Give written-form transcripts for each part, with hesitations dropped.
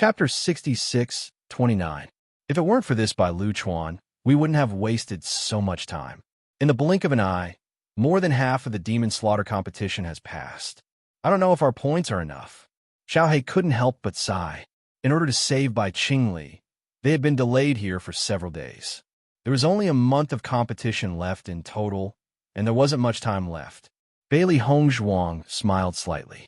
Chapter 66-29. If it weren't for this by Lu Chuan, we wouldn't have wasted so much time. In the blink of an eye, more than half of the demon slaughter competition has passed. I don't know if our points are enough. Xiaohei couldn't help but sigh. In order to save Bai Qingli, they had been delayed here for several days. There was only a month of competition left in total, and there wasn't much time left. Bailey Hongzhuang smiled slightly.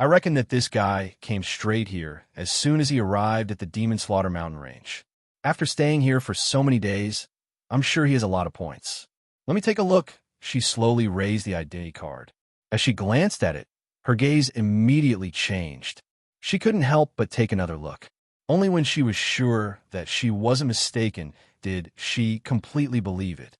I reckon that this guy came straight here as soon as he arrived at the Demon Slaughter mountain range. After staying here for so many days, I'm sure he has a lot of points. Let me take a look. She slowly raised the identity card. As she glanced at it, her gaze immediately changed. She couldn't help but take another look. Only when she was sure that she wasn't mistaken did she completely believe it.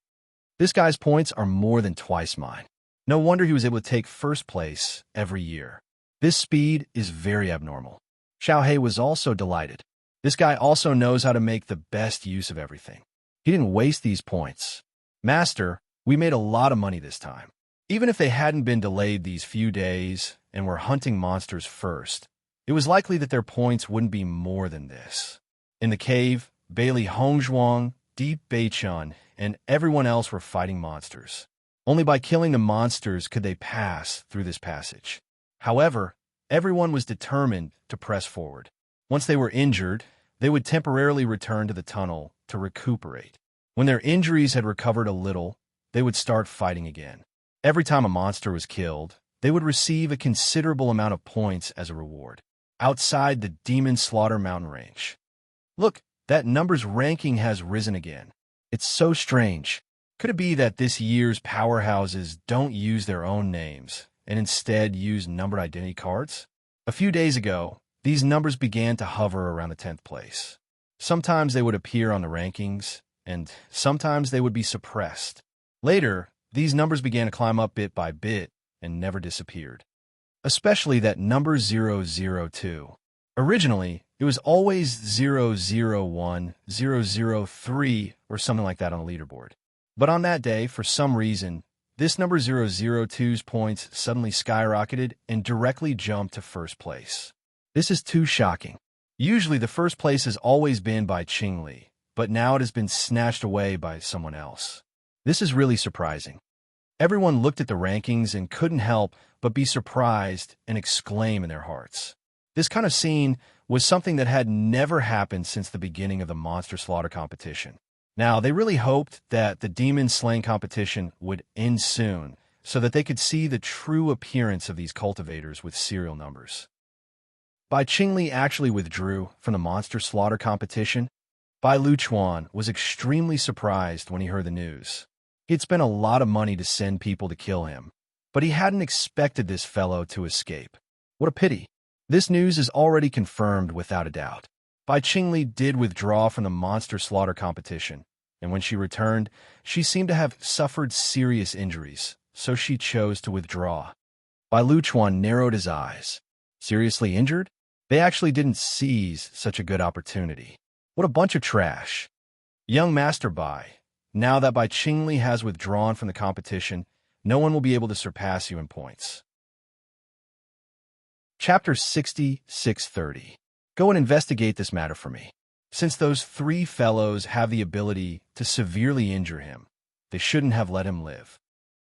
This guy's points are more than twice mine. No wonder he was able to take first place every year. This speed is very abnormal. Xiaohei was also delighted. This guy also knows how to make the best use of everything. He didn't waste these points. Master, we made a lot of money this time. Even if they hadn't been delayed these few days and were hunting monsters first, it was likely that their points wouldn't be more than this. In the cave, Bailey Hongzhuang, Deep Beichun, and everyone else were fighting monsters. Only by killing the monsters could they pass through this passage. However, everyone was determined to press forward. Once they were injured, they would temporarily return to the tunnel to recuperate. When their injuries had recovered a little, they would start fighting again. Every time a monster was killed, they would receive a considerable amount of points as a reward. Outside the Demon Slaughter mountain range. Look, that number's ranking has risen again. It's so strange. Could it be that this year's powerhouses don't use their own names and instead use numbered identity cards? A few days ago, these numbers began to hover around the 10th place. Sometimes they would appear on the rankings, and sometimes they would be suppressed. Later, these numbers began to climb up bit by bit and never disappeared. Especially that number 002. Originally, it was always 001, 003, or something like that on the leaderboard. But on that day, for some reason, this number 002's points suddenly skyrocketed and directly jumped to first place. This is too shocking. Usually the first place has always been by Qingli, but now it has been snatched away by someone else. This is really surprising. Everyone looked at the rankings and couldn't help but be surprised and exclaim in their hearts. This kind of scene was something that had never happened since the beginning of the monster slaughter competition. Now, they really hoped that the demon slaying competition would end soon so that they could see the true appearance of these cultivators with serial numbers. Bai Qingli actually withdrew from the monster slaughter competition. Bai Luchuan was extremely surprised when he heard the news. He had spent a lot of money to send people to kill him, but he hadn't expected this fellow to escape. What a pity. This news is already confirmed without a doubt. Bai Qingli did withdraw from the monster slaughter competition, and when she returned, she seemed to have suffered serious injuries, so she chose to withdraw. Bai Luchuan narrowed his eyes. Seriously injured? They actually didn't seize such a good opportunity. What a bunch of trash. Young Master Bai, now that Bai Qingli has withdrawn from the competition, no one will be able to surpass you in points. Chapter 66-30. Go and investigate this matter for me. Since those three fellows have the ability to severely injure him, they shouldn't have let him live.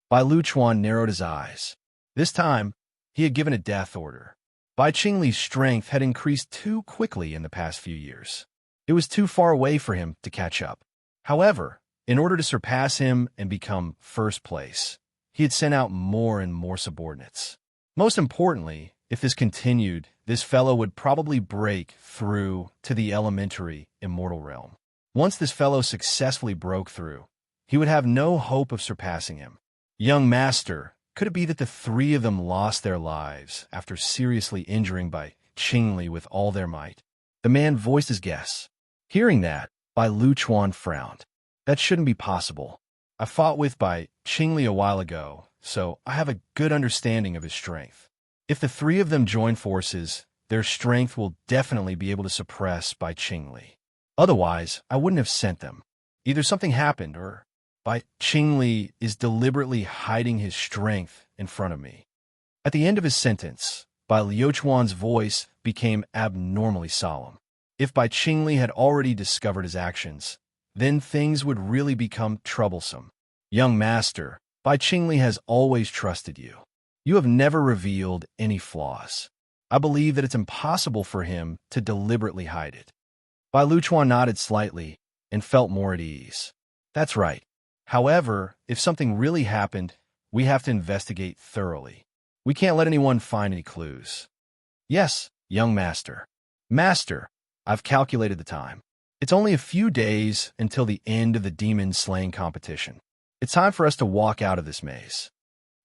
Bai Luchuan narrowed his eyes. This time, he had given a death order. Bai Qingli's strength had increased too quickly in the past few years. It was too far away for him to catch up. However, in order to surpass him and become first place, he had sent out more and more subordinates. Most importantly, if this continued, this fellow would probably break through to the elementary immortal realm. Once this fellow successfully broke through, he would have no hope of surpassing him. Young Master, could it be that the three of them lost their lives after seriously injuring Bai Qingli with all their might? The man voiced his guess. Hearing that, Bai Luchuan frowned. That shouldn't be possible. I fought with Bai Qingli a while ago, so I have a good understanding of his strength. If the three of them join forces, their strength will definitely be able to suppress Bai Qingli. Otherwise, I wouldn't have sent them. Either something happened, or Bai Qingli is deliberately hiding his strength in front of me. At the end of his sentence, Bai Liuchuan's voice became abnormally solemn. If Bai Qingli had already discovered his actions, then things would really become troublesome. Young master, Bai Qingli has always trusted you. You have never revealed any flaws. I believe that it's impossible for him to deliberately hide it. Bai Liuchuan nodded slightly and felt more at ease. That's right. However, if something really happened, we have to investigate thoroughly. We can't let anyone find any clues. Yes, young master. Master, I've calculated the time. It's only a few days until the end of the demon slaying competition. It's time for us to walk out of this maze.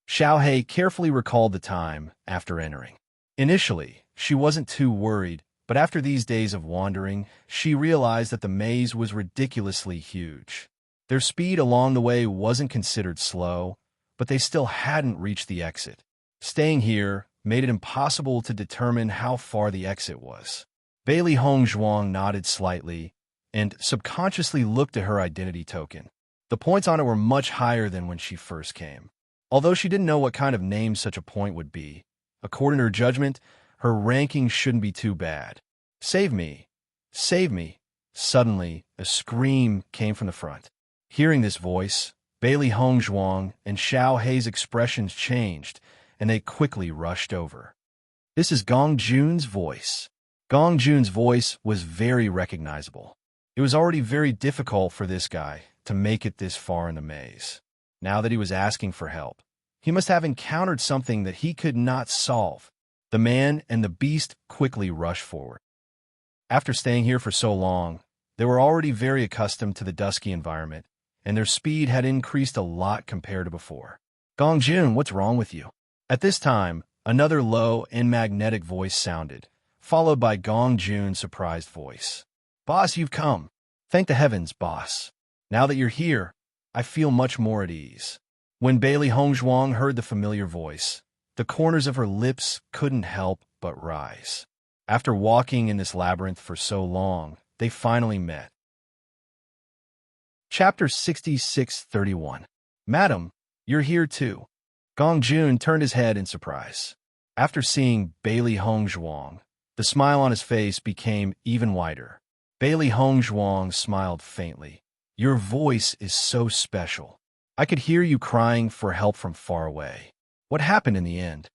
Xiao He carefully recalled the time after entering. Initially, she wasn't too worried, but after these days of wandering, she realized that the maze was ridiculously huge. Their speed along the way wasn't considered slow, but they still hadn't reached the exit. Staying here made it impossible to determine how far the exit was. Bailey Hongzhuang nodded slightly and subconsciously looked at her identity token. The points on it were much higher than when she first came. Although she didn't know what kind of name such a point would be, according to her judgment, her ranking shouldn't be too bad. Save me! Save me! Suddenly, a scream came from the front. Hearing this voice, Bailey Hongzhuang and Xiao He's expressions changed, and they quickly rushed over. This is Gong Jun's voice. Gong Jun's voice was very recognizable. It was already very difficult for this guy to make it this far in the maze. Now that he was asking for help, he must have encountered something that he could not solve. The man and the beast quickly rushed forward. After staying here for so long, they were already very accustomed to the dusky environment, and their speed had increased a lot compared to before. Gong Jun, what's wrong with you? At this time, another low and magnetic voice sounded, followed by Gong Jun's surprised voice. Boss, you've come. Thank the heavens, boss. Now that you're here, I feel much more at ease. When Bailey Hongzhuang heard the familiar voice, the corners of her lips couldn't help but rise. After walking in this labyrinth for so long, they finally met. Chapter 66:31. Madam, you're here too. Gong Jun turned his head in surprise. After seeing Bailey Hongzhuang, the smile on his face became even wider. Bailey Hongzhuang smiled faintly. Your voice is so special. I could hear you crying for help from far away. What happened in the end?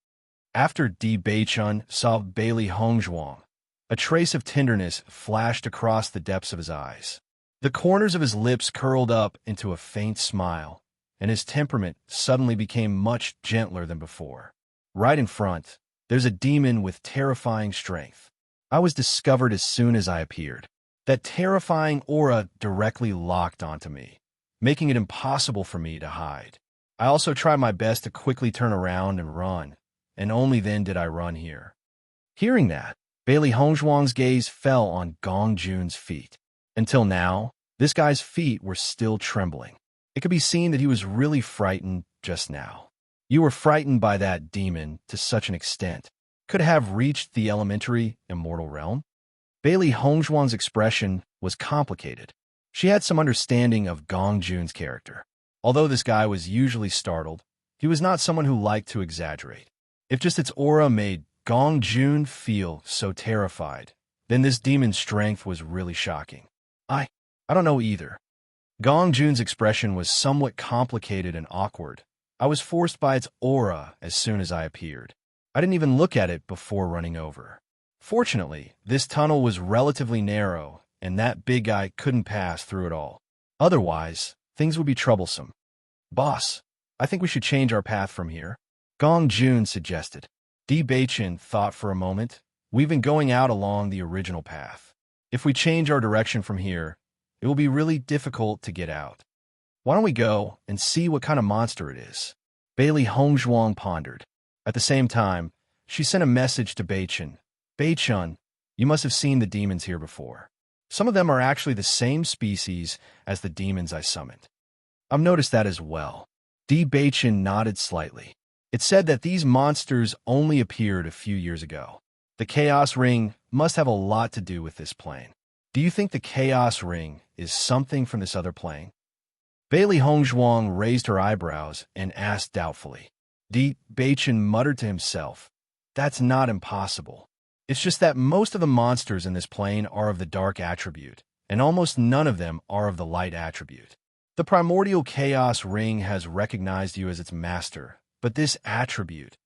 After Di Beichun saw Bailey Hongzhuang, a trace of tenderness flashed across the depths of his eyes. The corners of his lips curled up into a faint smile, and his temperament suddenly became much gentler than before. Right in front, there's a demon with terrifying strength. I was discovered as soon as I appeared. That terrifying aura directly locked onto me, making it impossible for me to hide. I also tried my best to quickly turn around and run, and only then did I run here. Hearing that, Bailey Hongzhuang's gaze fell on Gong Jun's feet. Until now, this guy's feet were still trembling. It could be seen that he was really frightened just now. You were frightened by that demon to such an extent. Could it have reached the elementary immortal realm? Bailey Hongzhuang's expression was complicated. She had some understanding of Gong Jun's character. Although this guy was usually startled, he was not someone who liked to exaggerate. If just its aura made Gong Jun feel so terrified, then this demon's strength was really shocking. I don't know either. Gong Jun's expression was somewhat complicated and awkward. I was forced by its aura as soon as I appeared. I didn't even look at it before running over. Fortunately, this tunnel was relatively narrow, and that big guy couldn't pass through it all. Otherwise, things would be troublesome. Boss, I think we should change our path from here. Gong Jun suggested. Di Beichun thought for a moment. We've been going out along the original path. If we change our direction from here, it will be really difficult to get out. Why don't we go and see what kind of monster it is? Bailey Hongzhuang pondered. At the same time, she sent a message to Beichun. Beichun, you must have seen the demons here before. Some of them are actually the same species as the demons I summoned. I've noticed that as well. Di Beichun nodded slightly. It said that these monsters only appeared a few years ago. The Chaos Ring must have a lot to do with this plane. Do you think the Chaos Ring is something from this other plane? Bailey Hongzhuang raised her eyebrows and asked doubtfully. Di Beichun muttered to himself. that's not impossible. It's just that most of the monsters in this plane are of the dark attribute, and almost none of them are of the light attribute. The primordial chaos ring has recognized you as its master, but this attribute,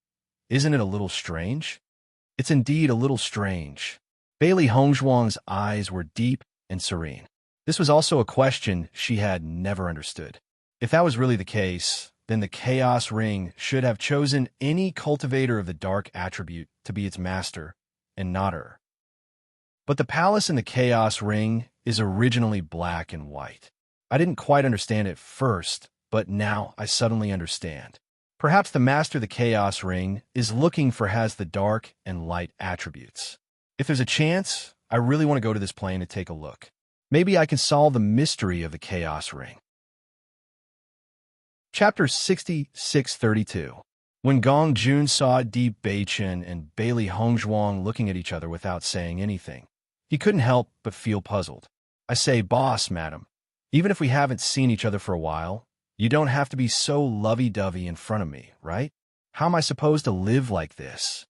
isn't it a little strange? It's indeed a little strange. Bailey Hongzhuang's eyes were deep and serene. This was also a question she had never understood. If that was really the case, then the chaos ring should have chosen any cultivator of the dark attribute to be its master, and not her. But the palace in the chaos ring is originally black and white. I didn't quite understand it first, but now I suddenly understand. Perhaps the master of the chaos ring is looking for has the dark and light attributes. If there's a chance, I really want to go to this plane and take a look. Maybe I can solve the mystery of the chaos ring. Chapter 6632. When Gong Jun saw Di Beichen and Bailey Hongzhuang looking at each other without saying anything, he couldn't help but feel puzzled. I say, boss, madam, even if we haven't seen each other for a while, you don't have to be so lovey-dovey in front of me, right? How am I supposed to live like this?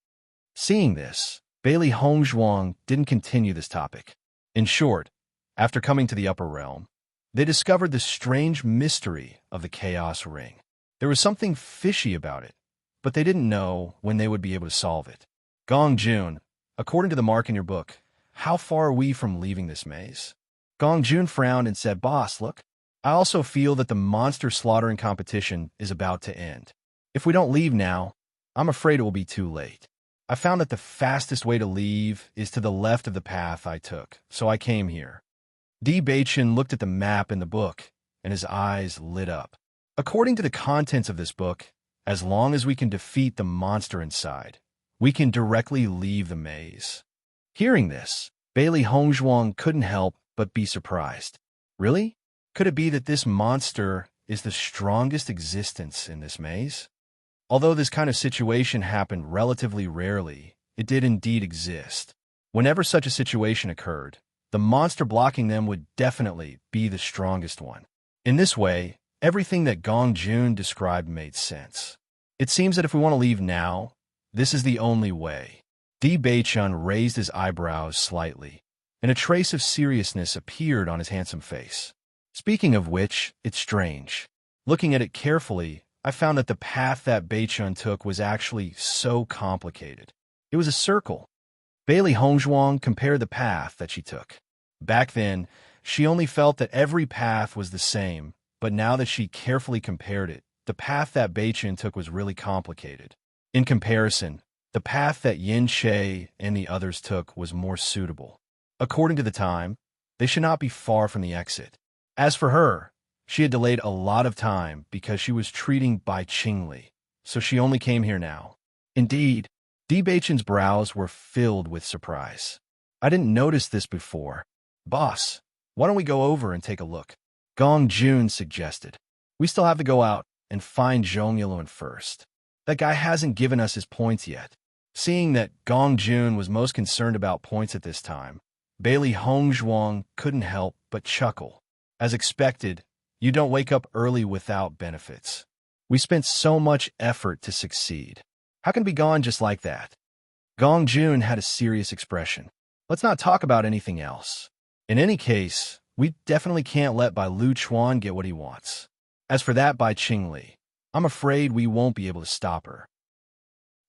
Seeing this, Bailey Hongzhuang didn't continue this topic. In short, after coming to the upper realm, they discovered the strange mystery of the chaos ring. There was something fishy about it, but they didn't know when they would be able to solve it. Gong Jun, according to the mark in your book, how far are we from leaving this maze? Gong Jun frowned and said, boss, look, I also feel that the monster slaughtering competition is about to end. If we don't leave now, I'm afraid it will be too late. I found that the fastest way to leave is to the left of the path I took, so I came here. Di Beichen looked at the map in the book, and his eyes lit up. According to the contents of this book, as long as we can defeat the monster inside, we can directly leave the maze. Hearing this, Bailey Hongzhuang couldn't help but be surprised. Really? Could it be that this monster is the strongest existence in this maze? Although this kind of situation happened relatively rarely, it did indeed exist. Whenever such a situation occurred, the monster blocking them would definitely be the strongest one. In this way, everything that Gong Jun described made sense. It seems that if we want to leave now, this is the only way. Di Beichen raised his eyebrows slightly, and a trace of seriousness appeared on his handsome face. Speaking of which, it's strange. Looking at it carefully, I found that the path that Beichen took was actually so complicated. It was a circle. Bailey Hongzhuang compared the path that she took. Back then, she only felt that every path was the same, but now that she carefully compared it, the path that Beichen took was really complicated. In comparison, the path that Yin She and the others took was more suitable. According to the time, they should not be far from the exit. As for her, she had delayed a lot of time because she was treating Bai Qingli, so she only came here now. Indeed, Di Beichen's brows were filled with surprise. I didn't notice this before. Boss, why don't we go over and take a look? Gong Jun suggested. We still have to go out and find Zhong Yilun first. That guy hasn't given us his points yet. Seeing that Gong Jun was most concerned about points at this time, Bailey Hongzhuang couldn't help but chuckle. As expected, you don't wake up early without benefits. We spent so much effort to succeed. How can it be gone just like that? Gong Jun had a serious expression. Let's not talk about anything else. In any case, we definitely can't let Bai Luchuan get what he wants. As for that Bai Qingli, I'm afraid we won't be able to stop her.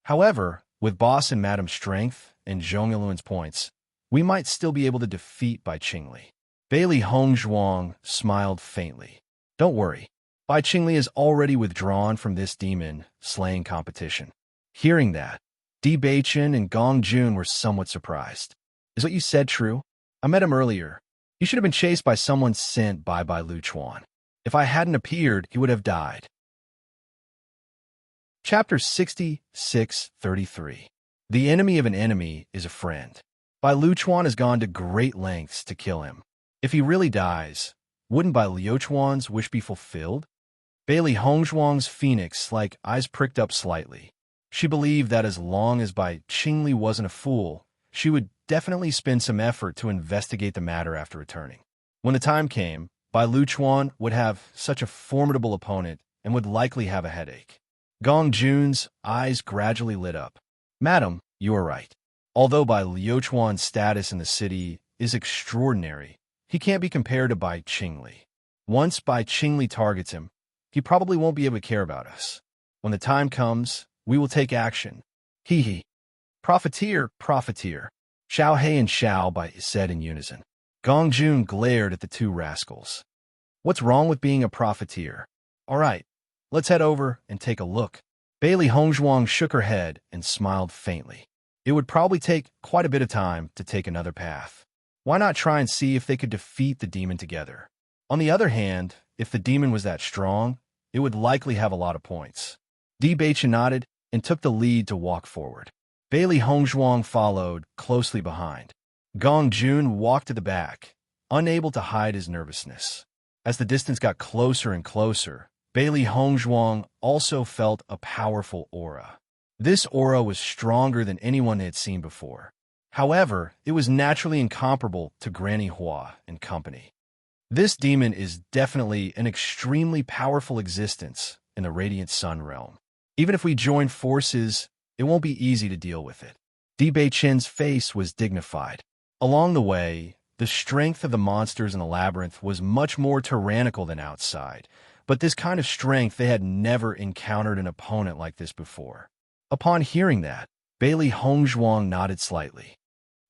However, with Boss and Madam's strength and Zhong Yilun's points, we might still be able to defeat Bai Qingli. Bailey Hongzhuang smiled faintly. Don't worry, Bai Qingli is already withdrawn from this demon-slaying competition. Hearing that, Di Beichen and Gong Jun were somewhat surprised. Is what you said true? I met him earlier. He should have been chased by someone sent by Bai Luchuan. If I hadn't appeared, he would have died. Chapter 6633. The enemy of an enemy is a friend. Bai Luchuan has gone to great lengths to kill him. If he really dies, wouldn't Bai Luchuan's wish be fulfilled? Bailey Hongzhuang's phoenix-like eyes pricked up slightly. She believed that as long as Bai Qingli wasn't a fool, she would definitely spend some effort to investigate the matter after returning. When the time came, Bai Luchuan would have such a formidable opponent and would likely have a headache. Gong Jun's eyes gradually lit up. Madam, you are right. Although Bai Liuchuan's status in the city is extraordinary, he can't be compared to Bai Qingli. Once Bai Qingli targets him, he probably won't be able to care about us. When the time comes, we will take action. Hee hee. Profiteer, profiteer. Xiao He and Xiao Bai said in unison. Gong Jun glared at the two rascals. What's wrong with being a profiteer? All right, let's head over and take a look. Bailey Hongzhuang shook her head and smiled faintly. It would probably take quite a bit of time to take another path. Why not try and see if they could defeat the demon together? On the other hand, if the demon was that strong, it would likely have a lot of points. Di Baichen nodded and took the lead to walk forward. Bailey Hongzhuang followed, closely behind. Gong Jun walked to the back, unable to hide his nervousness. As the distance got closer and closer, Bailey Hongzhuang also felt a powerful aura. This aura was stronger than anyone they had seen before. However, it was naturally incomparable to Granny Hua and company. This demon is definitely an extremely powerful existence in the Radiant Sun realm. Even if we join forces, it won't be easy to deal with it. Di Beichen's face was dignified. Along the way, the strength of the monsters in the labyrinth was much more tyrannical than outside, but this kind of strength they had never encountered an opponent like this before. Upon hearing that, Bailey Hongzhuang nodded slightly.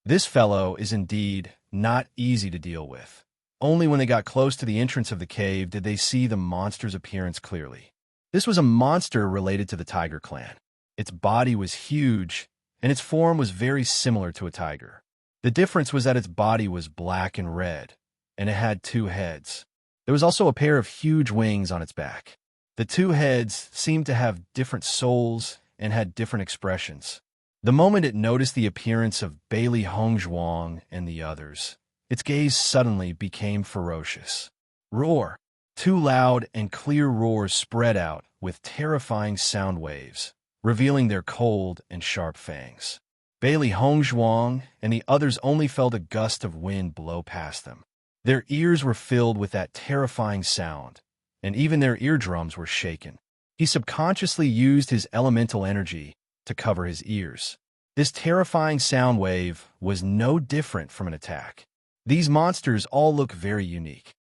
This fellow is indeed not easy to deal with. Only when they got close to the entrance of the cave did they see the monster's appearance clearly. This was a monster related to the Tiger Clan. Its body was huge, and its form was very similar to a tiger. The difference was that its body was black and red, and it had two heads. There was also a pair of huge wings on its back. The two heads seemed to have different souls and had different expressions. The moment it noticed the appearance of Bailey Hongzhuang and the others, its gaze suddenly became ferocious. Roar! Two loud and clear roars spread out with terrifying sound waves, revealing their cold and sharp fangs. Bailey Hongzhuang and the others only felt a gust of wind blow past them. Their ears were filled with that terrifying sound, and even their eardrums were shaken. He subconsciously used his elemental energy to cover his ears. This terrifying sound wave was no different from an attack. These monsters all look very unique.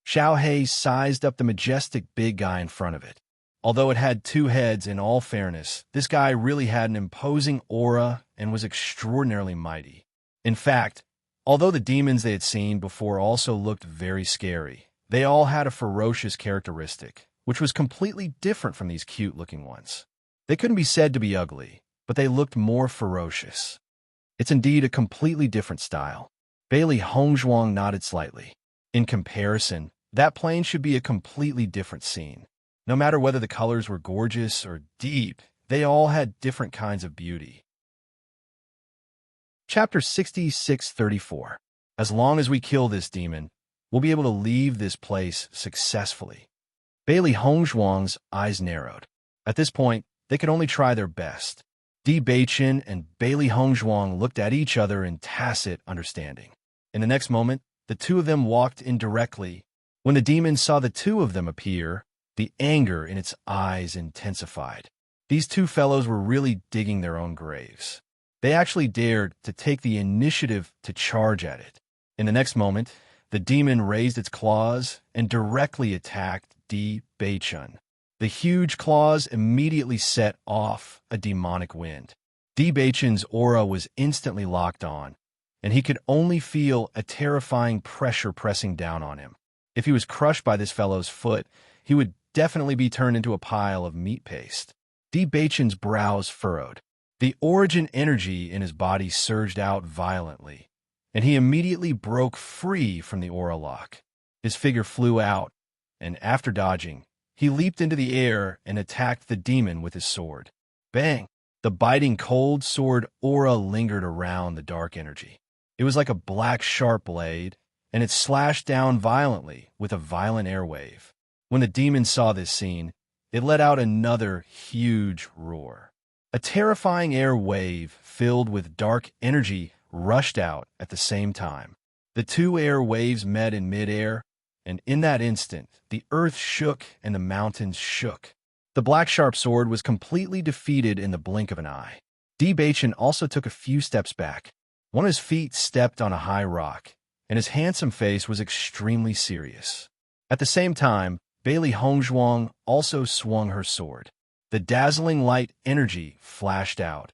Xiao He sized up the majestic big guy in front of it. Although it had two heads, in all fairness, this guy really had an imposing aura and was extraordinarily mighty. In fact, although the demons they had seen before also looked very scary, they all had a ferocious characteristic, which was completely different from these cute-looking ones. They couldn't be said to be ugly, but they looked more ferocious. It's indeed a completely different style. Bailey Hongzhuang nodded slightly. In comparison, that plane should be a completely different scene. No matter whether the colors were gorgeous or deep, they all had different kinds of beauty. Chapter 6634. As long as we kill this demon, we'll be able to leave this place successfully. Bailey Hongzhuang's eyes narrowed. At this point, they could only try their best. Di Beichen and Bailey Hongzhuang looked at each other in tacit understanding. In the next moment, the two of them walked in directly. When the demon saw the two of them appear, the anger in its eyes intensified. These two fellows were really digging their own graves. They actually dared to take the initiative to charge at it. In the next moment, the demon raised its claws and directly attacked Di Beichen. The huge claws immediately set off a demonic wind. Di Beichen's aura was instantly locked on, and he could only feel a terrifying pressure pressing down on him. If he was crushed by this fellow's foot, he would definitely be turned into a pile of meat paste. Di Beichen's brows furrowed. The origin energy in his body surged out violently, and he immediately broke free from the aura lock. His figure flew out, and after dodging, he leaped into the air and attacked the demon with his sword. Bang! The biting cold sword aura lingered around the dark energy. It was like a black sharp blade, and it slashed down violently with a violent airwave. When the demon saw this scene, it let out another huge roar. A terrifying air wave filled with dark energy rushed out at the same time. The two air waves met in midair, and in that instant, the earth shook and the mountains shook. The black sharp sword was completely defeated in the blink of an eye. Bachin also took a few steps back. One of his feet stepped on a high rock, and his handsome face was extremely serious. At the same time, Bailey Hongzhuang also swung her sword. The dazzling light energy flashed out,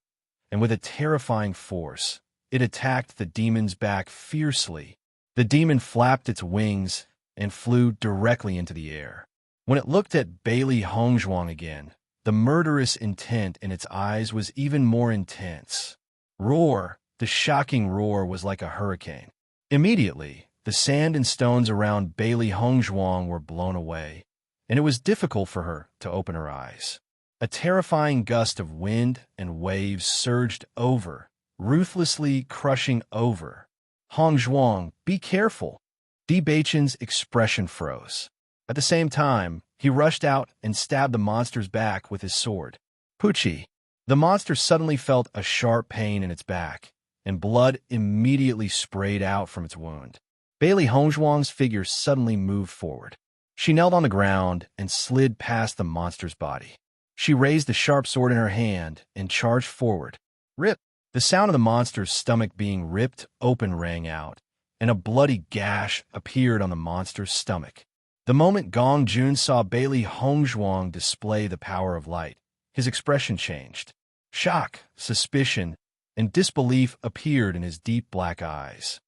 and with a terrifying force, it attacked the demon's back fiercely. The demon flapped its wings and flew directly into the air. When it looked at Bailey Hongzhuang again, the murderous intent in its eyes was even more intense. Roar! The shocking roar was like a hurricane. Immediately, the sand and stones around Bailey Hongzhuang were blown away, and it was difficult for her to open her eyes. A terrifying gust of wind and waves surged over, ruthlessly crushing over. Hongzhuang, be careful! Bachin's expression froze. At the same time, he rushed out and stabbed the monster's back with his sword. Poochie! The monster suddenly felt a sharp pain in its back, and blood immediately sprayed out from its wound. Bailey Hongzhuang's figure suddenly moved forward. She knelt on the ground and slid past the monster's body. She raised the sharp sword in her hand and charged forward. Rip! The sound of the monster's stomach being ripped open rang out, and a bloody gash appeared on the monster's stomach. The moment Gong Jun saw Bailey Hongzhuang display the power of light, his expression changed. Shock, suspicion, and disbelief appeared in his deep black eyes.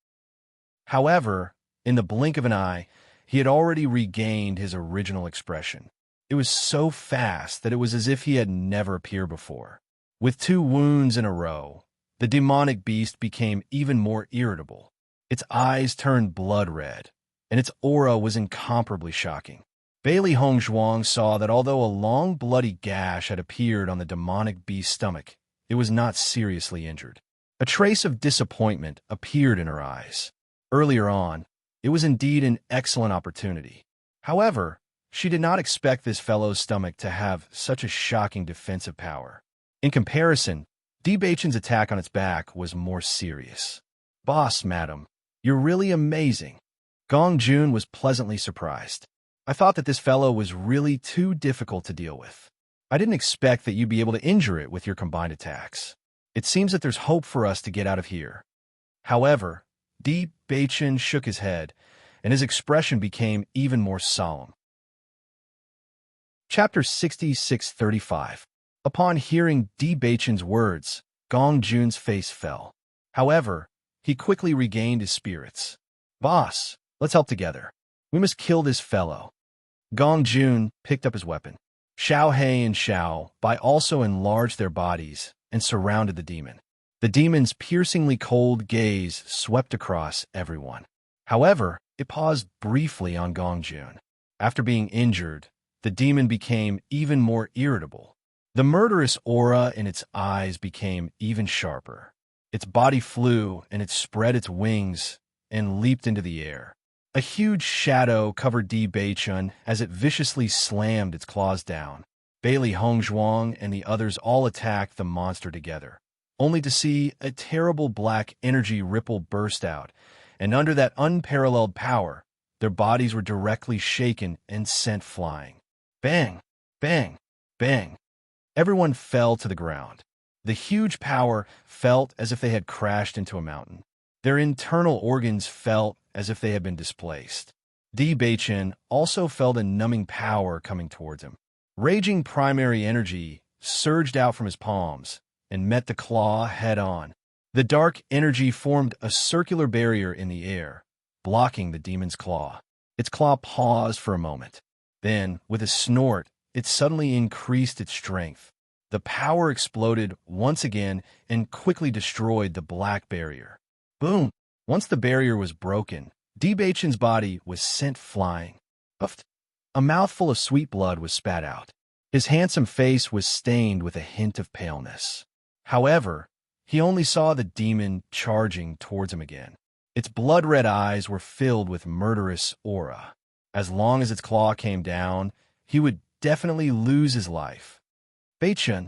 However, in the blink of an eye, he had already regained his original expression. It was so fast that it was as if he had never appeared before. With 2 wounds in a row, the demonic beast became even more irritable. Its eyes turned blood red, and its aura was incomparably shocking. Bailey Hongzhuang saw that although a long bloody gash had appeared on the demonic beast's stomach, it was not seriously injured. A trace of disappointment appeared in her eyes. Earlier on, it was indeed an excellent opportunity. However, she did not expect this fellow's stomach to have such a shocking defensive power. In comparison, Bachin's attack on its back was more serious. Boss, madam, you're really amazing. Gong Jun was pleasantly surprised. I thought that this fellow was really too difficult to deal with. I didn't expect that you'd be able to injure it with your combined attacks. It seems that there's hope for us to get out of here. However, Bachin shook his head, and his expression became even more solemn. Chapter 6635. Upon hearing Bachin's words, Gong Jun's face fell. However, he quickly regained his spirits. Boss, let's help together. We must kill this fellow. Gong Jun picked up his weapon. Xiao He and Xiao Bai also enlarged their bodies and surrounded the demon. The demon's piercingly cold gaze swept across everyone. However, it paused briefly on Gong Jun. After being injured, the demon became even more irritable. The murderous aura in its eyes became even sharper. Its body flew, and it spread its wings and leaped into the air. A huge shadow covered Bachin as it viciously slammed its claws down. Bailey Hongzhuang and the others all attacked the monster together, only to see a terrible black energy ripple burst out, and under that unparalleled power, their bodies were directly shaken and sent flying. Bang! Bang! Bang! Everyone fell to the ground. The huge power felt as if they had crashed into a mountain. Their internal organs felt as if they had been displaced. Bachin also felt a numbing power coming towards him. Raging primary energy surged out from his palms and met the claw head-on. The dark energy formed a circular barrier in the air, blocking the demon's claw. Its claw paused for a moment. Then, with a snort, it suddenly increased its strength. The power exploded once again and quickly destroyed the black barrier. Boom! Once the barrier was broken, Bachin's body was sent flying. Puffed. A mouthful of sweet blood was spat out. His handsome face was stained with a hint of paleness. However, he only saw the demon charging towards him again. Its blood-red eyes were filled with murderous aura. As long as its claw came down, he would definitely lose his life. Bachin.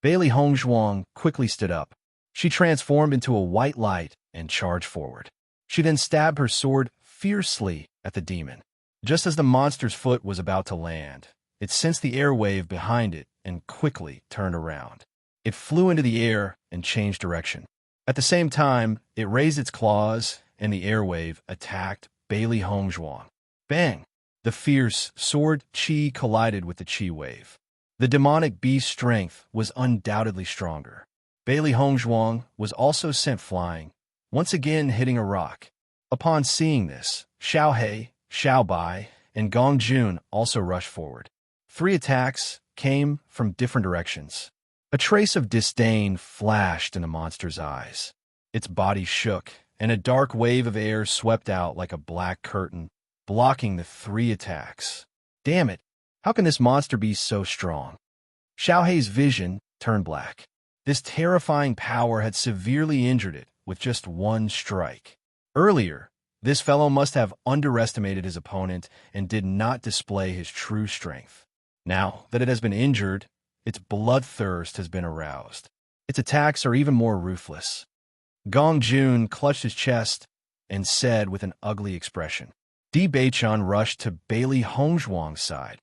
Bailey Hongzhuang quickly stood up. She transformed into a white light and charged forward. She then stabbed her sword fiercely at the demon. Just as the monster's foot was about to land, it sensed the airwave behind it and quickly turned around. It flew into the air and changed direction. At the same time, it raised its claws, and the airwave attacked Bailey Hongzhuang. Bang! The fierce sword chi collided with the chi wave. The demonic beast's strength was undoubtedly stronger. Bailey Hongzhuang was also sent flying, once again hitting a rock. Upon seeing this, Xiao He, Xiao Bai, and Gong Jun also rushed forward. 3 attacks came from different directions. A trace of disdain flashed in the monster's eyes. Its body shook, and a dark wave of air swept out like a black curtain, blocking the 3 attacks. Damn it! How can this monster be so strong? Xiao Hei's vision turned black. This terrifying power had severely injured it with just 1 strike. Earlier, this fellow must have underestimated his opponent and did not display his true strength. Now that it has been injured, its bloodthirst has been aroused. Its attacks are even more ruthless. Gong Jun clutched his chest and said with an ugly expression. Di Beichun rushed to Bailey Hongzhuang's side.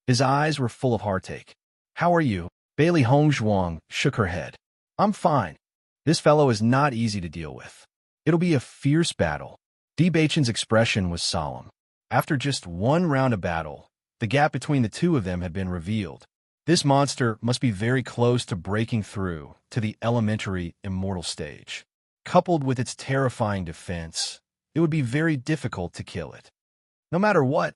His eyes were full of heartache. "How are you?" Bailey Hongzhuang shook her head. "I'm fine. This fellow is not easy to deal with. It'll be a fierce battle." Di Beichun's expression was solemn. After just 1 round of battle, the gap between the 2 of them had been revealed. This monster must be very close to breaking through to the elementary immortal stage. Coupled with its terrifying defense, it would be very difficult to kill it. No matter what,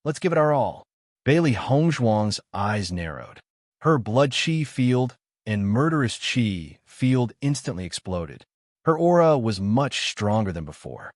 let's give it our all. Bailey Hongzhuang's eyes narrowed. Her blood chi field and murderous chi field instantly exploded. Her aura was much stronger than before.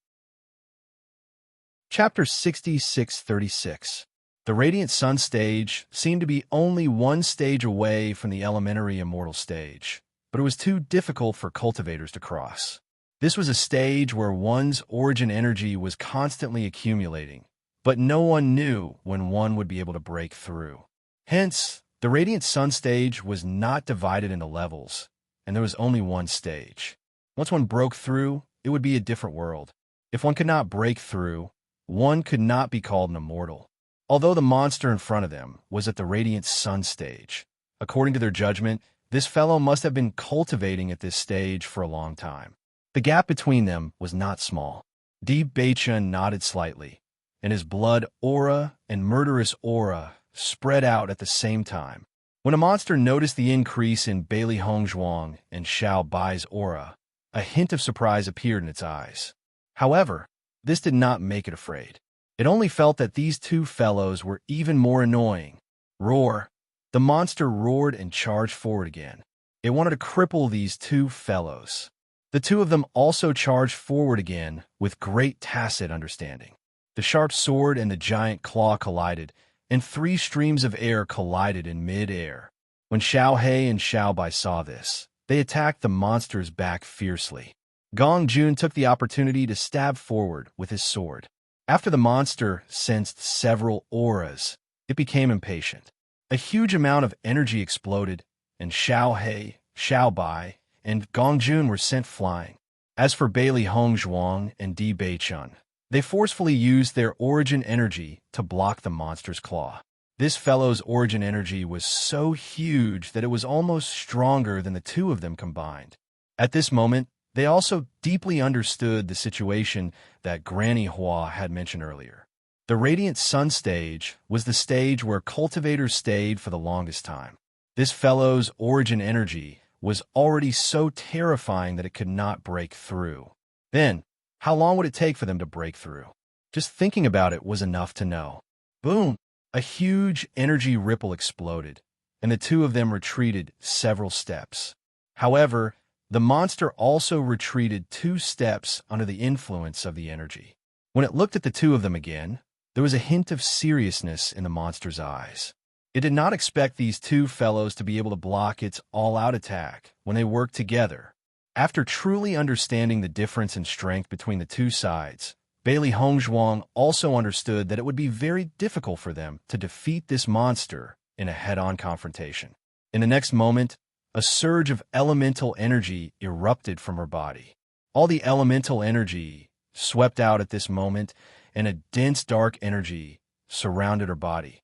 Chapter 6636. The Radiant Sun stage seemed to be only 1 stage away from the elementary immortal stage, but it was too difficult for cultivators to cross. This was a stage where one's origin energy was constantly accumulating, but no one knew when one would be able to break through. Hence, the Radiant Sun stage was not divided into levels, and there was only 1 stage. Once one broke through, it would be a different world. If one could not break through, one could not be called an immortal. Although the monster in front of them was at the Radiant Sun stage, according to their judgment, this fellow must have been cultivating at this stage for a long time. The gap between them was not small. Di Beichun nodded slightly, and his blood aura and murderous aura spread out at the same time. When a monster noticed the increase in Bailey Hongzhuang and Xiao Bai's aura, a hint of surprise appeared in its eyes. However, this did not make it afraid. It only felt that these 2 fellows were even more annoying. Roar! The monster roared and charged forward again. It wanted to cripple these 2 fellows. The 2 of them also charged forward again with great tacit understanding. The sharp sword and the giant claw collided, and 3 streams of air collided in mid-air. When Xiao He and Xiao Bai saw this, they attacked the monster's back fiercely. Gong Jun took the opportunity to stab forward with his sword. After the monster sensed several auras, it became impatient. A huge amount of energy exploded, and Xiao He, Xiao Bai, and Gong Jun were sent flying. As for Bailey Hongzhuang and Di Beichun, they forcefully used their origin energy to block the monster's claw. This fellow's origin energy was so huge that it was almost stronger than the 2 of them combined. At this moment, they also deeply understood the situation that Granny Hua had mentioned earlier. The Radiant Sun stage was the stage where cultivators stayed for the longest time. This fellow's origin energy was already so terrifying that it could not break through. Then, how long would it take for them to break through? Just thinking about it was enough to know. Boom! A huge energy ripple exploded, and the 2 of them retreated several steps. However, the monster also retreated 2 steps under the influence of the energy. When it looked at the 2 of them again, there was a hint of seriousness in the monster's eyes. It did not expect these 2 fellows to be able to block its all-out attack when they worked together. After truly understanding the difference in strength between the 2 sides, Bailey Hongzhuang also understood that it would be very difficult for them to defeat this monster in a head-on confrontation. In the next moment, a surge of elemental energy erupted from her body. All the elemental energy swept out at this moment, and a dense dark energy surrounded her body.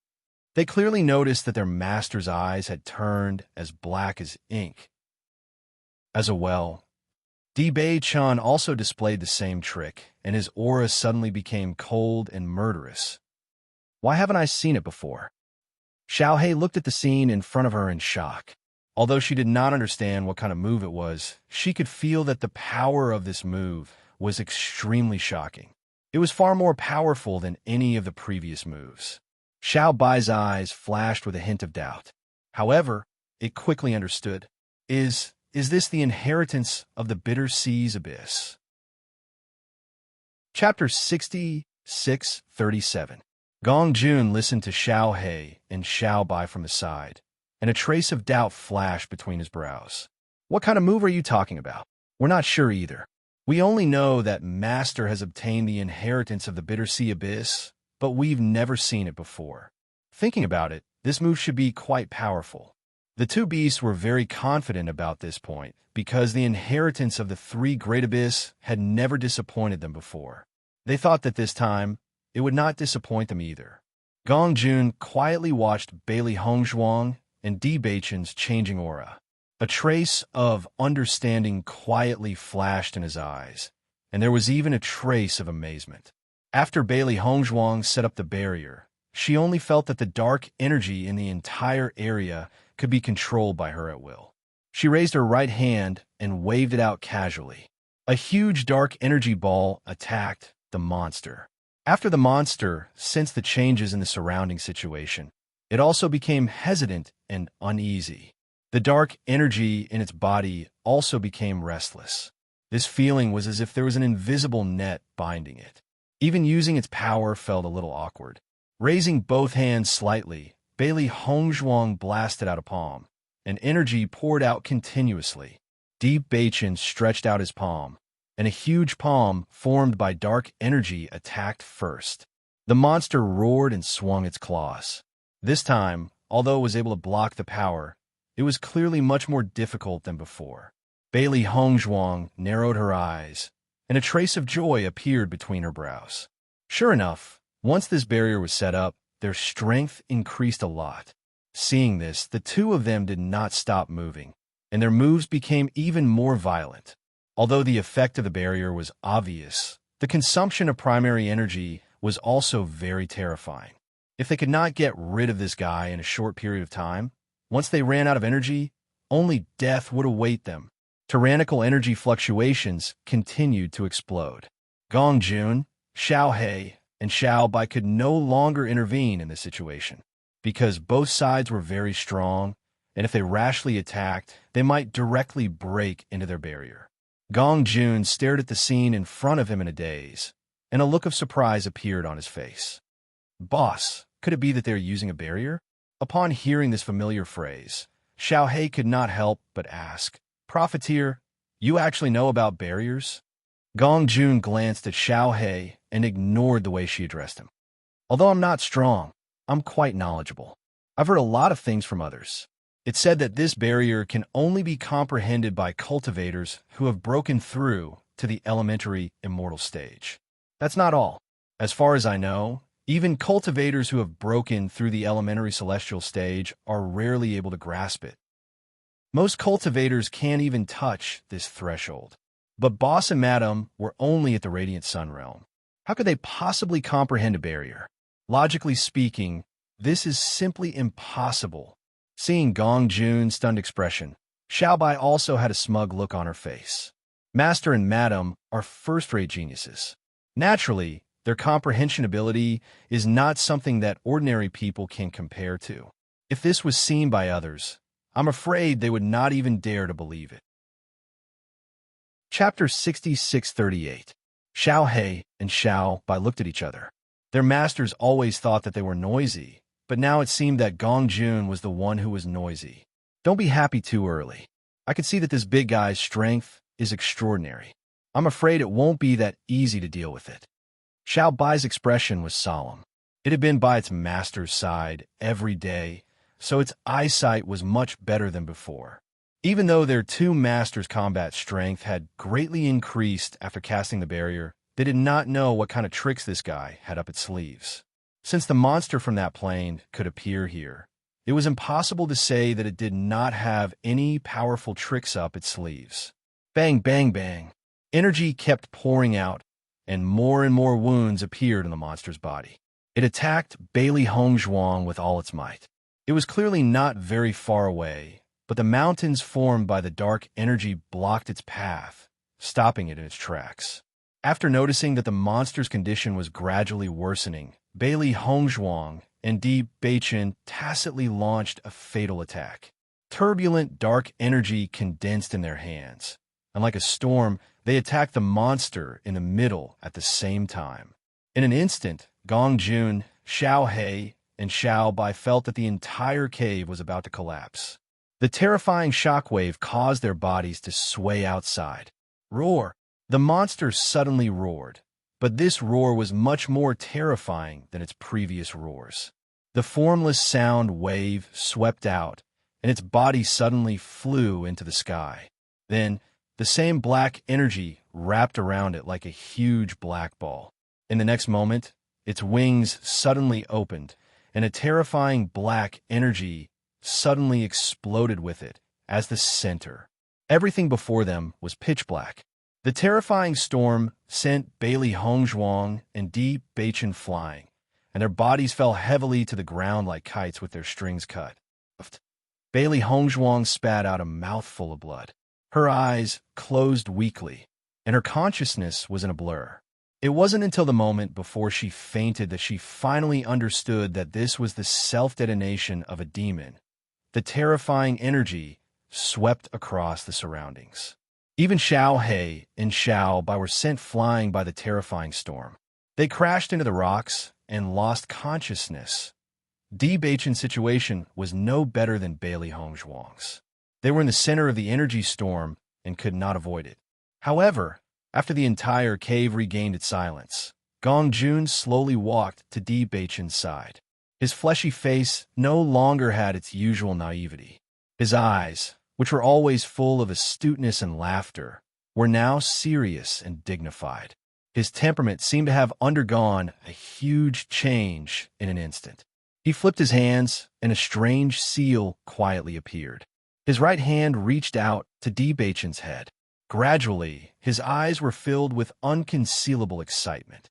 They clearly noticed that their master's eyes had turned as black as ink. As well, Bei-chan also displayed the same trick, and his aura suddenly became cold and murderous. Why haven't I seen it before? Xiaohei looked at the scene in front of her in shock. Although she did not understand what kind of move it was, she could feel that the power of this move was extremely shocking. It was far more powerful than any of the previous moves. Xiao Bai's eyes flashed with a hint of doubt. However, it quickly understood. Is this the inheritance of the Bitter Sea's abyss? Chapter 66:37. Gong Jun listened to Xiao He and Xiao Bai from the side, and a trace of doubt flashed between his brows. What kind of move are you talking about? We're not sure either. We only know that Master has obtained the inheritance of the Bitter Sea abyss, but we've never seen it before. Thinking about it, this move should be quite powerful. The two beasts were very confident about this point, because the inheritance of the three great abyss had never disappointed them before. They thought that this time, it would not disappoint them either. Gong Jun quietly watched Bailey Hongzhuang and Bei-chan's changing aura. A trace of understanding quietly flashed in his eyes, and there was even a trace of amazement. After Bailey Hongzhuang set up the barrier, she only felt that the dark energy in the entire area could be controlled by her at will. She raised her right hand and waved it out casually. A huge dark energy ball attacked the monster. After the monster sensed the changes in the surrounding situation, it also became hesitant and uneasy. The dark energy in its body also became restless. This feeling was as if there was an invisible net binding it. Even using its power felt a little awkward. Raising both hands slightly, Bailey Hongzhuang blasted out a palm, and energy poured out continuously. Bei-chan stretched out his palm, and a huge palm formed by dark energy attacked first. The monster roared and swung its claws. This time, although it was able to block the power, it was clearly much more difficult than before. Bailey Hongzhuang narrowed her eyes, and a trace of joy appeared between her brows. Sure enough, once this barrier was set up, their strength increased a lot. Seeing this, the two of them did not stop moving, and their moves became even more violent. Although the effect of the barrier was obvious, the consumption of primary energy was also very terrifying. If they could not get rid of this guy in a short period of time, once they ran out of energy, only death would await them. Tyrannical energy fluctuations continued to explode. Gong Jun, Xiao He, and Xiao Bai could no longer intervene in this situation, because both sides were very strong, and if they rashly attacked, they might directly break into their barrier. Gong Jun stared at the scene in front of him in a daze, and a look of surprise appeared on his face. Boss, could it be that they're using a barrier? Upon hearing this familiar phrase, Xiao He could not help but ask, Profiteer, you actually know about barriers? Gong Jun glanced at Xiao He and ignored the way she addressed him. Although I'm not strong, I'm quite knowledgeable. I've heard a lot of things from others. It's said that this barrier can only be comprehended by cultivators who have broken through to the elementary immortal stage. That's not all. As far as I know, even cultivators who have broken through the elementary celestial stage are rarely able to grasp it. Most cultivators can't even touch this threshold. But Boss and Madam were only at the Radiant Sun realm. How could they possibly comprehend a barrier? Logically speaking, this is simply impossible. Seeing Gong Jun's stunned expression, Xiao Bai also had a smug look on her face. Master and Madam are first-rate geniuses. Naturally, their comprehension ability is not something that ordinary people can compare to. If this was seen by others, I'm afraid they would not even dare to believe it. Chapter 66:38. Xiao He and Xiao Bai looked at each other. Their masters always thought that they were noisy, but now it seemed that Gong Jun was the one who was noisy. Don't be happy too early. I could see that this big guy's strength is extraordinary. I'm afraid it won't be that easy to deal with it. Xiao Bai's expression was solemn. It had been by its master's side every day, so its eyesight was much better than before. Even though their two masters' combat strength had greatly increased after casting the barrier, they did not know what kind of tricks this guy had up its sleeves. Since the monster from that plane could appear here, it was impossible to say that it did not have any powerful tricks up its sleeves. Bang, bang, bang. Energy kept pouring out, and more wounds appeared in the monster's body. It attacked Bailey Hongzhuang with all its might. It was clearly not very far away, but the mountains formed by the dark energy blocked its path, stopping it in its tracks. After noticing that the monster's condition was gradually worsening, Bailey Hongzhuang and Di Beichen tacitly launched a fatal attack. Turbulent dark energy condensed in their hands, and like a storm, they attacked the monster in the middle at the same time. In an instant, Gong Jun, Xiao He, and Xiao Bai felt that the entire cave was about to collapse. The terrifying shockwave caused their bodies to sway outside. Roar! The monster suddenly roared, but this roar was much more terrifying than its previous roars. The formless sound wave swept out, and its body suddenly flew into the sky. Then, the same black energy wrapped around it like a huge black ball. In the next moment, its wings suddenly opened, and a terrifying black energy suddenly exploded with it as the center. Everything before them was pitch black. The terrifying storm sent Bailey Hongzhuang and Di Beichen flying, and their bodies fell heavily to the ground like kites with their strings cut. Bailey Hongzhuang spat out a mouthful of blood. Her eyes closed weakly, and her consciousness was in a blur. It wasn't until the moment before she fainted that she finally understood that this was the self-detonation of a demon. The terrifying energy swept across the surroundings. Even Xiao He and Xiao Bai were sent flying by the terrifying storm. They crashed into the rocks and lost consciousness. Di Beichen's situation was no better than Bailey Hongzhuang's. They were in the center of the energy storm and could not avoid it. However, after the entire cave regained its silence, Gong Jun slowly walked to Di Beichen's side. His fleshy face no longer had its usual naivety. His eyes, which were always full of astuteness and laughter, were now serious and dignified. His temperament seemed to have undergone a huge change in an instant. He flipped his hands, and a strange seal quietly appeared. His right hand reached out to Di Beichen's head. Gradually, his eyes were filled with unconcealable excitement.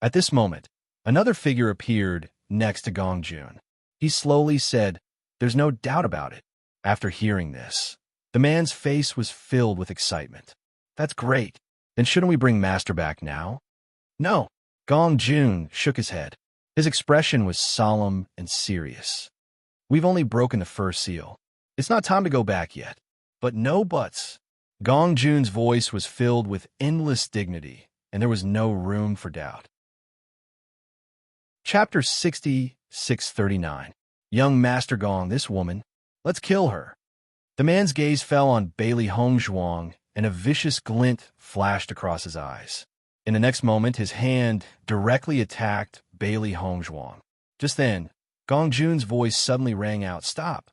At this moment, another figure appeared next to Gong Jun. He slowly said, "There's no doubt about it." After hearing this, the man's face was filled with excitement. "That's great. Then shouldn't we bring Master back now?" "No." Gong Jun shook his head. His expression was solemn and serious. "We've only broken the first seal. It's not time to go back yet." "But no buts." Gong Jun's voice was filled with endless dignity, and there was no room for doubt. Chapter 6639. Young Master Gong, this woman. Let's kill her. The man's gaze fell on Bailey Hongzhuang, and a vicious glint flashed across his eyes. In the next moment, his hand directly attacked Bailey Hongzhuang. Just then, Gong Jun's voice suddenly rang out, "Stop."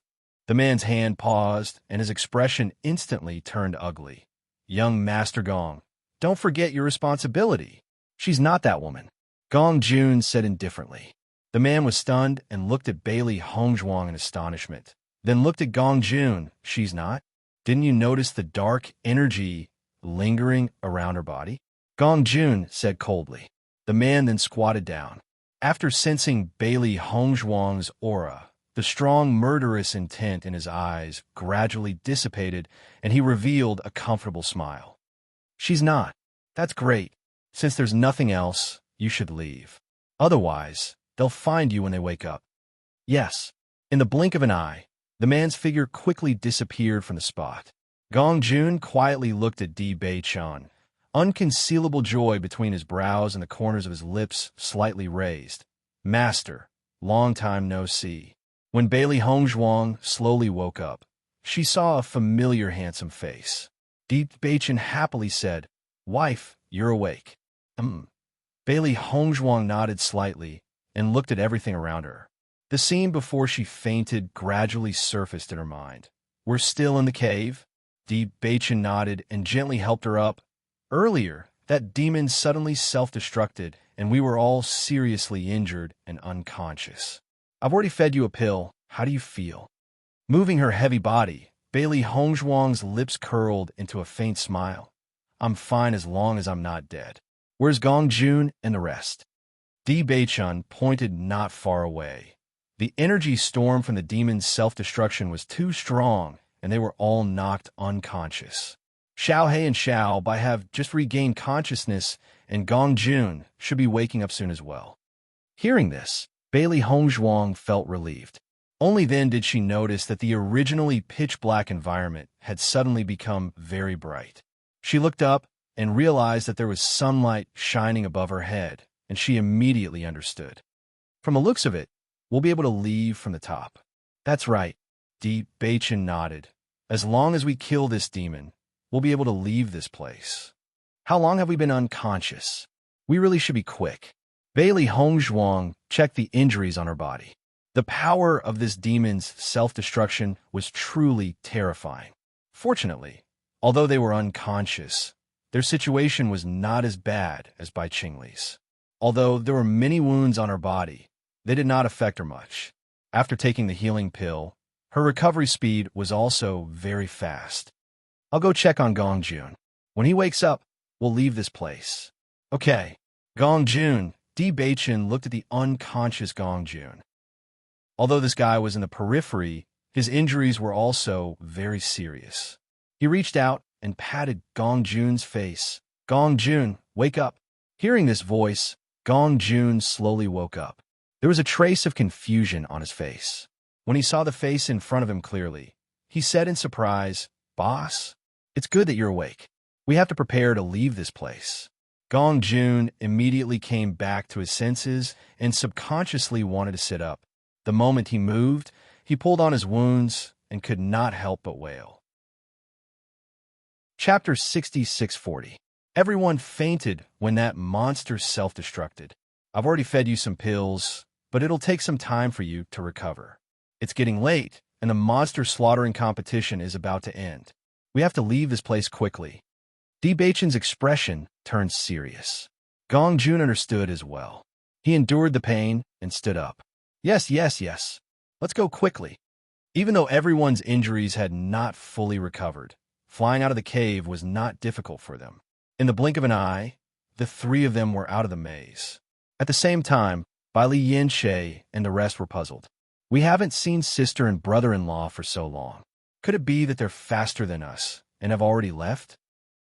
The man's hand paused, and his expression instantly turned ugly. "Young Master Gong, don't forget your responsibility. She's not that woman," Gong Jun said indifferently. The man was stunned and looked at Bailey Hongzhuang in astonishment, then looked at Gong Jun. "She's not? Didn't you notice the dark energy lingering around her body?" Gong Jun said coldly. The man then squatted down. After sensing Bailey Hongzhuang's aura, the strong murderous intent in his eyes gradually dissipated, and he revealed a comfortable smile. "She's not. That's great. Since there's nothing else, you should leave. Otherwise, they'll find you when they wake up." "Yes." In the blink of an eye, the man's figure quickly disappeared from the spot. Gong Jun quietly looked at Di Beichen, unconcealable joy between his brows and the corners of his lips slightly raised. "Master, long time no see." When Bailey Hongzhuang slowly woke up, she saw a familiar handsome face. Di Beichen happily said, "Wife, you're awake." Bailey Hongzhuang nodded slightly and looked at everything around her. The scene before she fainted gradually surfaced in her mind. "We're still in the cave?" Di Beichen nodded and gently helped her up. Earlier, that demon suddenly self-destructed, and we were all seriously injured and unconscious. I've already fed you a pill. How do you feel? Moving her heavy body, Bailey Hongzhuang's lips curled into a faint smile. I'm fine as long as I'm not dead. Where's Gong Jun and the rest? Di Beichun pointed not far away. The energy storm from the demon's self-destruction was too strong, and they were all knocked unconscious. Xiao He and Xiao Bai have just regained consciousness, and Gong Jun should be waking up soon as well. Hearing this, Bailey Hongzhuang felt relieved. Only then did she notice that the originally pitch-black environment had suddenly become very bright. She looked up and realized that there was sunlight shining above her head, and she immediately understood. From the looks of it, we'll be able to leave from the top. That's right, Di Beichun nodded. As long as we kill this demon, we'll be able to leave this place. How long have we been unconscious? We really should be quick. Bailey Hongzhuang checked the injuries on her body. The power of this demon's self-destruction was truly terrifying. Fortunately, although they were unconscious, their situation was not as bad as Bai Qingli's. Although there were many wounds on her body, they did not affect her much. After taking the healing pill, her recovery speed was also very fast. I'll go check on Gong Jun. When he wakes up, we'll leave this place. Okay. Gong Jun. Di Beichun looked at the unconscious Gong Jun. Although this guy was in the periphery, his injuries were also very serious. He reached out and patted Gong Jun's face. Gong Jun, wake up. Hearing this voice, Gong Jun slowly woke up. There was a trace of confusion on his face. When he saw the face in front of him clearly, he said in surprise, "Boss, it's good that you're awake. We have to prepare to leave this place." Gong Jun immediately came back to his senses and subconsciously wanted to sit up. The moment he moved, he pulled on his wounds and could not help but wail. Chapter 6640. Everyone fainted when that monster self-destructed. I've already fed you some pills, but it'll take some time for you to recover. It's getting late, and the monster slaughtering competition is about to end. We have to leave this place quickly. Di Beichun's expression turned serious. Gong Jun understood as well. He endured the pain and stood up. Yes. Let's go quickly. Even though everyone's injuries had not fully recovered, flying out of the cave was not difficult for them. In the blink of an eye, the three of them were out of the maze. At the same time, Bai Li Yinshe and the rest were puzzled. We haven't seen sister and brother-in-law for so long. Could it be that they're faster than us and have already left?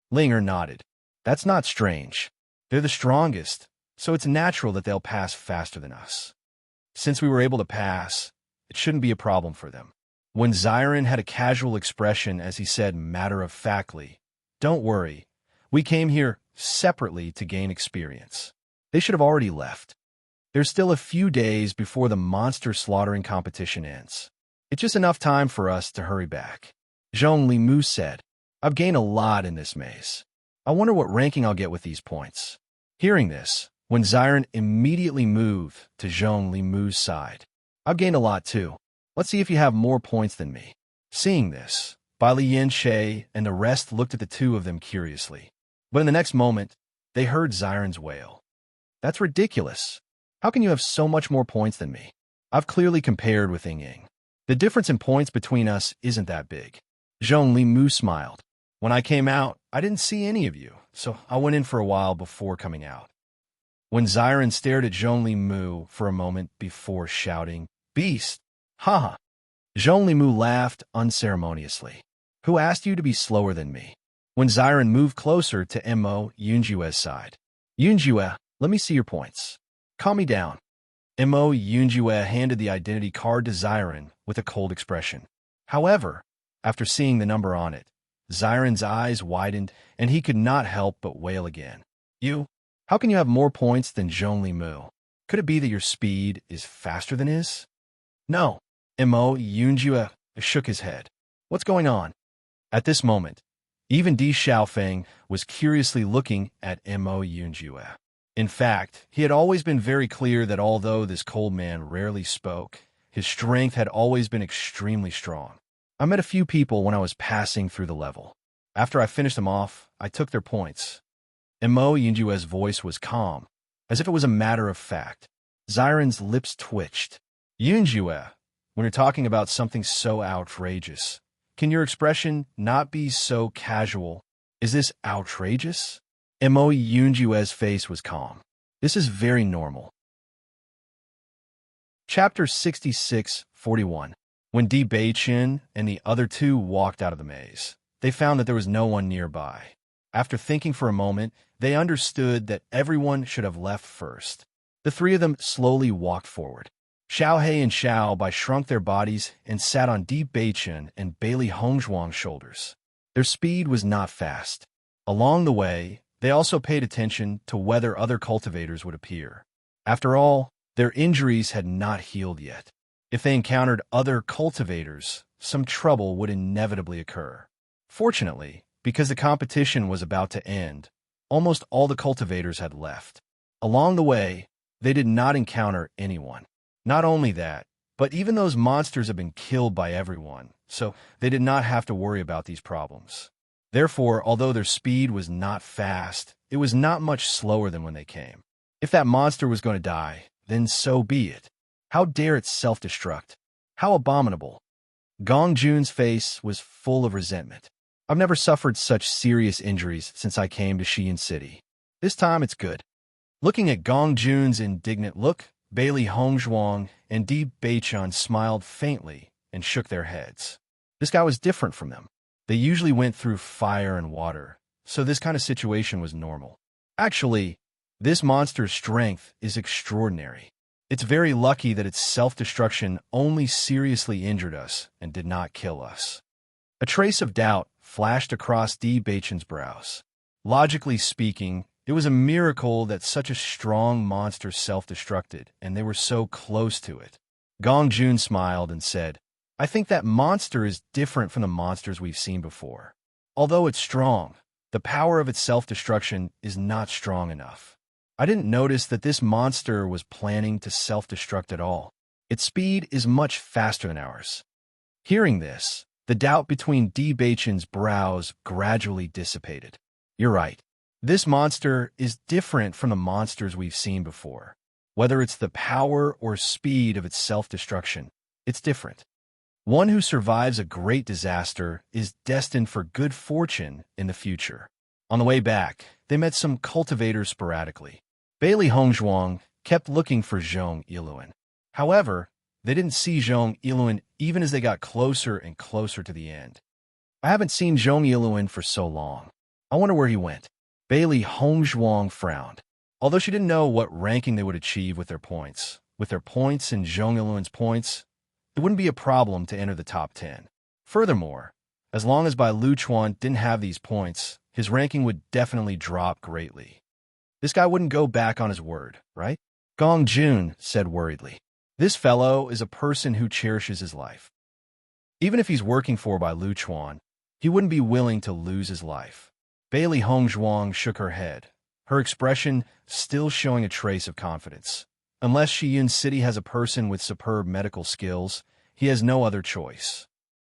Linger nodded. That's not strange. They're the strongest, so it's natural that they'll pass faster than us. Since we were able to pass, it shouldn't be a problem for them. When Xiren had a casual expression as he said matter-of-factly, "Don't worry, we came here separately to gain experience." They should have already left. There's still a few days before the monster slaughtering competition ends. It's just enough time for us to hurry back. Zhong Limu said, I've gained a lot in this maze. I wonder what ranking I'll get with these points. Hearing this, when Xiren immediately moved to Zhong Limu's side. I've gained a lot too. Let's see if you have more points than me. Seeing this, Bai Li Yinshe and the rest looked at the two of them curiously. But in the next moment, they heard Xiren's wail. That's ridiculous. How can you have so much more points than me? I've clearly compared with Ying Ying. The difference in points between us isn't that big. Zhong Limu smiled. When I came out, I didn't see any of you, so I went in for a while before coming out. When Xiren stared at Zhong Limu for a moment before shouting, Beast! Haha! Zhong Limu laughed unceremoniously. Who asked you to be slower than me? When Xiren moved closer to Mo Yunjue's side. Yunjue, let me see your points. Calm me down. Mo Yunjue handed the identity card to Xiren with a cold expression. However, after seeing the number on it, Xiren's eyes widened, and he could not help but wail again. You? How can you have more points than Zhong Limu? Could it be that your speed is faster than his? No. Mo Yunjue shook his head. What's going on? At this moment, even Di Xiaofeng was curiously looking at Mo Yunjue. In fact, he had always been very clear that although this cold man rarely spoke, his strength had always been extremely strong. I met a few people when I was passing through the level. After I finished them off, I took their points. Mo Yunjue's voice was calm, as if it was a matter of fact. Xiren's lips twitched. Yunjue, when you're talking about something so outrageous, can your expression not be so casual? Is this outrageous? Mo Yunjue's face was calm. This is very normal. Chapter 66:41. When Di Beiqin and the other two walked out of the maze, they found that there was no one nearby. After thinking for a moment, they understood that everyone should have left first. The three of them slowly walked forward. Xiaohe and Xiao Bai shrunk their bodies and sat on Di Beiqin and Bailey Hongzhuang's shoulders. Their speed was not fast. Along the way, they also paid attention to whether other cultivators would appear. After all, their injuries had not healed yet. If they encountered other cultivators, some trouble would inevitably occur. Fortunately, because the competition was about to end, almost all the cultivators had left. Along the way, they did not encounter anyone. Not only that, but even those monsters had been killed by everyone, so they did not have to worry about these problems. Therefore, although their speed was not fast, it was not much slower than when they came. If that monster was going to die, then so be it. How dare it self-destruct? How abominable. Gong Jun's face was full of resentment. I've never suffered such serious injuries since I came to Xi'an City. This time it's good. Looking at Gong Jun's indignant look, Bailey Hongzhuang and Di Beiqin smiled faintly and shook their heads. This guy was different from them. They usually went through fire and water, so this kind of situation was normal. Actually, this monster's strength is extraordinary. It's very lucky that its self-destruction only seriously injured us and did not kill us. A trace of doubt flashed across Di Beiqin's brows. Logically speaking, it was a miracle that such a strong monster self-destructed, and they were so close to it. Gong Jun smiled and said, I think that monster is different from the monsters we've seen before. Although it's strong, the power of its self-destruction is not strong enough. I didn't notice that this monster was planning to self-destruct at all. Its speed is much faster than ours. Hearing this, the doubt between Di Beiqin's brows gradually dissipated. You're right. This monster is different from the monsters we've seen before. Whether it's the power or speed of its self-destruction, it's different. One who survives a great disaster is destined for good fortune in the future. On the way back, they met some cultivators sporadically. Bailey Hongzhuang kept looking for Zhong Yiluan. However, they didn't see Zhong Yiluan even as they got closer and closer to the end. I haven't seen Zhong Yiluan for so long. I wonder where he went. Bailey Hongzhuang frowned. Although she didn't know what ranking they would achieve with their points and Zhong Yiluan's points, it wouldn't be a problem to enter the top 10. Furthermore, as long as Bai Luchuan didn't have these points, his ranking would definitely drop greatly. This guy wouldn't go back on his word, right? Gong Jun said worriedly. This fellow is a person who cherishes his life. Even if he's working for Bai Luchuan, he wouldn't be willing to lose his life. Bailey Hongzhuang shook her head, her expression still showing a trace of confidence. Unless Xi'an City has a person with superb medical skills, he has no other choice.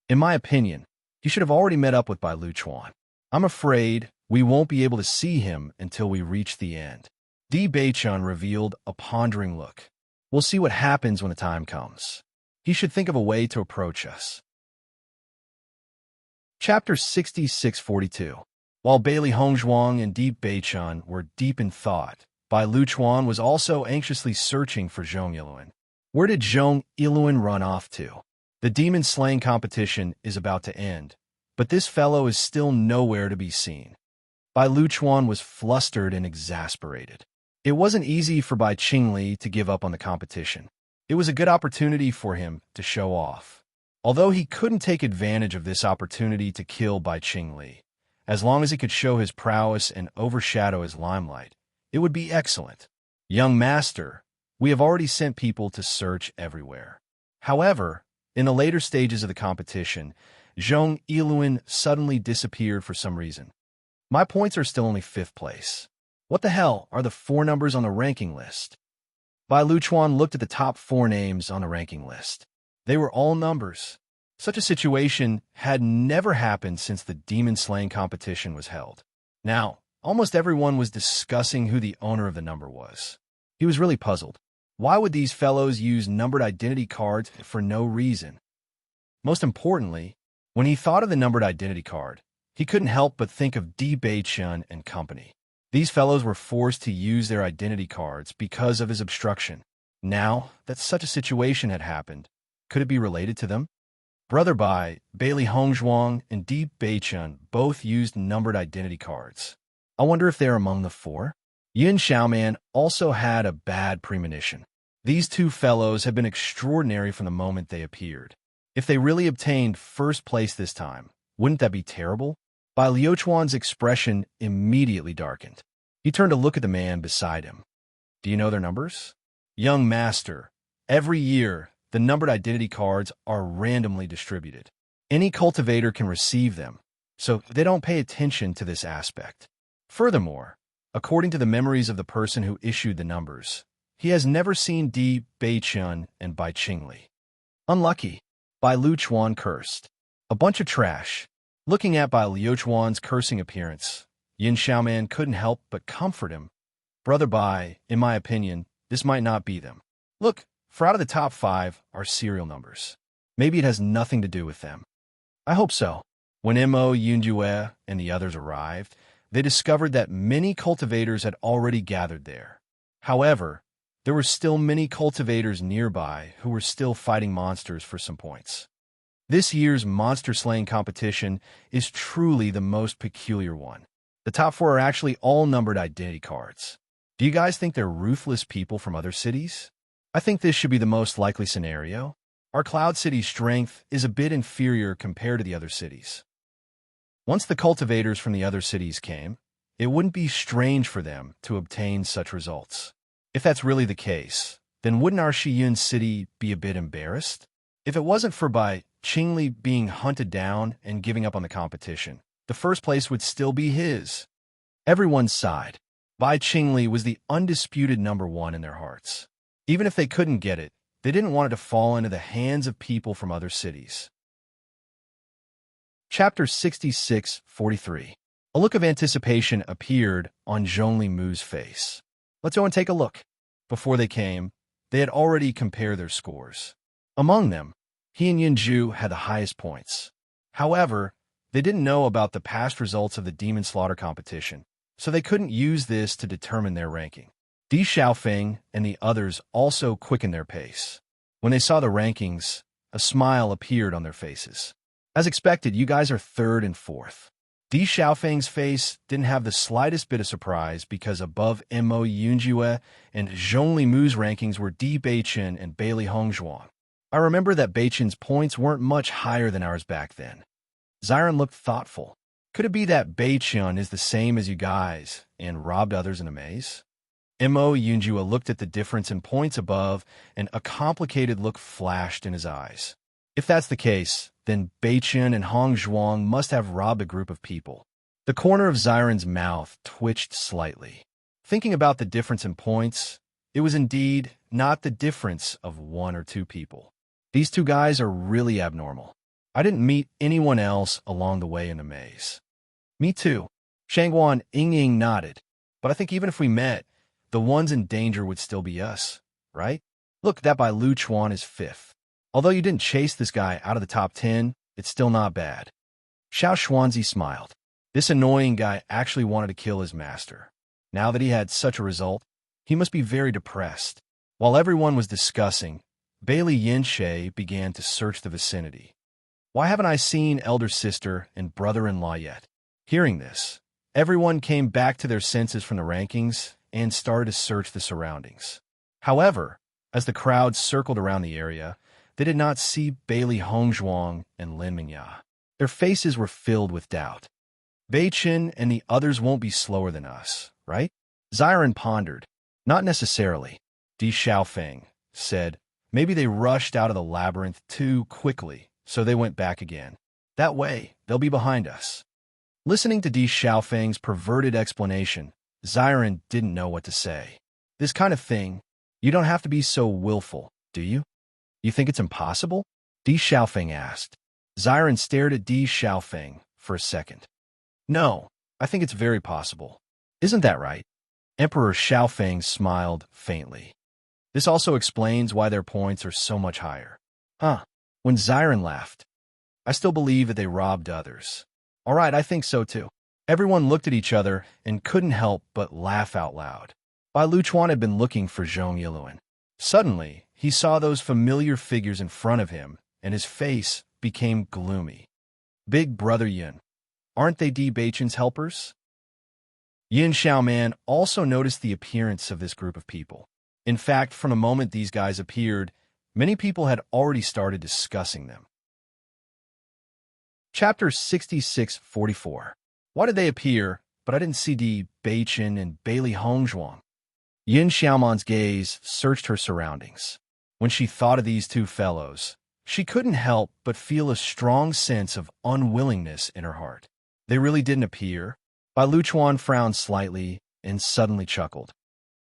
In my opinion, he should have already met up with Bai Luchuan. I'm afraid we won't be able to see him until we reach the end. Di Beiqin revealed a pondering look. We'll see what happens when the time comes. He should think of a way to approach us. Chapter 66:42. While Bailey Hongzhuang and Di Beiqin were deep in thought, Bai Luchuan was also anxiously searching for Zhong Yiluan. Where did Zhong Yiluan run off to? The demon slaying competition is about to end, but this fellow is still nowhere to be seen. Bai Luchuan was flustered and exasperated. It wasn't easy for Bai Qingli to give up on the competition. It was a good opportunity for him to show off. Although he couldn't take advantage of this opportunity to kill Bai Qingli, as long as he could show his prowess and overshadow his limelight, it would be excellent. Young master, we have already sent people to search everywhere. However, in the later stages of the competition, Zhong Yiluan suddenly disappeared for some reason. My points are still only 5th place. What the hell are the 4 numbers on the ranking list? Bai Luchuan looked at the top 4 names on the ranking list. They were all numbers. Such a situation had never happened since the demon slaying competition was held. Now, almost everyone was discussing who the owner of the number was. He was really puzzled. Why would these fellows use numbered identity cards for no reason? Most importantly, when he thought of the numbered identity card, he couldn't help but think of Di Beichun and company. These fellows were forced to use their identity cards because of his obstruction. Now that such a situation had happened, could it be related to them? Brother Bai, Bailey Hongzhuang, and Di Beichun both used numbered identity cards. I wonder if they're among the four? Yin Xiaoman also had a bad premonition. These two fellows had been extraordinary from the moment they appeared. If they really obtained first place this time, wouldn't that be terrible? Bai Liuchuan's expression immediately darkened. He turned to look at the man beside him. Do you know their numbers? Young master, every year, the numbered identity cards are randomly distributed. Any cultivator can receive them, so they don't pay attention to this aspect. Furthermore, according to the memories of the person who issued the numbers, he has never seen Di Beichun and Bai Qingli. Unlucky. Bai Liuchuan cursed. A bunch of trash. Looking at Bai Liuchuan's cursing appearance, Yin Xiaoman couldn't help but comfort him. Brother Bai, in my opinion, this might not be them. Look, 4 out of the top 5 are serial numbers. Maybe it has nothing to do with them. I hope so. When Mo Yunjue and the others arrived, they discovered that many cultivators had already gathered there. However, there were still many cultivators nearby who were still fighting monsters for some points. This year's monster slaying competition is truly the most peculiar one. The top 4 are actually all numbered identity cards. Do you guys think they're ruthless people from other cities? I think this should be the most likely scenario. Our Cloud City's strength is a bit inferior compared to the other cities. Once the cultivators from the other cities came, it wouldn't be strange for them to obtain such results. If that's really the case, then wouldn't our Shiyun city be a bit embarrassed? If it wasn't for Bai Qingli being hunted down and giving up on the competition, the first place would still be his. Everyone sighed. Bai Qingli was the undisputed number 1 in their hearts. Even if they couldn't get it, they didn't want it to fall into the hands of people from other cities. Chapter 66-43. A look of anticipation appeared on Zhongli Mu's face. Let's go and take a look. Before they came, they had already compared their scores. Among them, he and Yinju had the highest points. However, they didn't know about the past results of the Demon Slaughter competition, so they couldn't use this to determine their ranking. Di Xiaofeng and the others also quickened their pace. When they saw the rankings, a smile appeared on their faces. As expected, you guys are 3rd and 4th. Di Xiaofeng's face didn't have the slightest bit of surprise because above Mo Yunjue and Zhongli Mu's rankings were Di Beichun and Bailey Hongzhuang. I remember that Beichun's points weren't much higher than ours back then. Xiren looked thoughtful. Could it be that Beichun is the same as you guys and robbed others in a maze? Mo Yunjue looked at the difference in points above, and a complicated look flashed in his eyes. If that's the case, then Beichun and Hongzhuang must have robbed a group of people. The corner of Xiren's mouth twitched slightly. Thinking about the difference in points, it was indeed not the difference of 1 or 2 people. These 2 guys are really abnormal. I didn't meet anyone else along the way in the maze. Me too. Shangguan Ying nodded. But I think even if we met, the ones in danger would still be us, right? Look, that Bai Liuchuan is 5th. Although you didn't chase this guy out of the top 10, it's still not bad. Xiao Xuanzi smiled. This annoying guy actually wanted to kill his master. Now that he had such a result, he must be very depressed. While everyone was discussing, Bailey Yinshe began to search the vicinity. Why haven't I seen elder sister and brother-in-law yet? Hearing this, everyone came back to their senses from the rankings and started to search the surroundings. However, as the crowd circled around the area, they did not see Bailey Hongzhuang and Lin Mingya. Their faces were filled with doubt. Beichun and the others won't be slower than us, right? Xiren pondered. Not necessarily. Di Xiaofeng said, maybe they rushed out of the labyrinth too quickly, so they went back again. That way, they'll be behind us. Listening to Di Xiaofeng's perverted explanation, Xiren didn't know what to say. This kind of thing, you don't have to be so willful, do you? You think it's impossible? Di Xiaofeng asked. Xiren stared at Di Xiaofeng for a second. No, I think it's very possible. Isn't that right? Emperor Xiaofeng smiled faintly. This also explains why their points are so much higher. Huh. When Xiren laughed, I still believe that they robbed others. All right, I think so too. Everyone looked at each other and couldn't help but laugh out loud. Bai Luchuan had been looking for Zhong Yiluan. Suddenly, he saw those familiar figures in front of him, and his face became gloomy. Big Brother Yin. Aren't they Di Beichen's helpers? Yin Xiaoman also noticed the appearance of this group of people. In fact, from the moment these guys appeared, many people had already started discussing them. Chapter 6644. Why did they appear, but I didn't see Di Beichen and Bailey Hongzhuang? Yin Xiaoman's gaze searched her surroundings. When she thought of these two fellows, she couldn't help but feel a strong sense of unwillingness in her heart. They really didn't appear. Bai Luchuan frowned slightly and suddenly chuckled.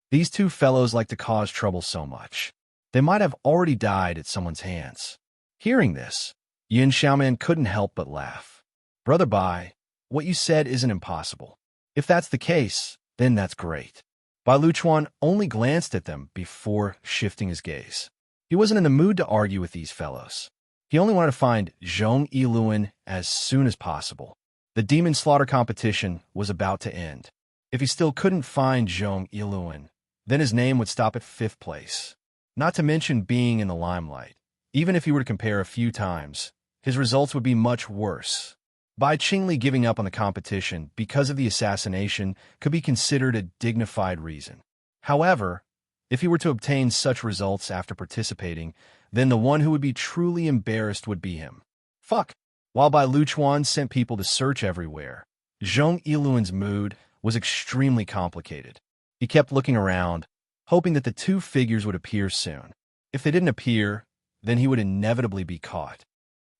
These two fellows like to cause trouble so much. They might have already died at someone's hands. Hearing this, Yin Xiaoman couldn't help but laugh. Brother Bai, what you said isn't impossible. If that's the case, then that's great. Bai Luchuan only glanced at them before shifting his gaze. He wasn't in the mood to argue with these fellows. He only wanted to find Zhong Yiluan as soon as possible. The demon slaughter competition was about to end. If he still couldn't find Zhong Yiluan, then his name would stop at 5th place. Not to mention being in the limelight. Even if he were to compare a few times, his results would be much worse. Bai Qingli giving up on the competition because of the assassination could be considered a dignified reason. However, if he were to obtain such results after participating, then the one who would be truly embarrassed would be him. Fuck! While Bai Luchuan sent people to search everywhere, Zhong Yiluan's mood was extremely complicated. He kept looking around, hoping that the two figures would appear soon. If they didn't appear, then he would inevitably be caught.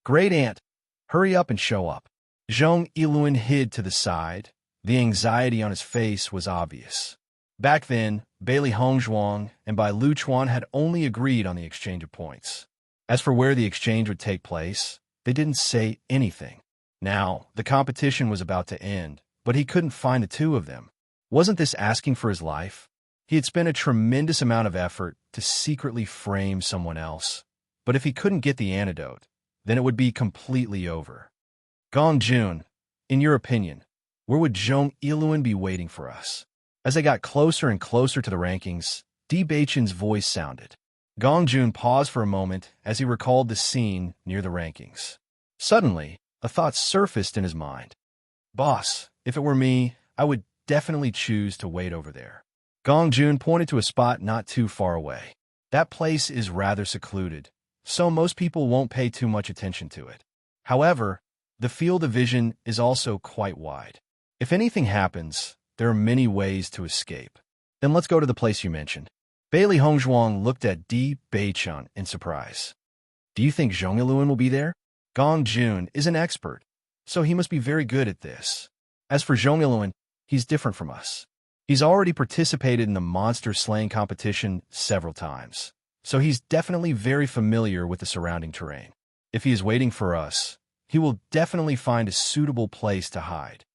Great Aunt, hurry up and show up. Zhong Yiluan hid to the side. The anxiety on his face was obvious. Back then, Bailey Hongzhuang and Bai Luchuan had only agreed on the exchange of points. As for where the exchange would take place, they didn't say anything. Now, the competition was about to end, but he couldn't find the two of them. Wasn't this asking for his life? He had spent a tremendous amount of effort to secretly frame someone else. But if he couldn't get the antidote, then it would be completely over. Gong Jun, in your opinion, where would Zhong Yiluan be waiting for us? As they got closer and closer to the rankings, Di Beichen's voice sounded. Gong Jun paused for a moment as he recalled the scene near the rankings. Suddenly, a thought surfaced in his mind. Boss, if it were me, I would definitely choose to wait over there. Gong Jun pointed to a spot not too far away. That place is rather secluded, so most people won't pay too much attention to it. However, the field of vision is also quite wide. If anything happens, there are many ways to escape. Then let's go to the place you mentioned. Bailey Hongzhuang looked at Di Beichen in surprise. Do you think Zhong Yiluan will be there? Gong Jun is an expert, so he must be very good at this. As for Zhong Yiluan, he's different from us. He's already participated in the monster slaying competition several times, so he's definitely very familiar with the surrounding terrain. If he is waiting for us, he will definitely find a suitable place to hide.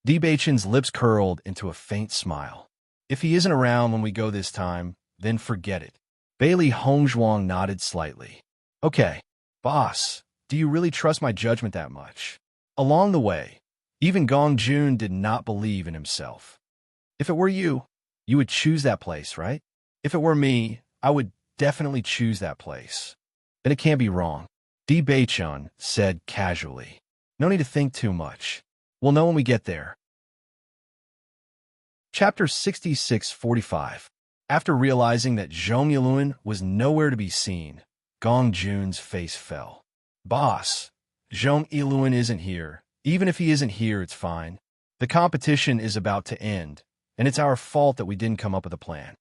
Di Beichen's lips curled into a faint smile. If he isn't around when we go this time, then forget it. Bailey Hongzhuang nodded slightly. Okay, boss, do you really trust my judgment that much? Along the way, even Gong Jun did not believe in himself. If it were you, you would choose that place, right? If it were me, I would definitely choose that place. Then it can't be wrong. Di Beichen said casually. No need to think too much. We'll know when we get there. Chapter 6645. After realizing that Zhong Yiluan was nowhere to be seen, Gong Jun's face fell. Boss, Zhong Yiluan isn't here. Even if he isn't here, it's fine. The competition is about to end, and it's our fault that we didn't come up with a plan.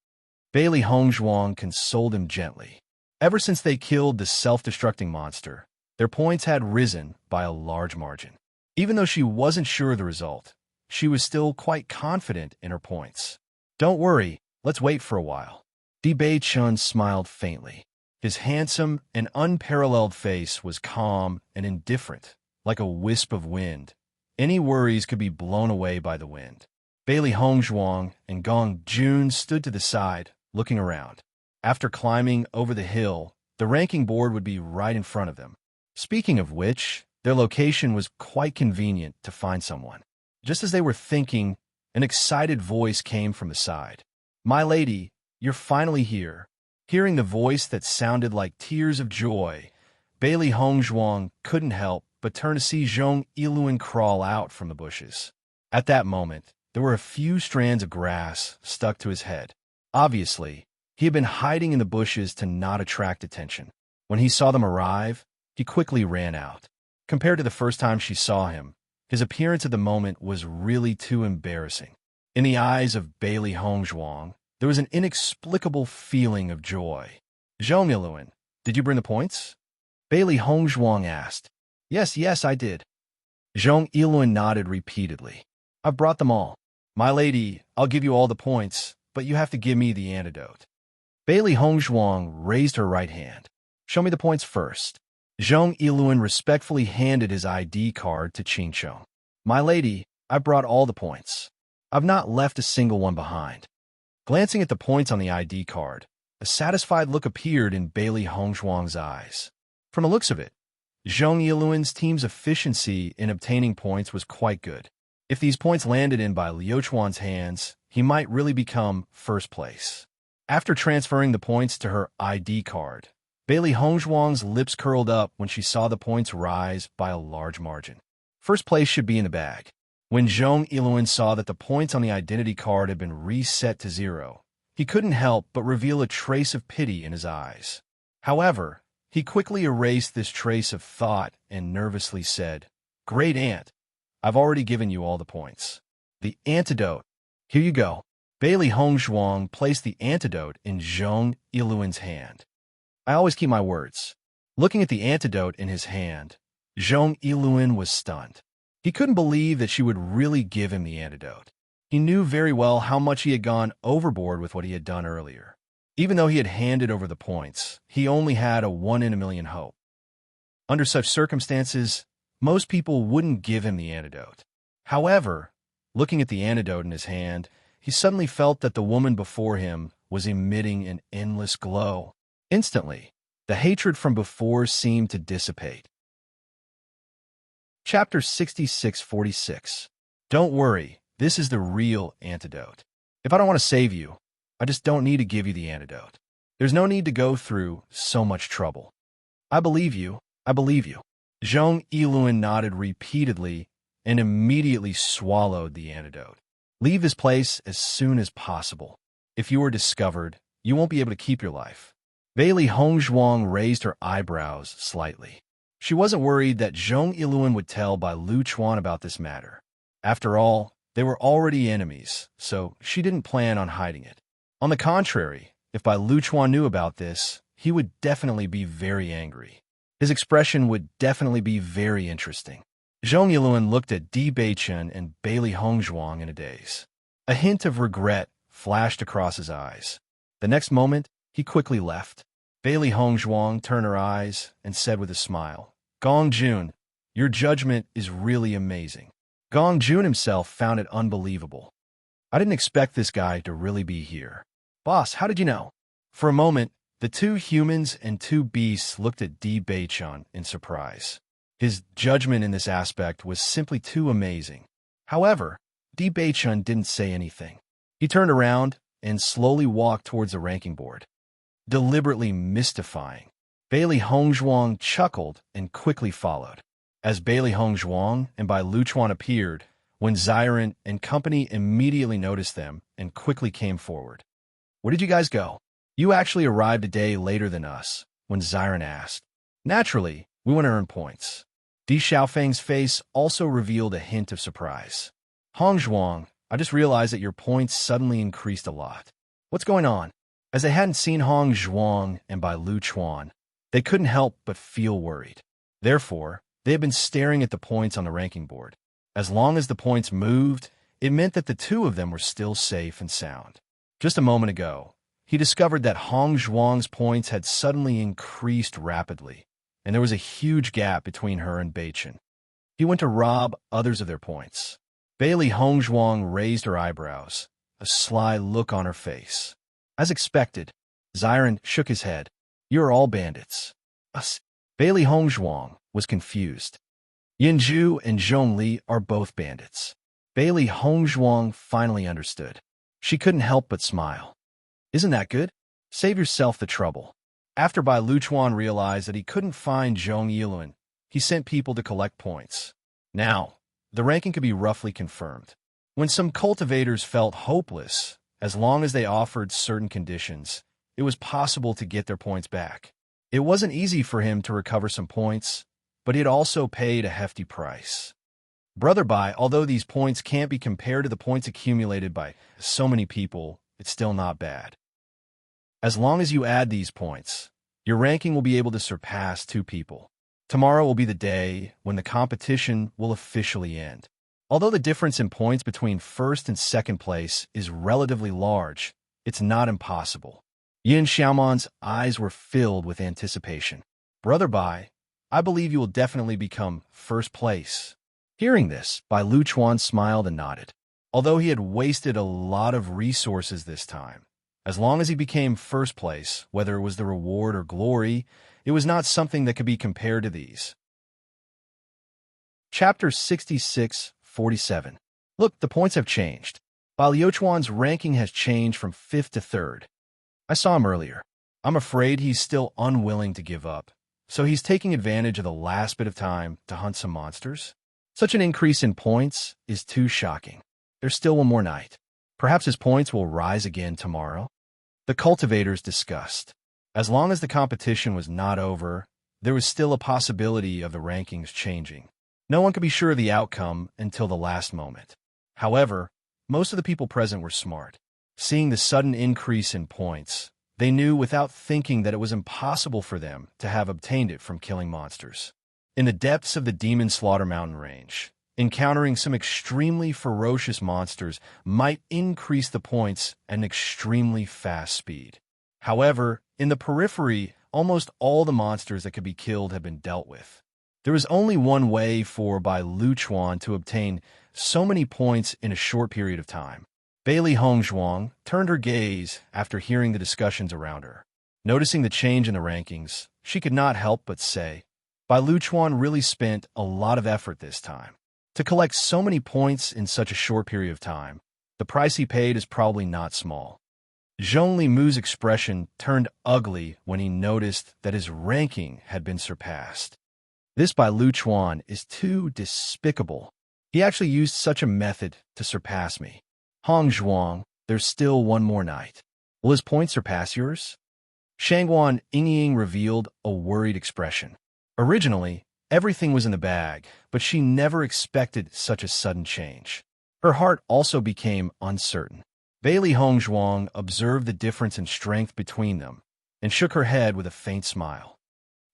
Bailey Hongzhuang consoled him gently. Ever since they killed the self-destructing monster, their points had risen by a large margin. Even though she wasn't sure of the result, she was still quite confident in her points. Don't worry, let's wait for a while. Di Beichen smiled faintly. His handsome and unparalleled face was calm and indifferent, like a wisp of wind. Any worries could be blown away by the wind. Bailey Hongzhuang and Gong Jun stood to the side, looking around. After climbing over the hill, the ranking board would be right in front of them. Speaking of which, their location was quite convenient to find someone. Just as they were thinking, an excited voice came from the side. "My lady, you're finally here." Hearing the voice that sounded like tears of joy, Bailey Hongzhuang couldn't help but turn to see Zhong Yiluan crawl out from the bushes. At that moment, there were a few strands of grass stuck to his head. Obviously, he had been hiding in the bushes to not attract attention. When he saw them arrive, he quickly ran out. Compared to the first time she saw him, his appearance at the moment was really too embarrassing. In the eyes of Bailey Hongzhuang, there was an inexplicable feeling of joy. "Zhong Yiluan, did you bring the points?" Bailey Hongzhuang asked. Yes, I did." Zhong Yiluan nodded repeatedly. "I've brought them all. My lady, I'll give you all the points, but you have to give me the antidote." Bailey Hongzhuang raised her right hand. "Show me the points first." Zhong Yiluan respectfully handed his ID card to Qingcheng. "My lady, I brought all the points. I've not left a single one behind." Glancing at the points on the ID card, a satisfied look appeared in Bailey Hongzhuang's eyes. From the looks of it, Zhong Yiluan's team's efficiency in obtaining points was quite good. If these points landed in by Liu Chuan's hands, he might really become first place. After transferring the points to her ID card, Bailey Hongzhuang's lips curled up when she saw the points rise by a large margin. First place should be in the bag. When Zhong Yiluan saw that the points on the identity card had been reset to 0, he couldn't help but reveal a trace of pity in his eyes. However, he quickly erased this trace of thought and nervously said, "Great aunt, I've already given you all the points. The antidote, here you go." Bailey Hongzhuang placed the antidote in Zhong Yiluan's hand. "I always keep my words." Looking at the antidote in his hand, Zhong Yiluan was stunned. He couldn't believe that she would really give him the antidote. He knew very well how much he had gone overboard with what he had done earlier. Even though he had handed over the points, he only had a 1 in a million hope. Under such circumstances, most people wouldn't give him the antidote. However, looking at the antidote in his hand, he suddenly felt that the woman before him was emitting an endless glow. Instantly, the hatred from before seemed to dissipate. Chapter 6646. Don't worry, this is the real antidote. If I don't want to save you, I just don't need to give you the antidote. There's no need to go through so much trouble. I believe you. I believe you. Zhong Yiluan nodded repeatedly and immediately swallowed the antidote. Leave this place as soon as possible. If you are discovered, you won't be able to keep your life. Bailey Hongzhuang raised her eyebrows slightly. She wasn't worried that Zhong Yiluan would tell Bai Luchuan about this matter. After all, they were already enemies, so she didn't plan on hiding it. On the contrary, if Bai Luchuan knew about this, he would definitely be very angry. His expression would definitely be very interesting. Zhong Yiluan looked at Di Beichen and Bailey Hongzhuang in a daze. A hint of regret flashed across his eyes. The next moment, he quickly left. Bailey Hongzhuang turned her eyes and said with a smile, "Gong Jun, your judgment is really amazing." Gong Jun himself found it unbelievable. "I didn't expect this guy to really be here." "Boss, how did you know?" For a moment, the two humans and two beasts looked at Di Beichen in surprise. His judgment in this aspect was simply too amazing. However, Di Beichen didn't say anything. He turned around and slowly walked towards the ranking board. Deliberately mystifying. Bailey Hongzhuang chuckled and quickly followed. As Bailey Hongzhuang and Bai Luchuan appeared, when Xiren and company immediately noticed them and quickly came forward. "Where did you guys go?" "You actually arrived a day later than us," when Xiren asked. "Naturally, we want to earn points." Di Xiaofeng's face also revealed a hint of surprise. "Hongzhuang, I just realized that your points suddenly increased a lot. What's going on?" As they hadn't seen Hongzhuang and Bai Luchuan, they couldn't help but feel worried. Therefore, they had been staring at the points on the ranking board. As long as the points moved, it meant that the two of them were still safe and sound. Just a moment ago, he discovered that Hongzhuang's points had suddenly increased rapidly, and there was a huge gap between her and Beichen. He went to rob others of their points. Bailey Hongzhuang raised her eyebrows, a sly look on her face. As expected, Xiren shook his head. You're all bandits. Us. Bailey Hongzhuang was confused. Yinju and Zhongli are both bandits. Bailey Hongzhuang finally understood. She couldn't help but smile. Isn't that good? Save yourself the trouble. After Bai Luchuan realized that he couldn't find Zhong Yilun, he sent people to collect points. Now, the ranking could be roughly confirmed. When some cultivators felt hopeless, as long as they offered certain conditions, it was possible to get their points back. It wasn't easy for him to recover some points, but he had also paid a hefty price. Brother Bai, although these points can't be compared to the points accumulated by so many people, it's still not bad. As long as you add these points, your ranking will be able to surpass 2 people. Tomorrow will be the day when the competition will officially end. Although the difference in points between first and second place is relatively large, it's not impossible. Yin Xiaoman's eyes were filled with anticipation. Brother Bai, I believe you will definitely become first place. Hearing this, Bai Luchuan smiled and nodded. Although he had wasted a lot of resources this time, as long as he became first place, whether it was the reward or glory, it was not something that could be compared to these. Chapter 66-47. Look, the points have changed. Bai Luchuan's ranking has changed from 5th to 3rd. I saw him earlier. I'm afraid he's still unwilling to give up, so he's taking advantage of the last bit of time to hunt some monsters. Such an increase in points is too shocking. There's still one more night. Perhaps his points will rise again tomorrow. The cultivators discussed. As long as the competition was not over, there was still a possibility of the rankings changing. No one could be sure of the outcome until the last moment. However, most of the people present were smart. Seeing the sudden increase in points, they knew without thinking that it was impossible for them to have obtained it from killing monsters. In the depths of the Demon Slaughter Mountain Range, encountering some extremely ferocious monsters might increase the points at an extremely fast speed. However, in the periphery, almost all the monsters that could be killed had been dealt with. There was only one way for Bai Luchuan to obtain so many points in a short period of time. Bailey Hongzhuang turned her gaze after hearing the discussions around her. Noticing the change in the rankings, she could not help but say, Bai Luchuan really spent a lot of effort this time. To collect so many points in such a short period of time, the price he paid is probably not small. Zhongli Mu's expression turned ugly when he noticed that his ranking had been surpassed. This Bai Luchuan is too despicable. He actually used such a method to surpass me. Hongzhuang, there's still one more night. Will his points surpass yours? Shangguan Yingying revealed a worried expression. Originally, everything was in the bag, but she never expected such a sudden change. Her heart also became uncertain. Bailey Hongzhuang observed the difference in strength between them and shook her head with a faint smile.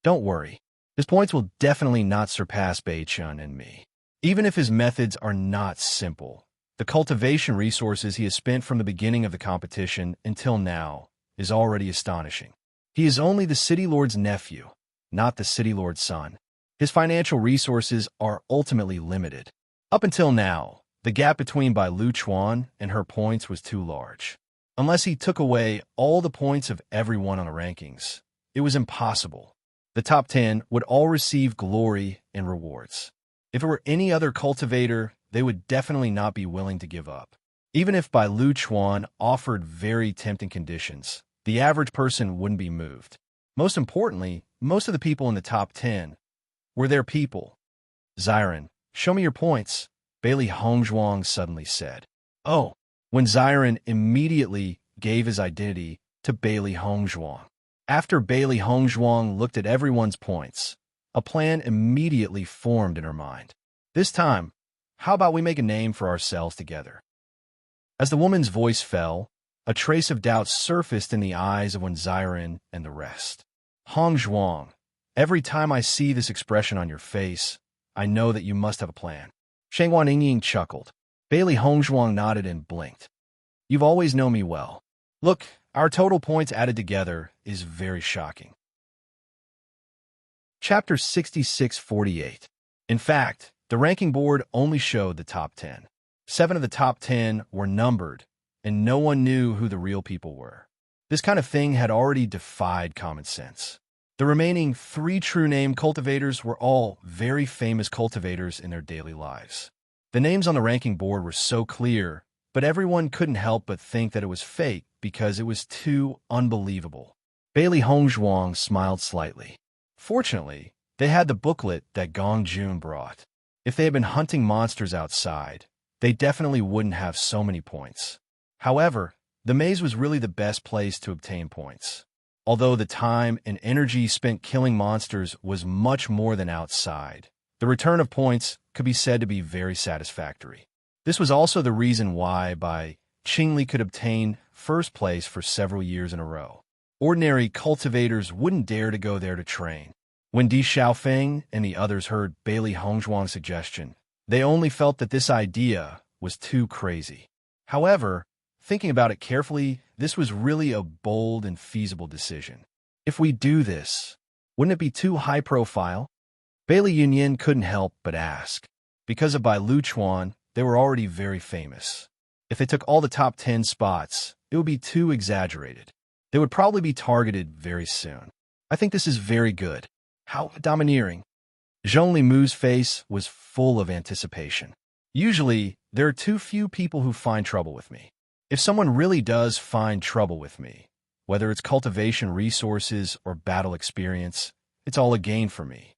Don't worry, his points will definitely not surpass Beichun and me. Even if his methods are not simple, the cultivation resources he has spent from the beginning of the competition until now is already astonishing. He is only the City Lord's nephew, not the City Lord's son. His financial resources are ultimately limited. Up until now, the gap between Bai Luchuan and her points was too large. Unless he took away all the points of everyone on the rankings, it was impossible. The top 10 would all receive glory and rewards. If it were any other cultivator, they would definitely not be willing to give up. Even if Bai Luchuan offered very tempting conditions, the average person wouldn't be moved. Most importantly, most of the people in the top 10 were their people. Xiren, show me your points, Bailey Hongzhuang suddenly said. Oh, when Xiren immediately gave his identity to Bailey Hongzhuang. After Bailey Hongzhuang looked at everyone's points, a plan immediately formed in her mind. This time, how about we make a name for ourselves together? As the woman's voice fell, a trace of doubt surfaced in the eyes of Xiren and the rest. Hongzhuang, every time I see this expression on your face, I know that you must have a plan. Shangguan Yingying chuckled. Bailey Hongzhuang nodded and blinked. You've always known me well. Look, our total points added together is very shocking. Chapter 66-48. In fact, the ranking board only showed the top 10. 7 of the top 10 were numbered, and no one knew who the real people were. This kind of thing had already defied common sense. The remaining 3 true name cultivators were all very famous cultivators in their daily lives. The names on the ranking board were so clear, but everyone couldn't help but think that it was fake because it was too unbelievable. Bailey Hongzhuang smiled slightly. Fortunately, they had the booklet that Gong Jun brought. If they had been hunting monsters outside, they definitely wouldn't have so many points. However, the maze was really the best place to obtain points. Although the time and energy spent killing monsters was much more than outside, the return of points could be said to be very satisfactory. This was also the reason why Bai Qingli could obtain first place for several years in a row. Ordinary cultivators wouldn't dare to go there to train. When Di Xiaofeng and the others heard Bailey Hongzhuang's suggestion, they only felt that this idea was too crazy. However, thinking about it carefully, this was really a bold and feasible decision. If we do this, wouldn't it be too high profile? Bailey Yunyin couldn't help but ask. Because of Bai Luchuan, they were already very famous. If they took all the top 10 spots, it would be too exaggerated. They would probably be targeted very soon. I think this is very good. How domineering. Zhong Limu's face was full of anticipation. Usually, there are too few people who find trouble with me. If someone really does find trouble with me, whether it's cultivation resources or battle experience, it's all a gain for me.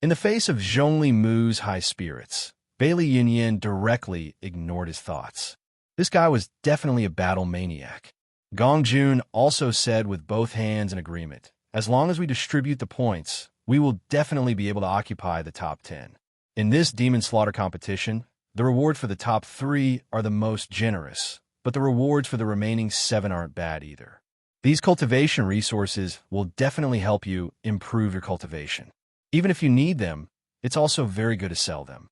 In the face of Zhong Limu's high spirits, Bailey Yunyin directly ignored his thoughts. This guy was definitely a battle maniac. Gong Jun also said with both hands in agreement, as long as we distribute the points, we will definitely be able to occupy the top 10. In this demon slaughter competition, the reward for the top 3 are the most generous, but the rewards for the remaining 7 aren't bad either. These cultivation resources will definitely help you improve your cultivation. Even if you need them, it's also very good to sell them.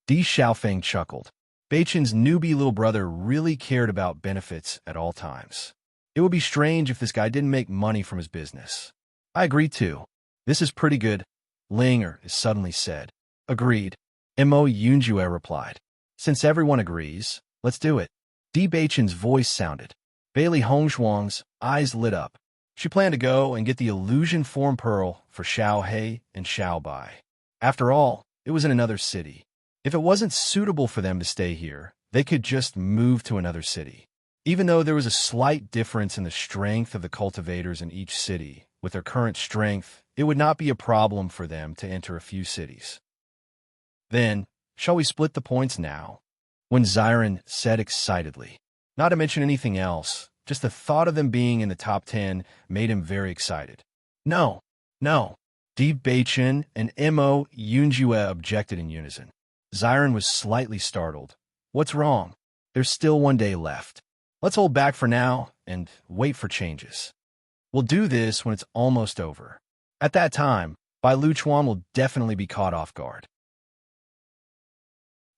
Di Xiaofeng chuckled. Beichen's newbie little brother really cared about benefits at all times. It would be strange if this guy didn't make money from his business. I agree too. This is pretty good, Linger suddenly said. Agreed. Mo Yunjue replied. Since everyone agrees, let's do it. Di Beichen's voice sounded. Bailey Hongzhuang's eyes lit up. She planned to go and get the illusion form pearl for Xiao He and Xiao Bai. After all, it was in another city. If it wasn't suitable for them to stay here, they could just move to another city. Even though there was a slight difference in the strength of the cultivators in each city, with their current strength, it would not be a problem for them to enter a few cities. Then, shall we split the points now? When Xiren said excitedly. Not to mention anything else, just the thought of them being in the top 10 made him very excited. No. Di Beichen and Mo Yunjue objected in unison. Xiren was slightly startled. What's wrong? There's still 1 day left. Let's hold back for now and wait for changes. We'll do this when it's almost over. At that time, Bai Luchuan will definitely be caught off guard.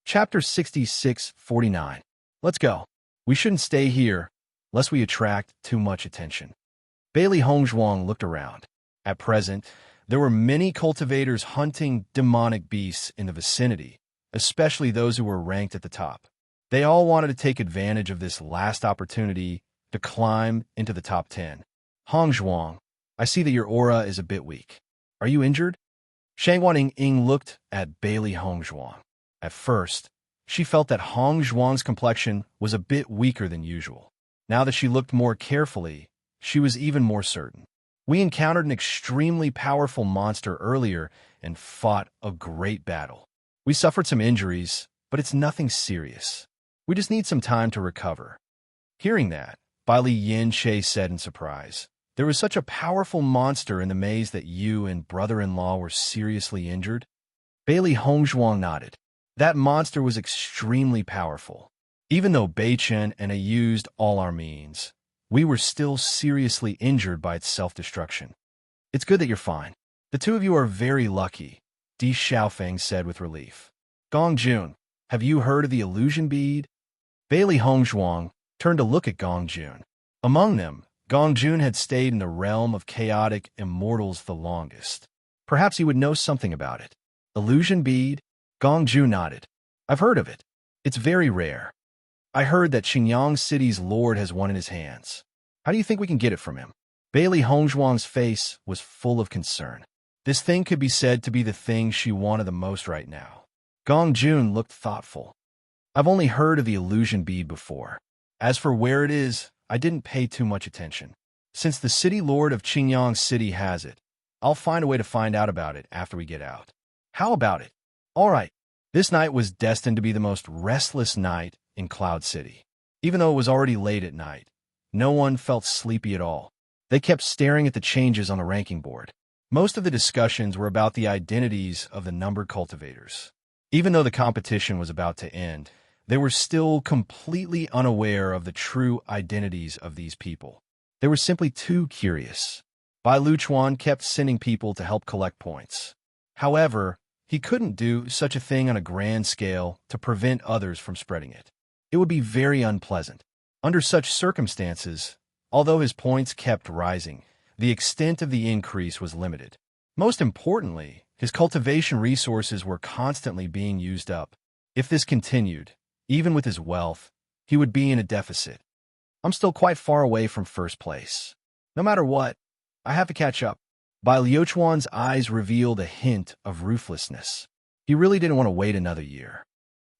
Chapter 66-49. Let's go. We shouldn't stay here, lest we attract too much attention. Bailey Hongzhuang looked around. At present, there were many cultivators hunting demonic beasts in the vicinity, especially those who were ranked at the top. They all wanted to take advantage of this last opportunity to climb into the top 10. Hongzhuang, I see that your aura is a bit weak. Are you injured? Shangwan Ying looked at Bailey Hongzhuang. At first, she felt that Hongzhuang's complexion was a bit weaker than usual. Now that she looked more carefully, she was even more certain. We encountered an extremely powerful monster earlier and fought a great battle. We suffered some injuries, but it's nothing serious. We just need some time to recover. Hearing that, Bai Li Yin Che said in surprise, there was such a powerful monster in the maze that you and brother-in-law were seriously injured? Bailey Hongzhuang nodded. That monster was extremely powerful. Even though Beichen and I used all our means, we were still seriously injured by its self-destruction. It's good that you're fine. The two of you are very lucky, Di Xiaofeng said with relief. Gong Jun, have you heard of the illusion bead? Bailey Hongzhuang turned to look at Gong Jun. Among them, Gong Jun had stayed in the realm of chaotic immortals the longest. Perhaps he would know something about it. Illusion bead? Gong Jun nodded. I've heard of it. It's very rare. I heard that Xinjiang City's lord has one in his hands. How do you think we can get it from him? Bailey Hongzhuang's face was full of concern. This thing could be said to be the thing she wanted the most right now. Gong Jun looked thoughtful. I've only heard of the illusion bead before. As for where it is, I didn't pay too much attention. Since the city lord of Qingyang City has it, I'll find a way to find out about it after we get out. How about it? All right. This night was destined to be the most restless night in Cloud City. Even though it was already late at night, no one felt sleepy at all. They kept staring at the changes on the ranking board. Most of the discussions were about the identities of the numbered cultivators. Even though the competition was about to end, they were still completely unaware of the true identities of these people. They were simply too curious. Bai Luchuan kept sending people to help collect points. However, he couldn't do such a thing on a grand scale to prevent others from spreading it. It would be very unpleasant. Under such circumstances, although his points kept rising, the extent of the increase was limited. Most importantly, his cultivation resources were constantly being used up. If this continued, even with his wealth, he would be in a deficit. I'm still quite far away from first place. No matter what, I have to catch up. Bai Liuchuan's eyes revealed a hint of ruthlessness. He really didn't want to wait another year.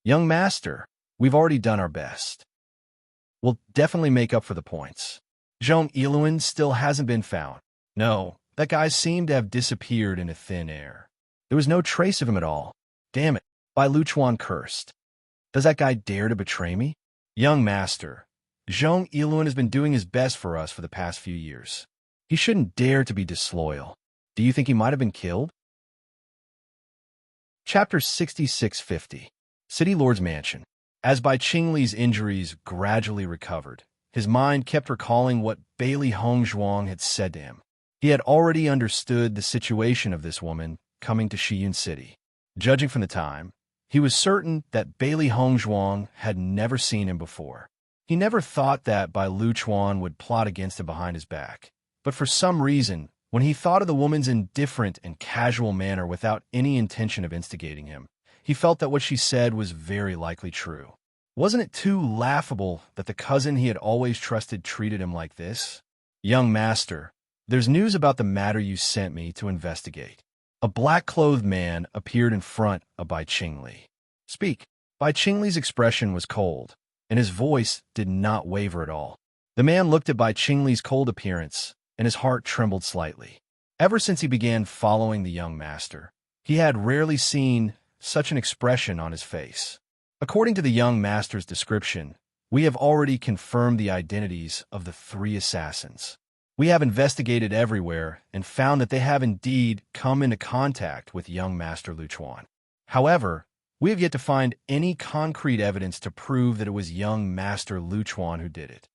Young master, we've already done our best. We'll definitely make up for the points. Zhong Yiluan still hasn't been found. No, that guy seemed to have disappeared into thin air. There was no trace of him at all. Damn it, Bai Luchuan cursed. Does that guy dare to betray me? Young master, Zhong Yiluan has been doing his best for us for the past few years. He shouldn't dare to be disloyal. Do you think he might have been killed? Chapter 6650. City Lord's Mansion. As Bai Qingli's injuries gradually recovered, his mind kept recalling what Bailey Hongzhuang had said to him. He had already understood the situation of this woman coming to Shiyun City. Judging from the time, he was certain that Bailey Hongzhuang had never seen him before. He never thought that Bai Luchuan would plot against him behind his back. But for some reason, when he thought of the woman's indifferent and casual manner without any intention of instigating him, he felt that what she said was very likely true. Wasn't it too laughable that the cousin he had always trusted treated him like this? Young master, there's news about the matter you sent me to investigate. A black-clothed man appeared in front of Bai Qingli. Speak. Bai Qingli's expression was cold, and his voice did not waver at all. The man looked at Bai Qingli's cold appearance, and his heart trembled slightly. Ever since he began following the young master, he had rarely seen such an expression on his face. According to the young master's description, we have already confirmed the identities of the 3 assassins. We have investigated everywhere and found that they have indeed come into contact with young Master Luchuan. However, we have yet to find any concrete evidence to prove that it was young Master Luchuan who did it.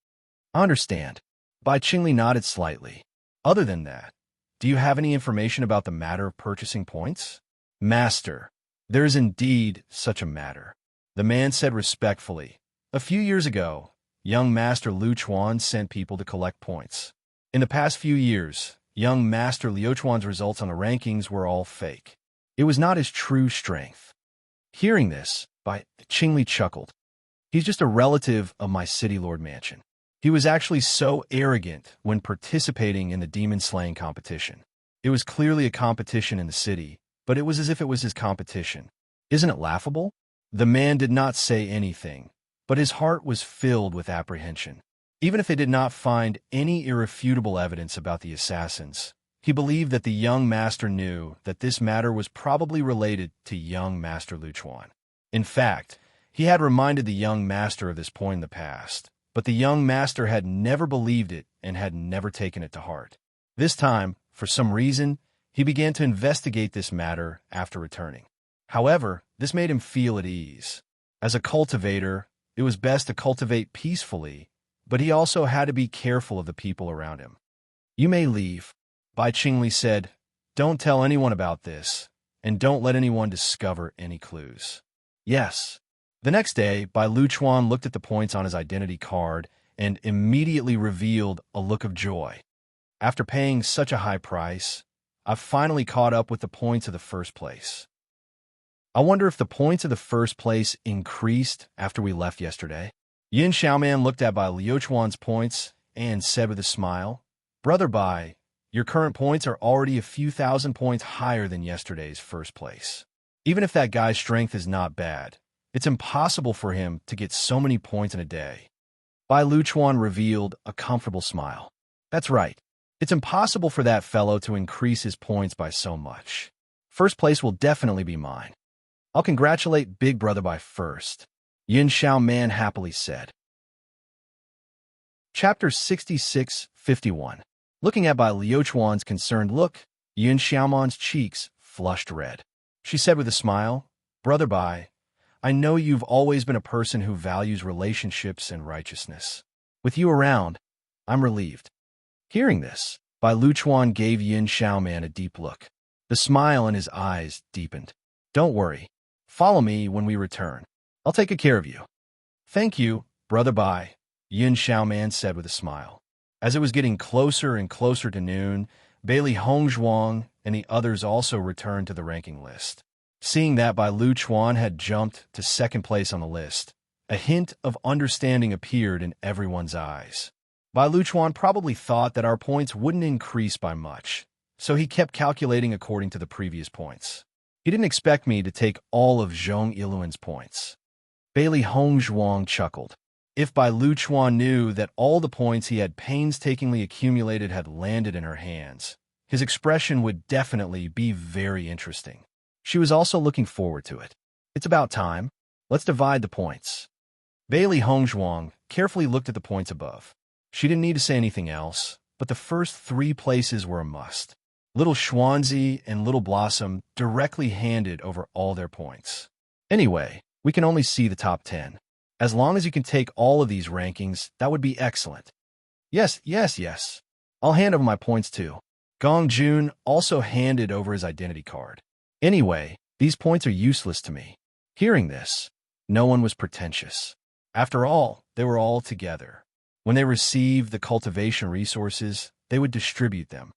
I understand. Bai Qingli nodded slightly. Other than that, do you have any information about the matter of purchasing points? Master, there is indeed such a matter. The man said respectfully. A few years ago, young Master Luchuan sent people to collect points. In the past few years, young Master Liuchuan's results on the rankings were all fake. It was not his true strength. Hearing this, Bai Qingli chuckled. He's just a relative of my city lord mansion. He was actually so arrogant when participating in the demon-slaying competition. It was clearly a competition in the city, but it was as if it was his competition. Isn't it laughable? The man did not say anything, but his heart was filled with apprehension. Even if they did not find any irrefutable evidence about the assassins, he believed that the young master knew that this matter was probably related to young Master Luchuan. In fact, he had reminded the young master of this point in the past, but the young master had never believed it and had never taken it to heart. This time, for some reason, he began to investigate this matter after returning. However, this made him feel at ease. As a cultivator, it was best to cultivate peacefully, but he also had to be careful of the people around him. You may leave, Bai Qingli said. Don't tell anyone about this, and don't let anyone discover any clues. Yes. The next day, Bai Luchuan looked at the points on his identity card and immediately revealed a look of joy. After paying such a high price, I've finally caught up with the points of the first place. I wonder if the points of the first place increased after we left yesterday. Yin Xiaoman looked at Bai Liuchuan's points and said with a smile, Brother Bai, your current points are already a few thousand points higher than yesterday's first place. Even if that guy's strength is not bad, it's impossible for him to get so many points in a day. Bai Liuchuan revealed a comfortable smile. That's right. It's impossible for that fellow to increase his points by so much. First place will definitely be mine. I'll congratulate Big Brother Bai first, Yin Xiaoman happily said. Chapter 66-51. Looking at Bai Liuchuan's concerned look, Yin Xiaoman's cheeks flushed red. She said with a smile, Brother Bai, I know you've always been a person who values relationships and righteousness. With you around, I'm relieved. Hearing this, Bai Liuchuan gave Yin Xiaoman a deep look. The smile in his eyes deepened. Don't worry. Follow me when we return. I'll take care of you. Thank you, Brother Bai, Yin Xiaoman said with a smile. As it was getting closer and closer to noon, Bailey Hongzhuang and the others also returned to the ranking list. Seeing that Bai Liuchuan had jumped to second place on the list, a hint of understanding appeared in everyone's eyes. Bai Liuchuan probably thought that our points wouldn't increase by much, so he kept calculating according to the previous points. He didn't expect me to take all of Zhong Yiluan's points. Bailey Hongzhuang chuckled. If Bai Liuchuan knew that all the points he had painstakingly accumulated had landed in her hands, his expression would definitely be very interesting. She was also looking forward to it. It's about time. Let's divide the points. Bailey Hongzhuang carefully looked at the points above. She didn't need to say anything else, but the first 3 places were a must. Little Schwanzi and Little Blossom directly handed over all their points. Anyway, we can only see the top 10. As long as you can take all of these rankings, that would be excellent. Yes. I'll hand over my points too. Gong Jun also handed over his identity card. Anyway, these points are useless to me. Hearing this, no one was pretentious. After all, they were all together. When they received the cultivation resources, they would distribute them.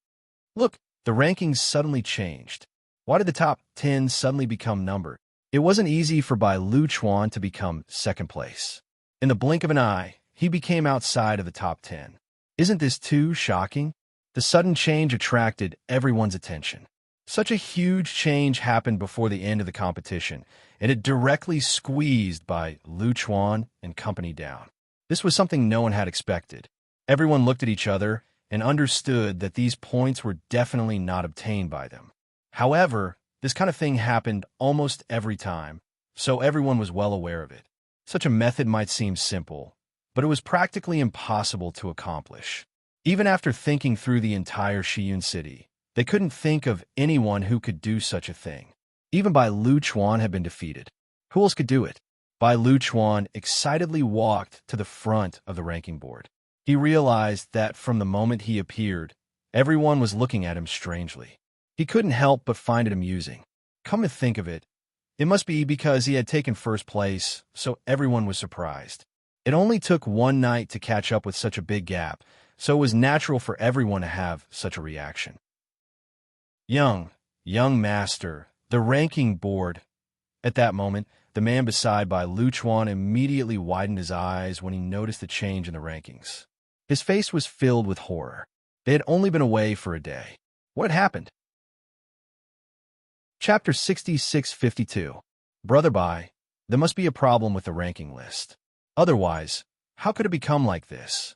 Look, the rankings suddenly changed. Why did the top 10 suddenly become numbered? It wasn't easy for Bai Liuchuan to become second place. In the blink of an eye, he became outside of the top 10. Isn't this too shocking? The sudden change attracted everyone's attention. Such a huge change happened before the end of the competition, and it directly squeezed Bai Liuchuan and company down. This was something no one had expected. Everyone looked at each other and understood that these points were definitely not obtained by them. However, this kind of thing happened almost every time, so everyone was well aware of it. Such a method might seem simple, but it was practically impossible to accomplish. Even after thinking through the entire Shiyun city, they couldn't think of anyone who could do such a thing. Even Bai Liuchuan had been defeated. Who else could do it? Bai Liuchuan excitedly walked to the front of the ranking board. He realized that from the moment he appeared, everyone was looking at him strangely. He couldn't help but find it amusing. Come to think of it, it must be because he had taken first place, so everyone was surprised. It only took one night to catch up with such a big gap, so it was natural for everyone to have such a reaction. Young master, the ranking board. At that moment, the man beside Bai Liuchuan immediately widened his eyes when he noticed the change in the rankings. His face was filled with horror. They had only been away for a day. What had happened? Chapter 66-52. Brother Bai, there must be a problem with the ranking list. Otherwise, how could it become like this?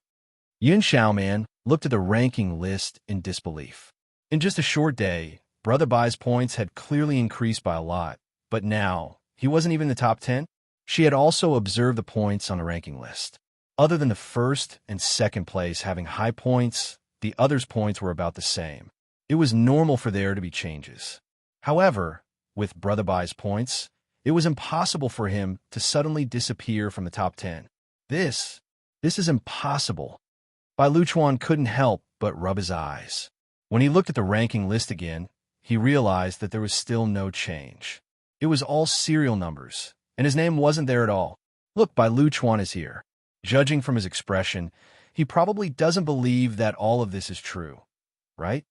Yin Xiaoman looked at the ranking list in disbelief. In just a short day, Brother Bai's points had clearly increased by a lot, but now, he wasn't even in the top 10? She had also observed the points on the ranking list. Other than the first and second place having high points, the others' points were about the same. It was normal for there to be changes. However, with Brother Bai's points, it was impossible for him to suddenly disappear from the top 10. This is impossible. Bai Liuchuan couldn't help but rub his eyes. When he looked at the ranking list again, he realized that there was still no change. It was all serial numbers, and his name wasn't there at all. Look, Bai Liuchuan is here. Judging from his expression, he probably doesn't believe that all of this is true, right?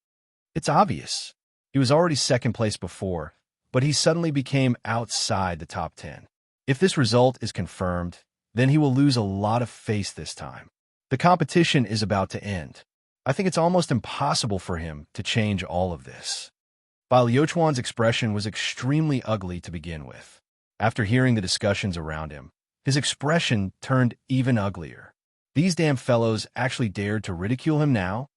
It's obvious. He was already second place before, but he suddenly became outside the top 10. If this result is confirmed, then he will lose a lot of face this time. The competition is about to end. I think it's almost impossible for him to change all of this. Bai Liuchuan's expression was extremely ugly to begin with. After hearing the discussions around him, his expression turned even uglier. These damn fellows actually dared to ridicule him now?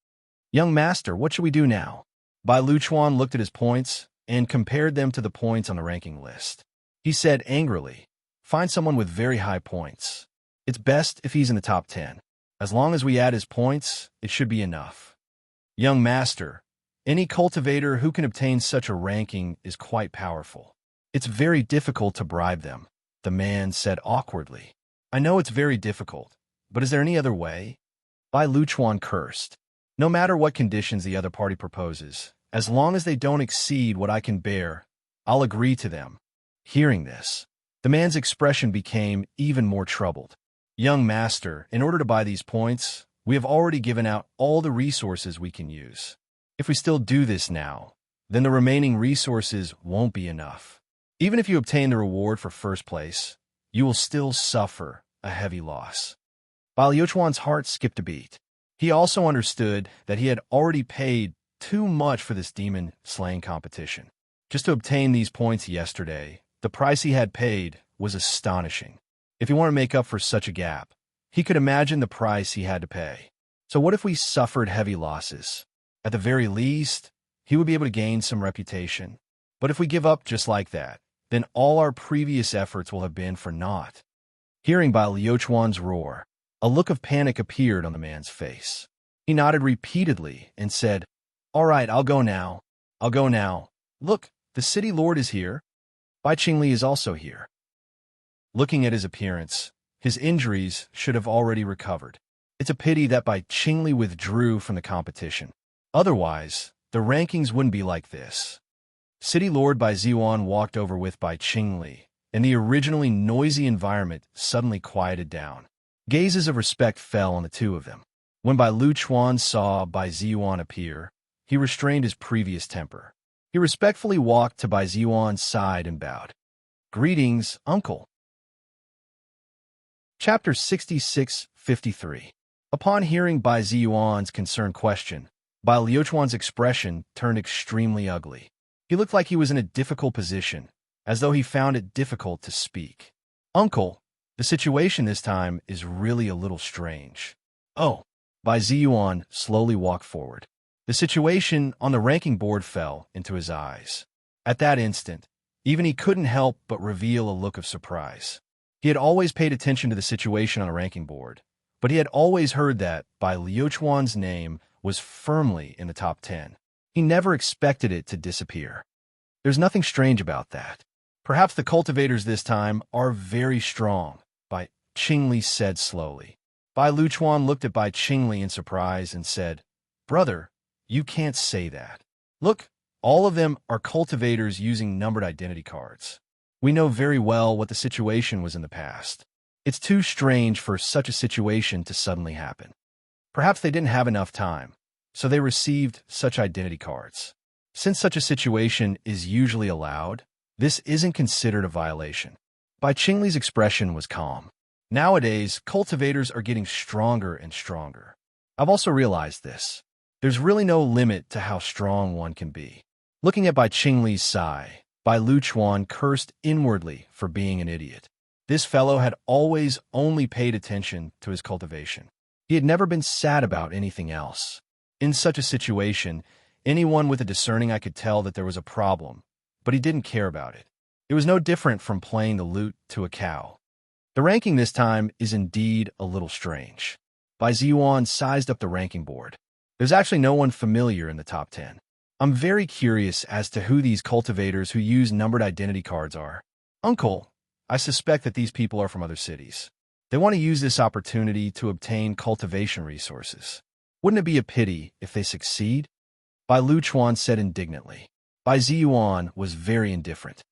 Young master, what should we do now? Bai Liuchuan looked at his points and compared them to the points on the ranking list. He said angrily, "Find someone with very high points. It's best if he's in the top 10. As long as we add his points, it should be enough." Young master, any cultivator who can obtain such a ranking is quite powerful. It's very difficult to bribe them, the man said awkwardly. I know it's very difficult, but is there any other way? Bai Liuchuan cursed. No matter what conditions the other party proposes, as long as they don't exceed what I can bear, I'll agree to them. Hearing this, the man's expression became even more troubled. Young master, in order to buy these points, we have already given out all the resources we can use. If we still do this now, then the remaining resources won't be enough. Even if you obtain the reward for first place, you will still suffer a heavy loss. Bai Liuchuan's heart skipped a beat. He also understood that he had already paid too much for this demon slaying competition. Just to obtain these points yesterday, the price he had paid was astonishing. If he wanted to make up for such a gap, he could imagine the price he had to pay. So what if we suffered heavy losses? At the very least, he would be able to gain some reputation. But if we give up just like that, then all our previous efforts will have been for naught. Hearing Bai Liuchuan's roar, a look of panic appeared on the man's face. He nodded repeatedly and said, "All right, I'll go now. I'll go now. Look, the city lord is here. Bai Qingli is also here." Looking at his appearance, his injuries should have already recovered. It's a pity that Bai Qingli withdrew from the competition. Otherwise, the rankings wouldn't be like this. City Lord Bai Ziyuan walked over with Bai Qingli, and the originally noisy environment suddenly quieted down. Gazes of respect fell on the two of them. When Bai Liuchuan saw Bai Ziyuan appear, he restrained his previous temper. He respectfully walked to Bai Ziyuan's side and bowed. "Greetings, uncle." Chapter 66-53. Upon hearing Bai Ziyuan's concerned question, Bai Liuchuan's expression turned extremely ugly. He looked like he was in a difficult position, as though he found it difficult to speak. "Uncle, the situation this time is really a little strange." "Oh." Bai Ziyuan slowly walked forward. The situation on the ranking board fell into his eyes. At that instant, even he couldn't help but reveal a look of surprise. He had always paid attention to the situation on the ranking board, but he had always heard that Bai Liuchuan's name was firmly in the top 10. He never expected it to disappear. There's nothing strange about that. Perhaps the cultivators this time are very strong, Bai Qingli said slowly. Bai Liuchuan looked at Bai Qingli in surprise and said, "Brother, you can't say that. Look, all of them are cultivators using numbered identity cards. We know very well what the situation was in the past. It's too strange for such a situation to suddenly happen. Perhaps they didn't have enough time, so they received such identity cards. Since such a situation is usually allowed, this isn't considered a violation." Bai Qingli's expression was calm. Nowadays, cultivators are getting stronger and stronger. I've also realized this. There's really no limit to how strong one can be. Looking at Bai Qingli's sigh, Bai Liuchuan cursed inwardly for being an idiot. This fellow had always only paid attention to his cultivation. He had never been sad about anything else. In such a situation, anyone with a discerning eye could tell that there was a problem, but he didn't care about it. It was no different from playing the lute to a cow. The ranking this time is indeed a little strange. Bai Ziyuan sized up the ranking board. There's actually no one familiar in the top 10. I'm very curious as to who these cultivators who use numbered identity cards are. Uncle, I suspect that these people are from other cities. They want to use this opportunity to obtain cultivation resources. Wouldn't it be a pity if they succeed? Bai Liuchuan said indignantly. Bai Ziyuan was very indifferent.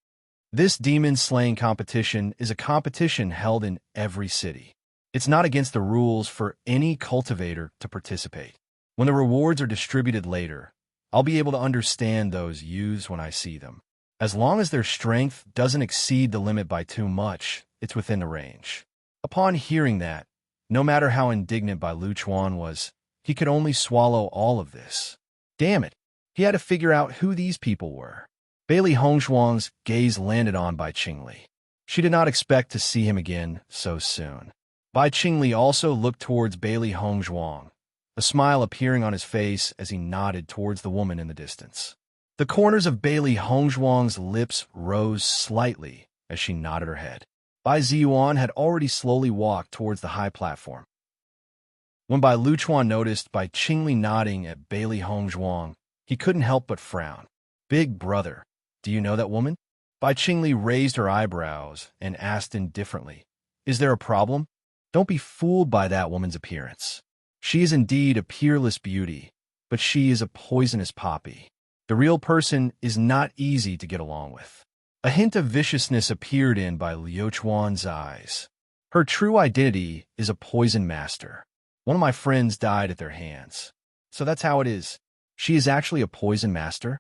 This demon-slaying competition is a competition held in every city. It's not against the rules for any cultivator to participate. When the rewards are distributed later, I'll be able to understand those used when I see them. As long as their strength doesn't exceed the limit by too much, it's within the range. Upon hearing that, no matter how indignant Bai Luchuan was, he could only swallow all of this. Damn it, he had to figure out who these people were. Bailey Hongzhuang's gaze landed on Bai Qingli. She did not expect to see him again so soon. Bai Qingli also looked towards Bailey Hongzhuang, a smile appearing on his face as he nodded towards the woman in the distance. The corners of Bailey Hongzhuang's lips rose slightly as she nodded her head. Bai Ziyuan had already slowly walked towards the high platform. When Bai Luchuan noticed Bai Qingli nodding at Bailey Hongzhuang, he couldn't help but frown. Big brother, do you know that woman? Bai Qingli raised her eyebrows and asked indifferently, Is there a problem? Don't be fooled by that woman's appearance. She is indeed a peerless beauty, but she is a poisonous poppy. The real person is not easy to get along with. A hint of viciousness appeared in Bai Luchuan's eyes. Her true identity is a poison master. One of my friends died at their hands. So that's how it is. She is actually a poison master?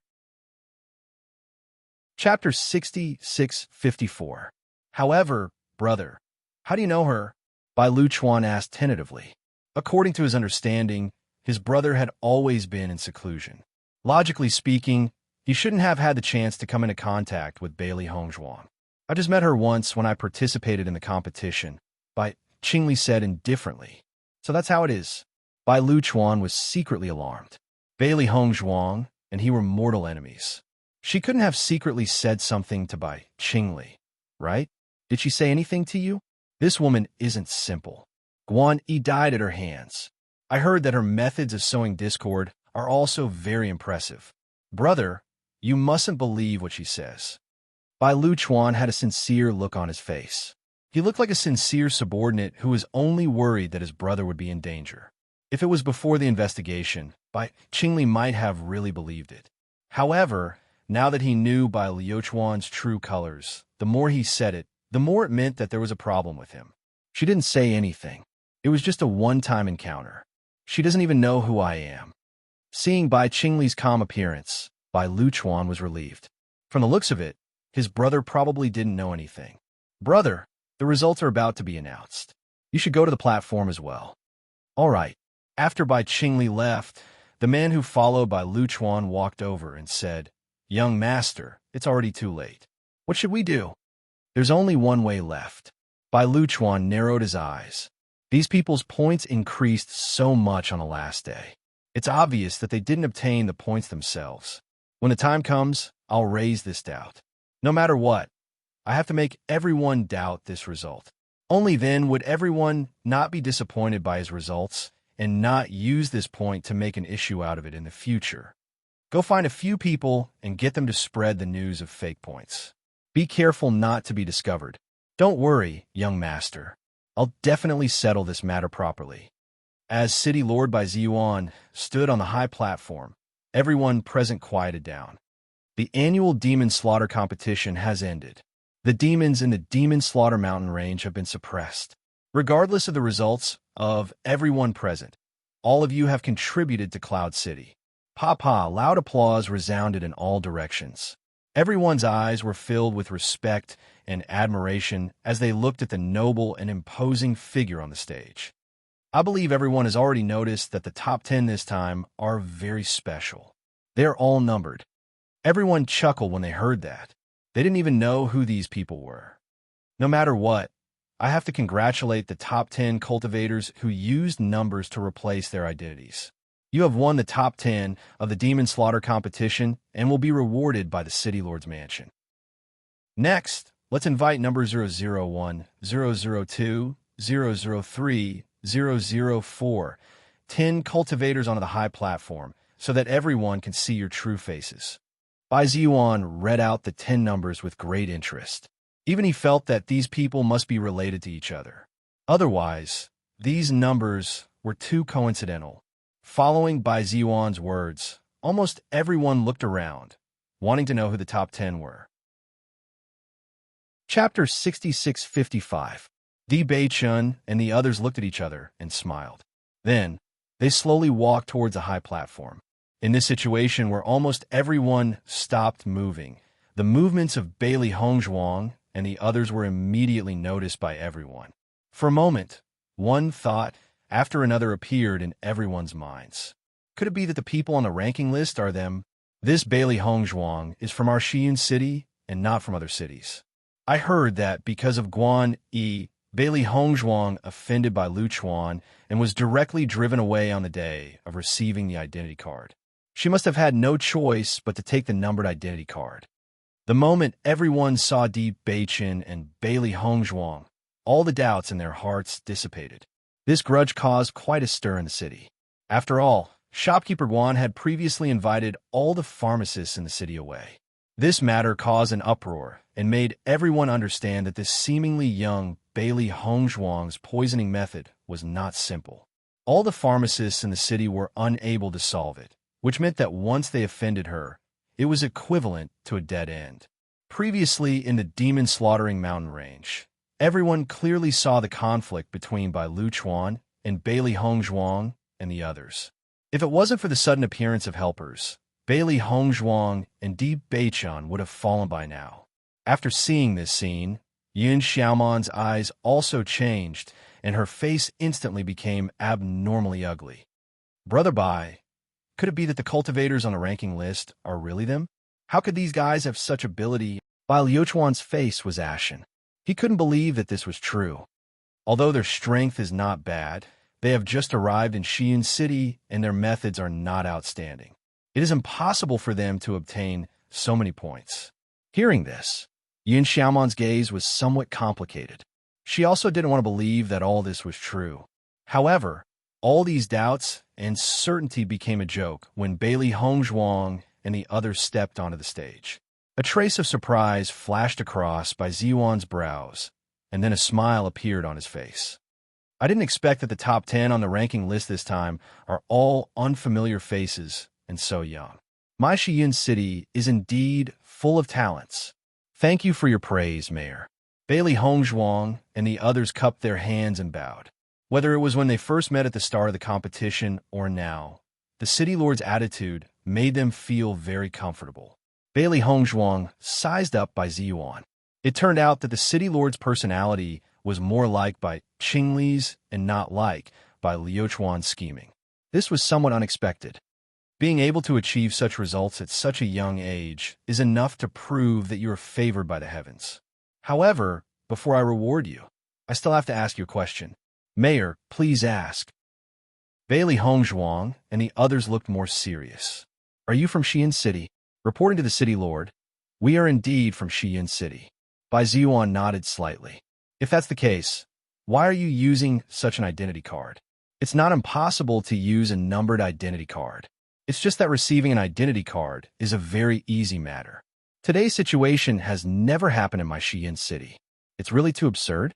Chapter 6654. However, brother, how do you know her? Bai Luchuan asked tentatively. According to his understanding, his brother had always been in seclusion. Logically speaking, he shouldn't have had the chance to come into contact with Bailey Hongzhuang. I just met her once when I participated in the competition, Bai Qingli said indifferently. So that's how it is. Bai Luchuan was secretly alarmed. Bailey Hongzhuang and he were mortal enemies. She couldn't have secretly said something to Bai Qingli, right? Did she say anything to you? This woman isn't simple. Guan Yi died at her hands. I heard that her methods of sowing discord are also very impressive. Brother, you mustn't believe what she says. Bai Luchuan had a sincere look on his face. He looked like a sincere subordinate who was only worried that his brother would be in danger. If it was before the investigation, Bai Qingli might have really believed it. However, now that he knew Bai Luchuan's true colors, the more he said it, the more it meant that there was a problem with him. She didn't say anything. It was just a one-time encounter. She doesn't even know who I am. Seeing Bai Qingli's calm appearance, Bai Luchuan was relieved. From the looks of it, his brother probably didn't know anything. Brother, the results are about to be announced. You should go to the platform as well. All right. After Bai Qingli left, the man who followed Bai Luchuan walked over and said, Young master, it's already too late. What should we do? There's only one way left. Bai Luchuan narrowed his eyes. These people's points increased so much on the last day. It's obvious that they didn't obtain the points themselves. When the time comes, I'll raise this doubt. No matter what, I have to make everyone doubt this result. Only then would everyone not be disappointed by his results and not use this point to make an issue out of it in the future. Go find a few people and get them to spread the news of fake points. Be careful not to be discovered. Don't worry, young master. I'll definitely settle this matter properly. As City Lord Bai Ziyuan stood on the high platform, everyone present quieted down. The annual demon slaughter competition has ended. The demons in the Demon Slaughter Mountain range have been suppressed. Regardless of the results of everyone present, all of you have contributed to Cloud City. Papa, loud applause resounded in all directions. Everyone's eyes were filled with respect and admiration as they looked at the noble and imposing figure on the stage. I believe everyone has already noticed that the top 10 this time are very special. They're all numbered. Everyone chuckled when they heard that. They didn't even know who these people were. No matter what, I have to congratulate the top 10 cultivators who used numbers to replace their identities. You have won the top 10 of the Demon Slaughter competition and will be rewarded by the City Lord's Mansion. Next, let's invite number 001, 002, 003, 004, 10 cultivators onto the high platform so that everyone can see your true faces. Bai Ziyuan read out the 10 numbers with great interest. Even he felt that these people must be related to each other. Otherwise, these numbers were too coincidental. Following Bai Ziyuan's words, almost everyone looked around, wanting to know who the top 10 were. Chapter 6655. Di Beichun and the others looked at each other and smiled. Then, they slowly walked towards a high platform. In this situation where almost everyone stopped moving, The movements of Bailey Hongzhuang and the others were immediately noticed by everyone. For a moment, one thought after another appeared in everyone's minds. Could it be that the people on the ranking list are them? This Bailey Hongzhuang is from our Xiyun city and not from other cities. I heard that because of Guan Yi, Bailey Hongzhuang offended by Lu Chuan and was directly driven away on the day of receiving the identity card. She must have had no choice but to take the numbered identity card. The moment everyone saw Di Beichen and Bailey Hongzhuang, all the doubts in their hearts dissipated. This grudge caused quite a stir in the city. After all, shopkeeper Guan had previously invited all the pharmacists in the city away. This matter caused an uproar and made everyone understand that this seemingly young Bailey Hongzhuang's poisoning method was not simple. All the pharmacists in the city were unable to solve it, which meant that once they offended her, it was equivalent to a dead end. Previously in the demon-slaughtering mountain range, everyone clearly saw the conflict between Bai Lu Chuan and Bailey Hongzhuang and the others. If it wasn't for the sudden appearance of helpers, Bailey Hongzhuang and Di Beichen would have fallen by now. After seeing this scene, Yun Xiaoman's eyes also changed, and her face instantly became abnormally ugly. Brother Bai, could it be that the cultivators on the ranking list are really them? How could these guys have such ability? Bai Liuchuan's face was ashen. He couldn't believe that this was true. Although their strength is not bad, they have just arrived in Xiyun City and their methods are not outstanding. It is impossible for them to obtain so many points. Hearing this, Yun Xiaoman's gaze was somewhat complicated. She also didn't want to believe that all this was true. However, all these doubts and certainty became a joke when Bailey Hongzhuang and the others stepped onto the stage. A trace of surprise flashed across Bai Ziyuan's brows, and then a smile appeared on his face. I didn't expect that the top 10 on the ranking list this time are all unfamiliar faces and so young. My Xiyun city is indeed full of talents. Thank you for your praise, Mayor. Bailey Hongzhuang and the others cupped their hands and bowed. Whether it was when they first met at the start of the competition or now, the city lord's attitude made them feel very comfortable. Bailey Hongzhuang sized up Bai Ziyuan. It turned out that the city lord's personality was more like Bai Qingli's and not like Bai Liuchuan's scheming. This was somewhat unexpected. Being able to achieve such results at such a young age is enough to prove that you are favored by the heavens. However, before I reward you, I still have to ask you a question. Mayor, please ask. Bailey Hongzhuang and the others looked more serious. Are you from Xiyun City? Reporting to the city lord, we are indeed from Xiyun City. Bai Ziyuan nodded slightly. If that's the case, why are you using such an identity card? It's not impossible to use a numbered identity card. It's just that receiving an identity card is a very easy matter. Today's situation has never happened in my Xiyun City. It's really too absurd.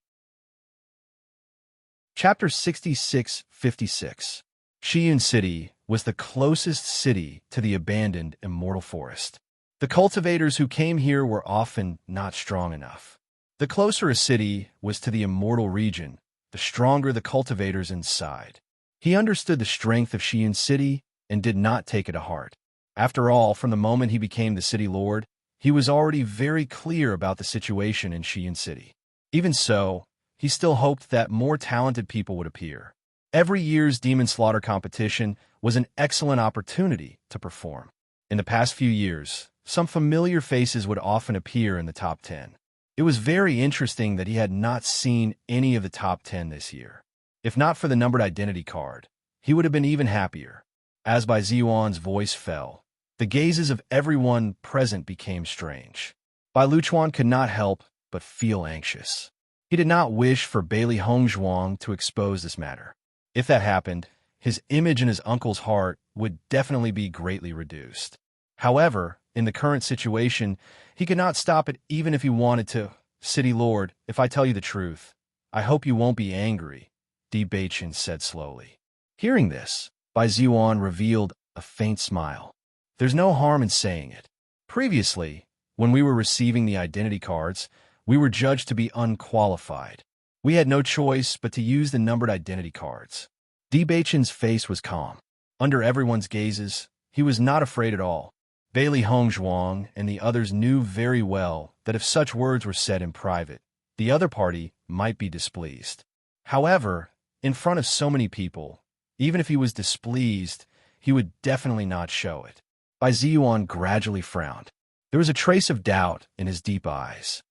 Chapter 66-56. Xiyun City was the closest city to the abandoned immortal forest. The cultivators who came here were often not strong enough. The closer a city was to the immortal region, the stronger the cultivators inside. He understood the strength of Xiyun City and did not take it to heart. After all, from the moment he became the city lord, he was already very clear about the situation in Xiyun City. Even so, he still hoped that more talented people would appear. Every year's demon slaughter competition was an excellent opportunity to perform. In the past few years, some familiar faces would often appear in the top 10. It was very interesting that he had not seen any of the top 10 this year. If not for the numbered identity card, he would have been even happier. As Bai Ziyuan's voice fell, the gazes of everyone present became strange. Bai Luchuan could not help but feel anxious. He did not wish for Bailey Hongzhuang to expose this matter. If that happened, his image in his uncle's heart would definitely be greatly reduced. However, in the current situation, he could not stop it even if he wanted to. City Lord, if I tell you the truth, I hope you won't be angry, Di Beichen said slowly. Hearing this, Bai Ziyuan revealed a faint smile. There's no harm in saying it. Previously, when we were receiving the identity cards, we were judged to be unqualified. We had no choice but to use the numbered identity cards. Di Beichen's face was calm. Under everyone's gazes, he was not afraid at all. Bailey Hongzhuang and the others knew very well that if such words were said in private, the other party might be displeased. However, in front of so many people, even if he was displeased, he would definitely not show it. Bai Ziyuan gradually frowned. There was a trace of doubt in his deep eyes.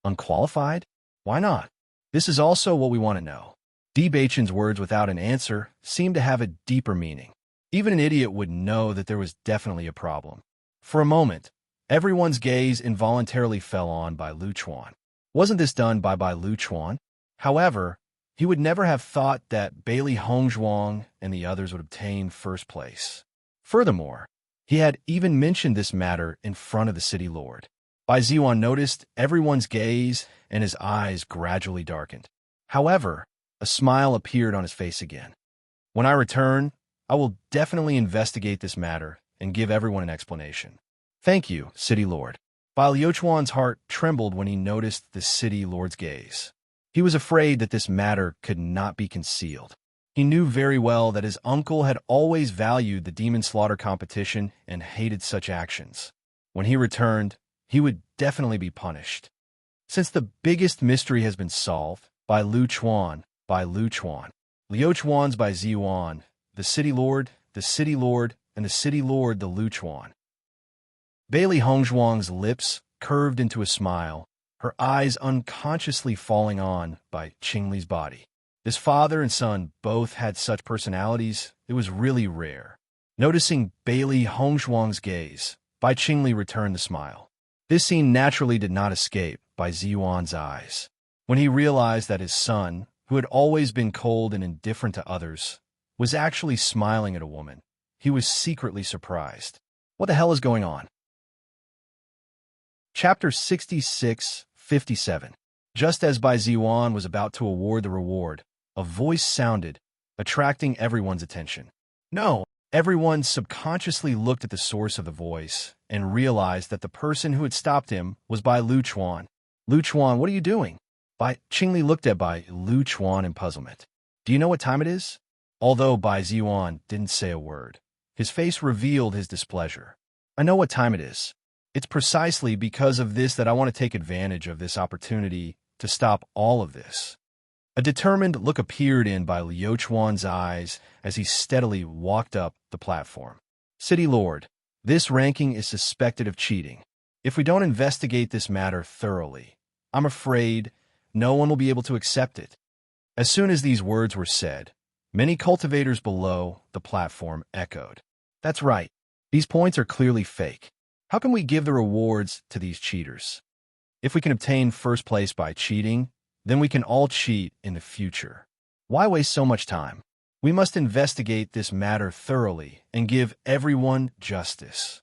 Unqualified? Why not? This is also what we want to know. Di Beichen's words without an answer seemed to have a deeper meaning. Even an idiot would know that there was definitely a problem. For a moment, everyone's gaze involuntarily fell on Bai Luchuan. Wasn't this done by Bai Luchuan? However, he would never have thought that Bailey Hongzhuang and the others would obtain first place. Furthermore, he had even mentioned this matter in front of the city lord. Bai Ziyuan noticed everyone's gaze and his eyes gradually darkened. However, a smile appeared on his face again. When I return, I will definitely investigate this matter and give everyone an explanation. Thank you, city lord. Bai Liuchuan's heart trembled when he noticed the city lord's gaze. He was afraid that this matter could not be concealed. He knew very well that his uncle had always valued the demon slaughter competition and hated such actions. When he returned, he would definitely be punished. Since the biggest mystery has been solved, Bai Luchuan, Liuchuan's Bai Ziyuan, the city lord, and the city lord the Luchuan. Bailey Hongzhuang's lips curved into a smile, her eyes unconsciously falling on Bai Qingli's body. His father and son both had such personalities, it was really rare. Noticing Bailey Hongzhuang's gaze, Bai Qingli returned the smile. This scene naturally did not escape Bai Ziyuan's eyes. When he realized that his son, who had always been cold and indifferent to others, was actually smiling at a woman, he was secretly surprised. What the hell is going on? Chapter 66-57. Just as Bai Ziyuan was about to award the reward, a voice sounded, attracting everyone's attention. No, everyone subconsciously looked at the source of the voice and realized that the person who had stopped him was Bai Luchuan. Luchuan, what are you doing? Bai Qingli looked at Bai Luchuan in puzzlement. Do you know what time it is? Although Bai Ziyuan didn't say a word, his face revealed his displeasure. I know what time it is. It's precisely because of this that I want to take advantage of this opportunity to stop all of this. A determined look appeared in Bai Liuchuan's eyes as he steadily walked up the platform. City Lord, this ranking is suspected of cheating. If we don't investigate this matter thoroughly, I'm afraid no one will be able to accept it. As soon as these words were said, many cultivators below the platform echoed. That's right. These points are clearly fake. How can we give the rewards to these cheaters? If we can obtain first place by cheating, then we can all cheat in the future. Why waste so much time? We must investigate this matter thoroughly and give everyone justice.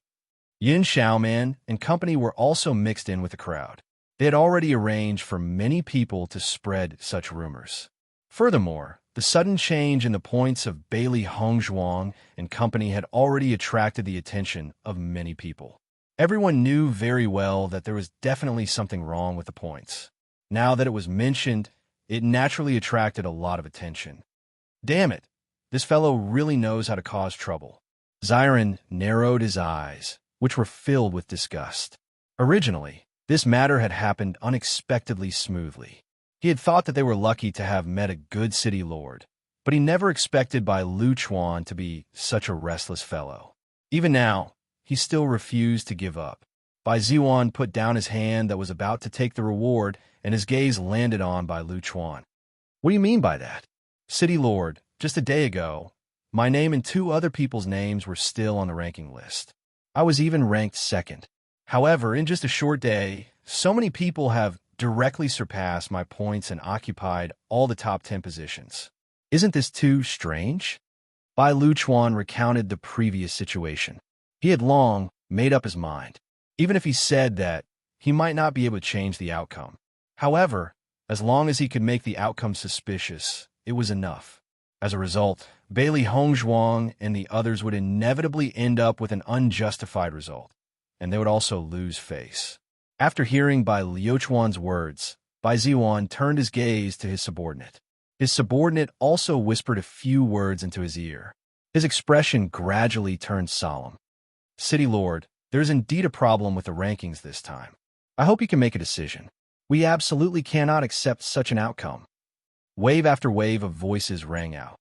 Yin Xiaoman and company were also mixed in with the crowd. They had already arranged for many people to spread such rumors. Furthermore, the sudden change in the points of Bailey Hongzhuang and company had already attracted the attention of many people. Everyone knew very well that there was definitely something wrong with the points. Now that it was mentioned, it naturally attracted a lot of attention. Damn it, this fellow really knows how to cause trouble. Xiren narrowed his eyes, which were filled with disgust. Originally, this matter had happened unexpectedly smoothly. He had thought that they were lucky to have met a good city lord, but he never expected Bai Luchuan to be such a restless fellow. Even now, he still refused to give up. Bai Ziyuan put down his hand that was about to take the reward, and his gaze landed on Bai Luchuan. What do you mean by that? City Lord, just a day ago, my name and 2 other people's names were still on the ranking list. I was even ranked second. However, in just a short day, so many people have directly surpassed my points and occupied all the top 10 positions. Isn't this too strange? Bai Luchuan recounted the previous situation. He had long made up his mind. Even if he said that, he might not be able to change the outcome. However, as long as he could make the outcome suspicious, it was enough. As a result, Bailey Hongzhuang and the others would inevitably end up with an unjustified result, and they would also lose face. After hearing Bai Liuchuan's words, Bai Ziyuan turned his gaze to his subordinate. His subordinate also whispered a few words into his ear. His expression gradually turned solemn. City Lord, There's indeed a problem with the rankings this time. I hope you can make a decision. We absolutely cannot accept such an outcome. Wave after wave of voices rang out.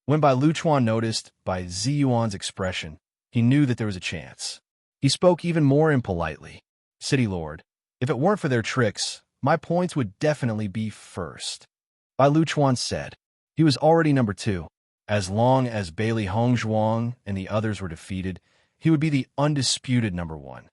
When Bai Luchuan noticed Bai Ziyuan's expression, he knew that there was a chance. He spoke even more impolitely. City Lord, if it weren't for their tricks, my points would definitely be first. Bai Luchuan said. He was already number 2. As long as Bailey Hongzhuang and the others were defeated, he would be the undisputed number 1.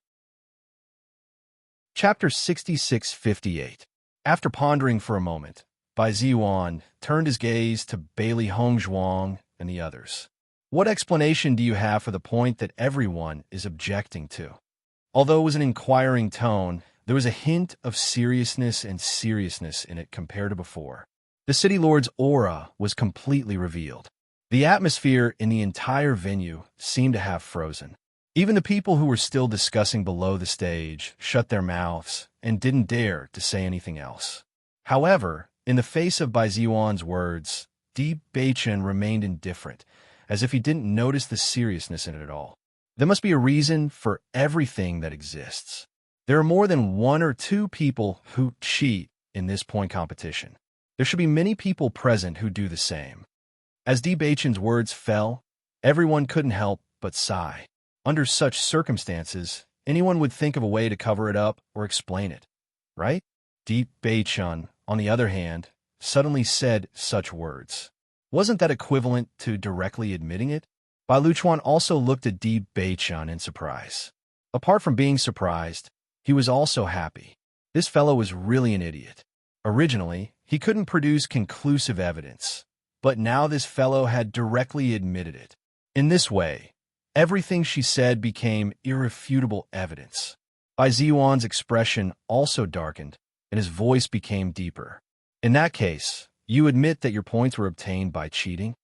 Chapter 6658. After pondering for a moment, Bai Ziyuan turned his gaze to Bailey Hongzhuang and the others. What explanation do you have for the point that everyone is objecting to? Although it was an inquiring tone, there was a hint of seriousness in it compared to before. The City Lord's aura was completely revealed. The atmosphere in the entire venue seemed to have frozen. Even the people who were still discussing below the stage shut their mouths and didn't dare to say anything else. However, in the face of Bai Ziyuan's words, Di Beichen remained indifferent, as if he didn't notice the seriousness in it at all. There must be a reason for everything that exists. There are more than 1 or 2 people who cheat in this point competition. There should be many people present who do the same. As Di Beichen's words fell, everyone couldn't help but sigh. Under such circumstances, anyone would think of a way to cover it up or explain it, right? Di Beichen, on the other hand, suddenly said such words. Wasn't that equivalent to directly admitting it? Bai Luchuan also looked at Di Beichen in surprise. Apart from being surprised, he was also happy. This fellow was really an idiot. Originally, he couldn't produce conclusive evidence, but now this fellow had directly admitted it. In this way, everything she said became irrefutable evidence. Bai Ziyuan's expression also darkened, and his voice became deeper. In that case, you admit that your points were obtained by cheating?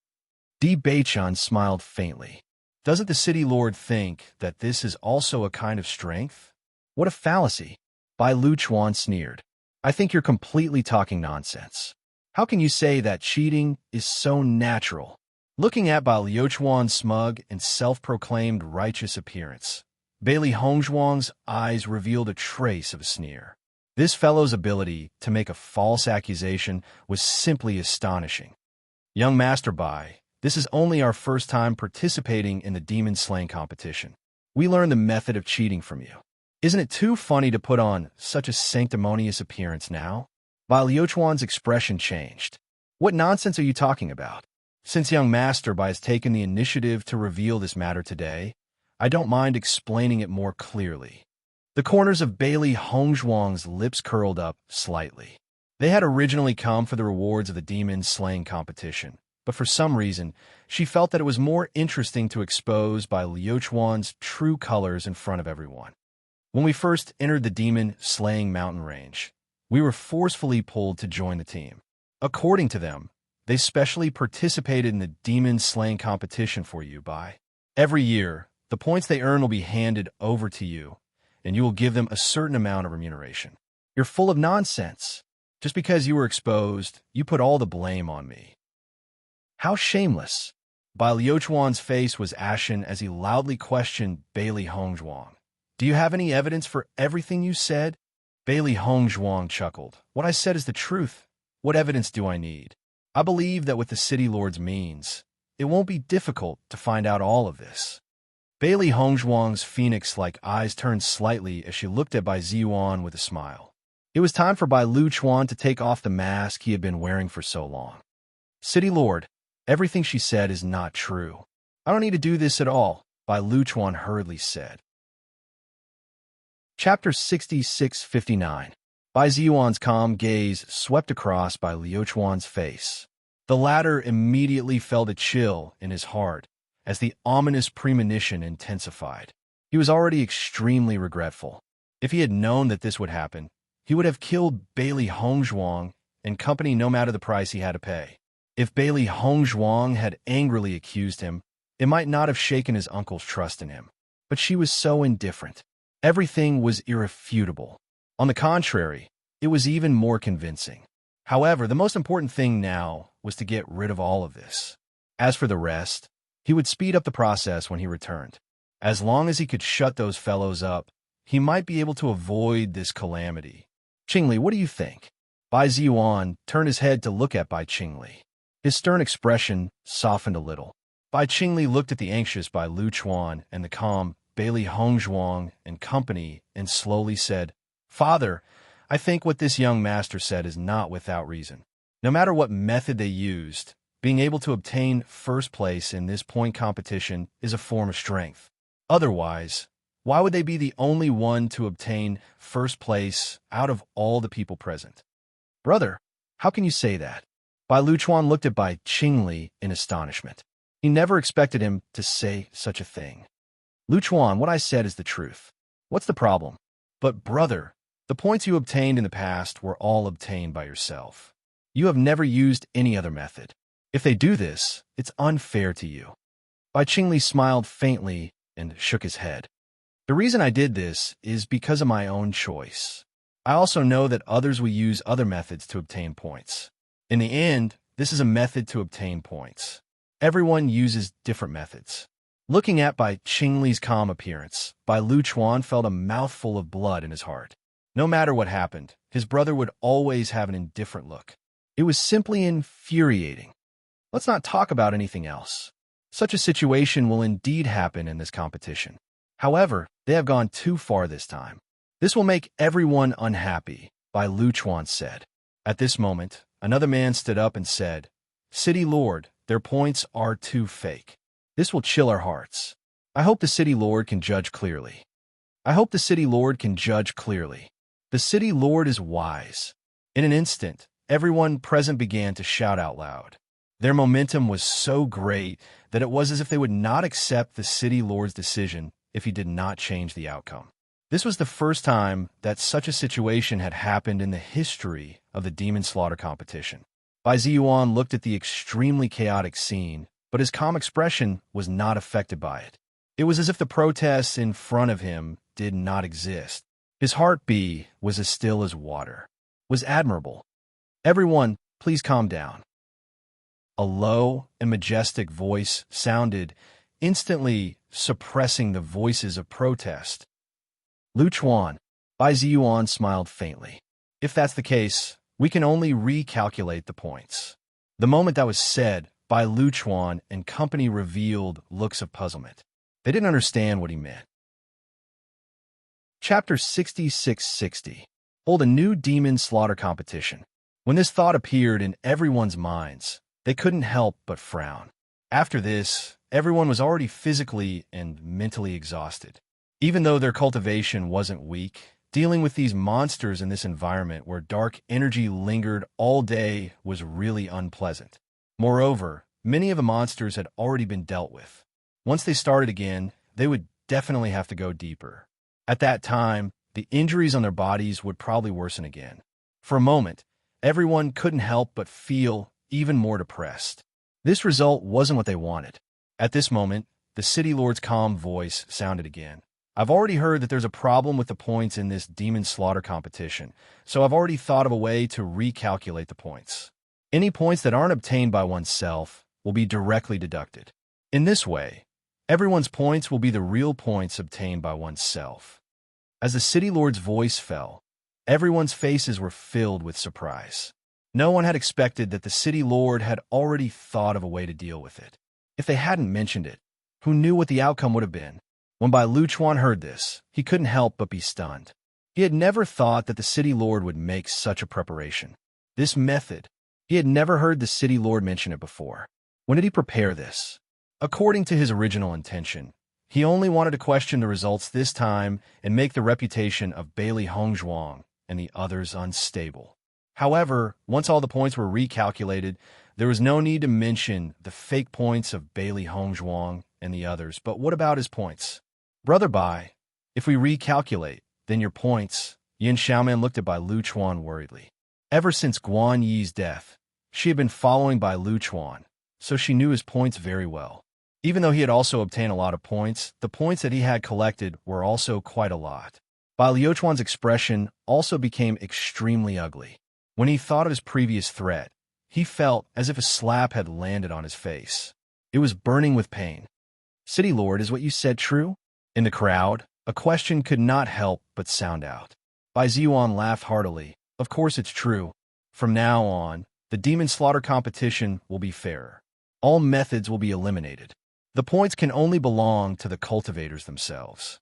Di Beichen smiled faintly. Doesn't the City Lord think that this is also a kind of strength? What a fallacy! Bai Luchuan sneered. I think you're completely talking nonsense. How can you say that cheating is so natural? Looking at Bai Luchuan's smug and self-proclaimed righteous appearance, Bailey Hongzhuang's eyes revealed a trace of a sneer. This fellow's ability to make a false accusation was simply astonishing. Young Master Bai, this is only our first time participating in the demon slaying competition. We learned the method of cheating from you. Isn't it too funny to put on such a sanctimonious appearance now? Bai Luchuan's expression changed. What nonsense are you talking about? Since young Master Bai has taken the initiative to reveal this matter today, I don't mind explaining it more clearly. The corners of Bailey Hongzhuang's lips curled up slightly. They had originally come for the rewards of the demon slaying competition, but for some reason, she felt that it was more interesting to expose Bai Luchuan's true colors in front of everyone. When we first entered the demon slaying mountain range, we were forcefully pulled to join the team. According to them, they specially participated in the demon slaying competition for you, Bai. Every year, the points they earn will be handed over to you, and you will give them a certain amount of remuneration. You're full of nonsense. Just because you were exposed, you put all the blame on me. How shameless! Bai Luchuan's face was ashen as he loudly questioned Bailey Hongzhuang. Do you have any evidence for everything you said? Bailey Hongzhuang chuckled. What I said is the truth. What evidence do I need? I believe that with the City Lord's means, it won't be difficult to find out all of this. Bailey Hongzhuang's phoenix-like eyes turned slightly as she looked at Bai Ziyuan with a smile. It was time for Bai Luchuan to take off the mask he had been wearing for so long. City Lord, everything she said is not true. I don't need to do this at all, Bai Luchuan hurriedly said. Chapter 6659. Bai Ziyuan's calm gaze swept across Bai Luchuan's face. The latter immediately felt a chill in his heart as the ominous premonition intensified. He was already extremely regretful. If he had known that this would happen, he would have killed Bailey Hongzhuang and company no matter the price he had to pay. If Bailey Hongzhuang had angrily accused him, it might not have shaken his uncle's trust in him. But she was so indifferent. Everything was irrefutable. On the contrary, it was even more convincing. However, the most important thing now was to get rid of all of this. As for the rest, he would speed up the process when he returned. As long as he could shut those fellows up, he might be able to avoid this calamity. Qingli, what do you think? Bai Ziyuan turned his head to look at Bai Qingli. His stern expression softened a little. Bai Qingli looked at the anxious Bai Luchuan and the calm Bailey Hongzhuang and company and slowly said, "Father, I think what this young master said is not without reason. No matter what method they used, being able to obtain first place in this point competition is a form of strength. Otherwise, why would they be the only one to obtain first place out of all the people present?" "Brother, how can you say that?" Bai Luchuan looked at Bai Qingli in astonishment. He never expected him to say such a thing. "Luchuan, what I said is the truth. What's the problem?" "But brother, the points you obtained in the past were all obtained by yourself. You have never used any other method. If they do this, it's unfair to you." Bai Qingli smiled faintly and shook his head. "The reason I did this is because of my own choice. I also know that others will use other methods to obtain points. In the end, this is a method to obtain points. Everyone uses different methods." Looking at Bai Qingli's calm appearance, Bai Luchuan felt a mouthful of blood in his heart. No matter what happened, his brother would always have an indifferent look. It was simply infuriating. Let's not talk about anything else. Such a situation will indeed happen in this competition. However, they have gone too far this time. This will make everyone unhappy, Bai Luchuan said. At this moment, another man stood up and said, "City Lord, their points are too fake. This will chill our hearts. I hope the City Lord can judge clearly. I hope the City Lord can judge clearly. The City Lord is wise." In an instant, everyone present began to shout out loud. Their momentum was so great that it was as if they would not accept the City Lord's decision if he did not change the outcome. This was the first time that such a situation had happened in the history of the Demon Slaughter competition. Bai Ziyuan looked at the extremely chaotic scene, but his calm expression was not affected by it. It was as if the protests in front of him did not exist. His heartbeat was as still as water. It was admirable. "Everyone, please calm down." A low and majestic voice sounded, instantly suppressing the voices of protest. "Luchuan," Bai Ziyuan smiled faintly. "If that's the case, we can only recalculate the points." The moment that was said, Bai Luchuan and company revealed looks of puzzlement. They didn't understand what he meant. Chapter 6660. Hold a new demon slaughter competition. When this thought appeared in everyone's minds, they couldn't help but frown. After this, everyone was already physically and mentally exhausted. Even though their cultivation wasn't weak, dealing with these monsters in this environment where dark energy lingered all day was really unpleasant. Moreover, many of the monsters had already been dealt with. Once they started again, they would definitely have to go deeper. At that time, the injuries on their bodies would probably worsen again. For a moment, everyone couldn't help but feel even more depressed. This result wasn't what they wanted. At this moment, the City Lord's calm voice sounded again. "I've already heard that there's a problem with the points in this demon slaughter competition, so I've already thought of a way to recalculate the points. Any points that aren't obtained by oneself will be directly deducted. In this way, everyone's points will be the real points obtained by oneself." As the City Lord's voice fell, everyone's faces were filled with surprise. No one had expected that the City Lord had already thought of a way to deal with it. If they hadn't mentioned it, who knew what the outcome would have been? When Bai Luchuan heard this, he couldn't help but be stunned. He had never thought that the City Lord would make such a preparation. This method, he had never heard the City Lord mention it before. When did he prepare this? According to his original intention, he only wanted to question the results this time and make the reputation of Bailey Hongzhuang and the others unstable. However, once all the points were recalculated, there was no need to mention the fake points of Bailey Hongzhuang and the others. But what about his points? "Brother Bai, if we recalculate, then your points," Yin Xiaoman looked at Bai Luchuan worriedly. Ever since Guan Yi's death, she had been following Bai Luchuan, so she knew his points very well. Even though he had also obtained a lot of points, the points that he had collected were also quite a lot. Bai Luchuan's expression also became extremely ugly. When he thought of his previous threat, he felt as if a slap had landed on his face. It was burning with pain. "City Lord, is what you said true?" In the crowd, a question could not help but sound out. Bai Ziyuan laughed heartily. Of course it's true. From now on, the demon slaughter competition will be fairer. All methods will be eliminated. The points can only belong to the cultivators themselves.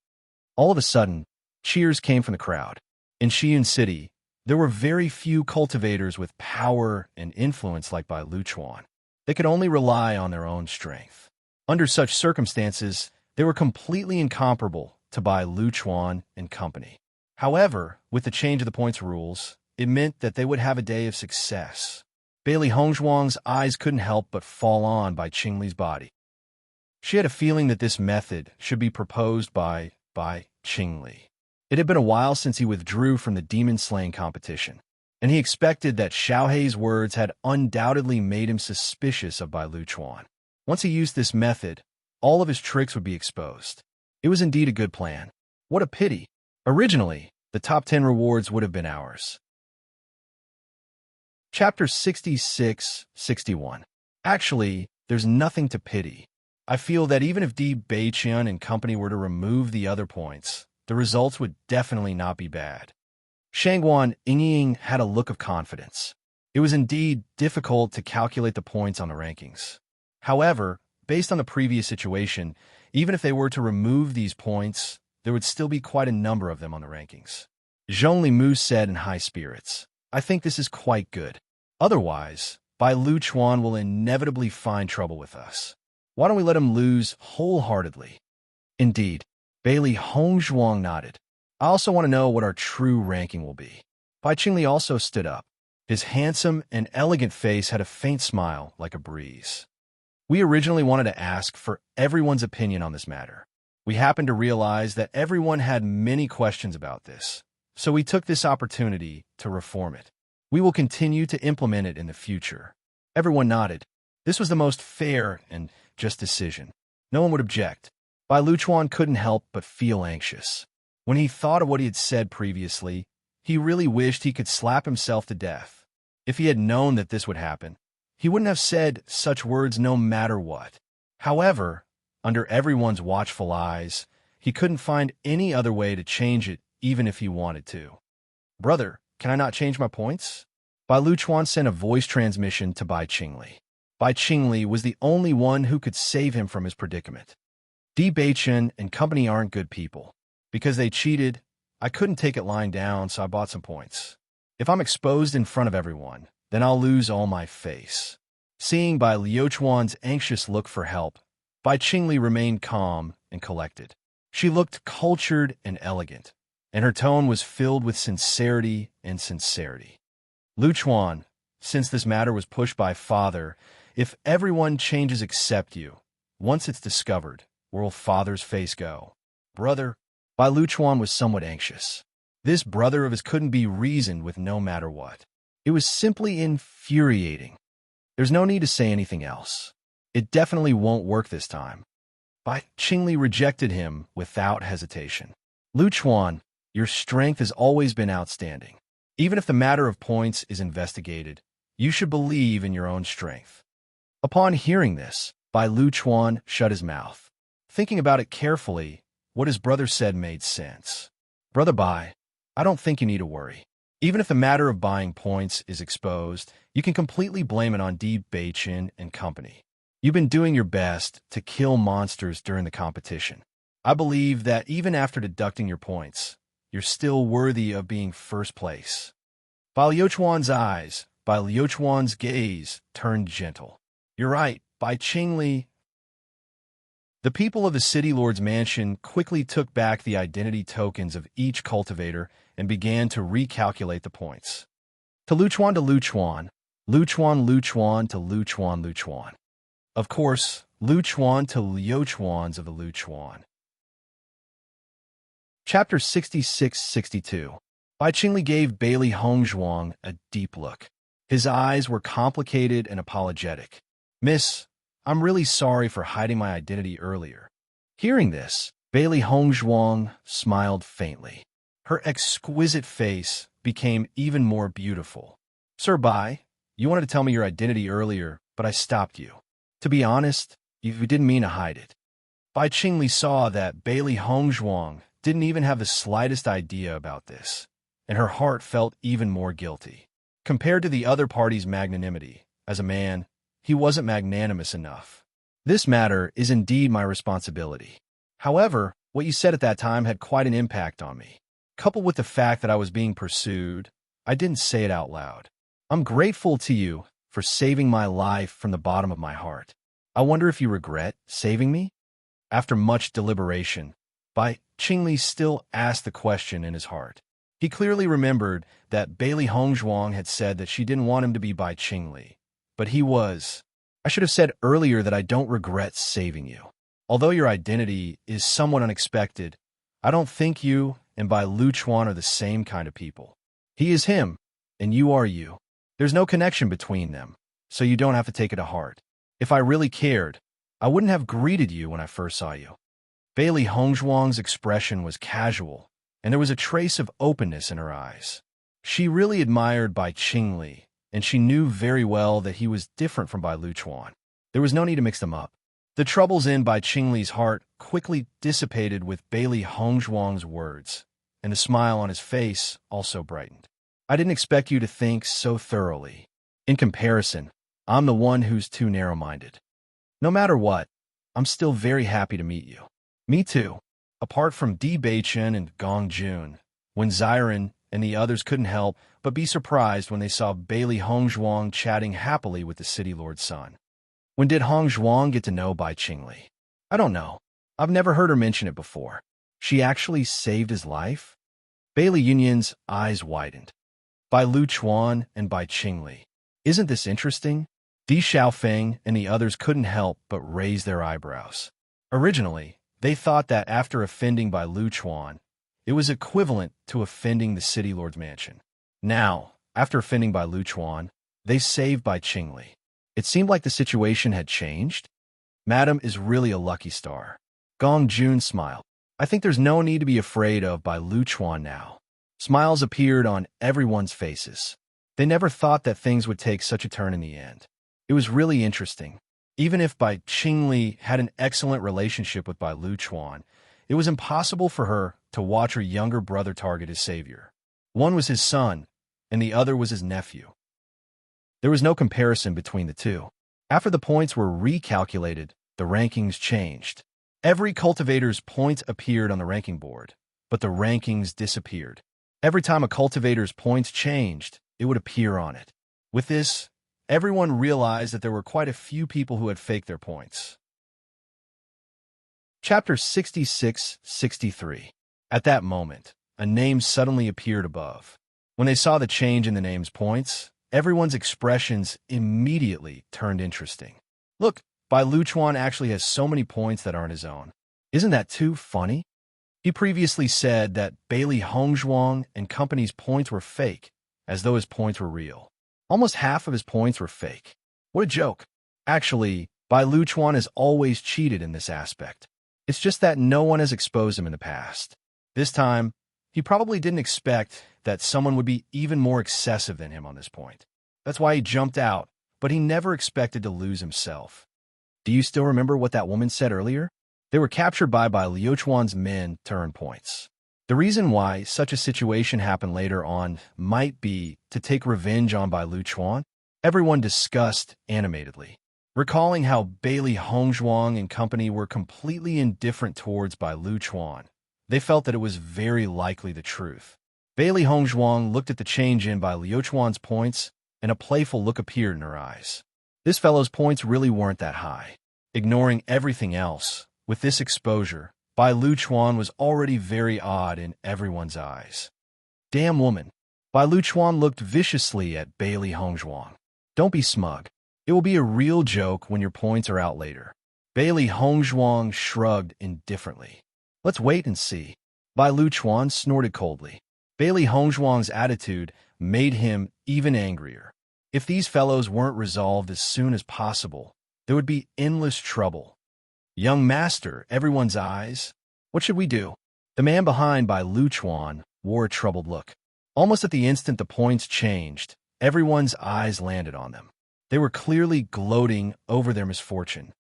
All of a sudden, cheers came from the crowd. In Xiyun City, there were very few cultivators with power and influence like Bai Luchuan. They could only rely on their own strength. Under such circumstances, they were completely incomparable to Bai Luchuan and company. However, with the change of the points rules, it meant that they would have a day of success. Bailey Hongzhuang's eyes couldn't help but fall on Bai Qingli's body. She had a feeling that this method should be proposed by Qingli. It had been a while since he withdrew from the demon-slaying competition, and he expected that Xiaohei's words had undoubtedly made him suspicious of Bai Luchuan. Once he used this method, all of his tricks would be exposed. It was indeed a good plan. What a pity. Originally, the top 10 rewards would have been ours. Chapter 66-61. Actually, there's nothing to pity. I feel that even if Di Beiqian and company were to remove the other points, the results would definitely not be bad. Shangguan Yingying had a look of confidence. It was indeed difficult to calculate the points on the rankings. However, based on the previous situation, even if they were to remove these points, there would still be quite a number of them on the rankings. Zhong Limu said in high spirits, I think this is quite good. Otherwise, Bai Luchuan will inevitably find trouble with us. Why don't we let him lose wholeheartedly? Indeed. Bailey Hongzhuang nodded. I also want to know what our true ranking will be. Bai Qingli also stood up. His handsome and elegant face had a faint smile like a breeze. We originally wanted to ask for everyone's opinion on this matter. We happened to realize that everyone had many questions about this, so we took this opportunity to reform it. We will continue to implement it in the future. Everyone nodded. This was the most fair and just decision. No one would object. Bai Luchuan couldn't help but feel anxious. When he thought of what he had said previously, he really wished he could slap himself to death. If he had known that this would happen, he wouldn't have said such words no matter what. However, under everyone's watchful eyes, he couldn't find any other way to change it even if he wanted to. Brother, can I not change my points? Bai Luchuan sent a voice transmission to Bai Qingli. Bai Qingli was the only one who could save him from his predicament. Di Beiqian and company aren't good people. Because they cheated, I couldn't take it lying down, so I bought some points. If I'm exposed in front of everyone, then I'll lose all my face. Seeing Bai Liuchuan's anxious look for help, Bai Qingli remained calm and collected. She looked cultured and elegant, and her tone was filled with sincerity. Luchuan, since this matter was pushed by father, if everyone changes except you, once it's discovered, where will father's face go? Brother, Bai Luchuan was somewhat anxious. This brother of his couldn't be reasoned with no matter what. It was simply infuriating. There's no need to say anything else. It definitely won't work this time. Bai Qingli rejected him without hesitation. Luchuan, your strength has always been outstanding. Even if the matter of points is investigated, you should believe in your own strength. Upon hearing this, Bai Luchuan shut his mouth. Thinking about it carefully, what his brother said made sense. Brother Bai, I don't think you need to worry. Even if the matter of buying points is exposed, you can completely blame it on Di Beiqian and company. You've been doing your best to kill monsters during the competition. I believe that even after deducting your points, you're still worthy of being first place. Bai Liuchuan's gaze turned gentle. You're right, Bai Qingli. The people of the City Lord's mansion quickly took back the identity tokens of each cultivator and began to recalculate the points. To Luchuan, Luchuan to Luchuan. Of course, Luchuan to Liuchuans of the Luchuan. Chapter 66-62. Bai Qingli gave Bailey Hongzhuang a deep look. His eyes were complicated and apologetic. Miss, I'm really sorry for hiding my identity earlier. Hearing this, Bailey Hongzhuang smiled faintly. Her exquisite face became even more beautiful. Sir Bai, you wanted to tell me your identity earlier, but I stopped you. To be honest, you didn't mean to hide it. Bai Qingli saw that Bailey Hongzhuang didn't even have the slightest idea about this, and her heart felt even more guilty. Compared to the other party's magnanimity, as a man, he wasn't magnanimous enough. This matter is indeed my responsibility. However, what you said at that time had quite an impact on me. Coupled with the fact that I was being pursued, I didn't say it out loud. I'm grateful to you for saving my life from the bottom of my heart. I wonder if you regret saving me? After much deliberation, Bai Qingli still asked the question in his heart. He clearly remembered that Bailey Hongzhuang had said that she didn't want him to be Bai Qingli, but he was. I should have said earlier that I don't regret saving you. Although your identity is somewhat unexpected, I don't think you and Bai Luchuan are the same kind of people. He is him, and you are you. There's no connection between them, so you don't have to take it to heart. If I really cared, I wouldn't have greeted you when I first saw you. Bailey Hongzhuang's expression was casual, and there was a trace of openness in her eyes. She really admired Bai Qingli, and she knew very well that he was different from Bai Luchuan. There was no need to mix them up. The troubles in Bai Qingli's heart quickly dissipated with Bailey Hongzhuang's words, and the smile on his face also brightened. I didn't expect you to think so thoroughly. In comparison, I'm the one who's too narrow-minded. No matter what, I'm still very happy to meet you. Me too. Apart from Di Beichen and Gong Jun, when Xiren and the others couldn't help but be surprised when they saw Bailey Hongzhuang chatting happily with the city lord's son. When did Hongzhuang get to know Bai Qingli? I don't know. I've never heard her mention it before. She actually saved his life? Bailey Yunyan's eyes widened. Bai Luchuan and Bai Qingli. Isn't this interesting? Di Xiaofeng and the others couldn't help but raise their eyebrows. Originally, they thought that after offending Bai Luchuan, it was equivalent to offending the city lord's mansion. Now, after offending Bai Luchuan, they saved Bai Qingli. It seemed like the situation had changed. Madam is really a lucky star. Gong Jun smiled. I think there's no need to be afraid of Bai Luchuan now. Smiles appeared on everyone's faces. They never thought that things would take such a turn in the end. It was really interesting. Even if Bai Qingli had an excellent relationship with Bai Luchuan, it was impossible for her to watch her younger brother target his savior. One was his son, and the other was his nephew. There was no comparison between the two. After the points were recalculated, the rankings changed. Every cultivator's points appeared on the ranking board, but the rankings disappeared. Every time a cultivator's points changed, it would appear on it. With this, everyone realized that there were quite a few people who had faked their points. Chapter 66-63. At that moment, a name suddenly appeared above. When they saw the change in the name's points, everyone's expressions immediately turned interesting. Look, Bai Luchuan actually has so many points that aren't his own. Isn't that too funny? He previously said that Bailey Hongzhuang and company's points were fake, as though his points were real. Almost half of his points were fake. What a joke. Actually, Bai Luchuan has always cheated in this aspect. It's just that no one has exposed him in the past. This time, he probably didn't expect that someone would be even more excessive than him on this point. That's why he jumped out, but he never expected to lose himself. Do you still remember what that woman said earlier? They were captured by Liuchuan's men to earn points. The reason why such a situation happened later on might be to take revenge on Bai Luchuan. Everyone discussed animatedly, recalling how Bailey Hongzhuang and company were completely indifferent towards Bai Luchuan. They felt that it was very likely the truth. Bailey Hongzhuang looked at the change in Bai Liuchuan's points, and a playful look appeared in her eyes. This fellow's points really weren't that high. Ignoring everything else, with this exposure, Bai Luchuan was already very odd in everyone's eyes. Damn woman. Bai Luchuan looked viciously at Bailey Hongzhuang. Don't be smug. It will be a real joke when your points are out later. Bailey Hongzhuang shrugged indifferently. Let's wait and see. Bai Luchuan snorted coldly. Bailey Hongzhuang's attitude made him even angrier. If these fellows weren't resolved as soon as possible, there would be endless trouble. Young master, everyone's eyes. What should we do? The man behind Bai Luchuan wore a troubled look. Almost at the instant the points changed, everyone's eyes landed on them. They were clearly gloating over their misfortune.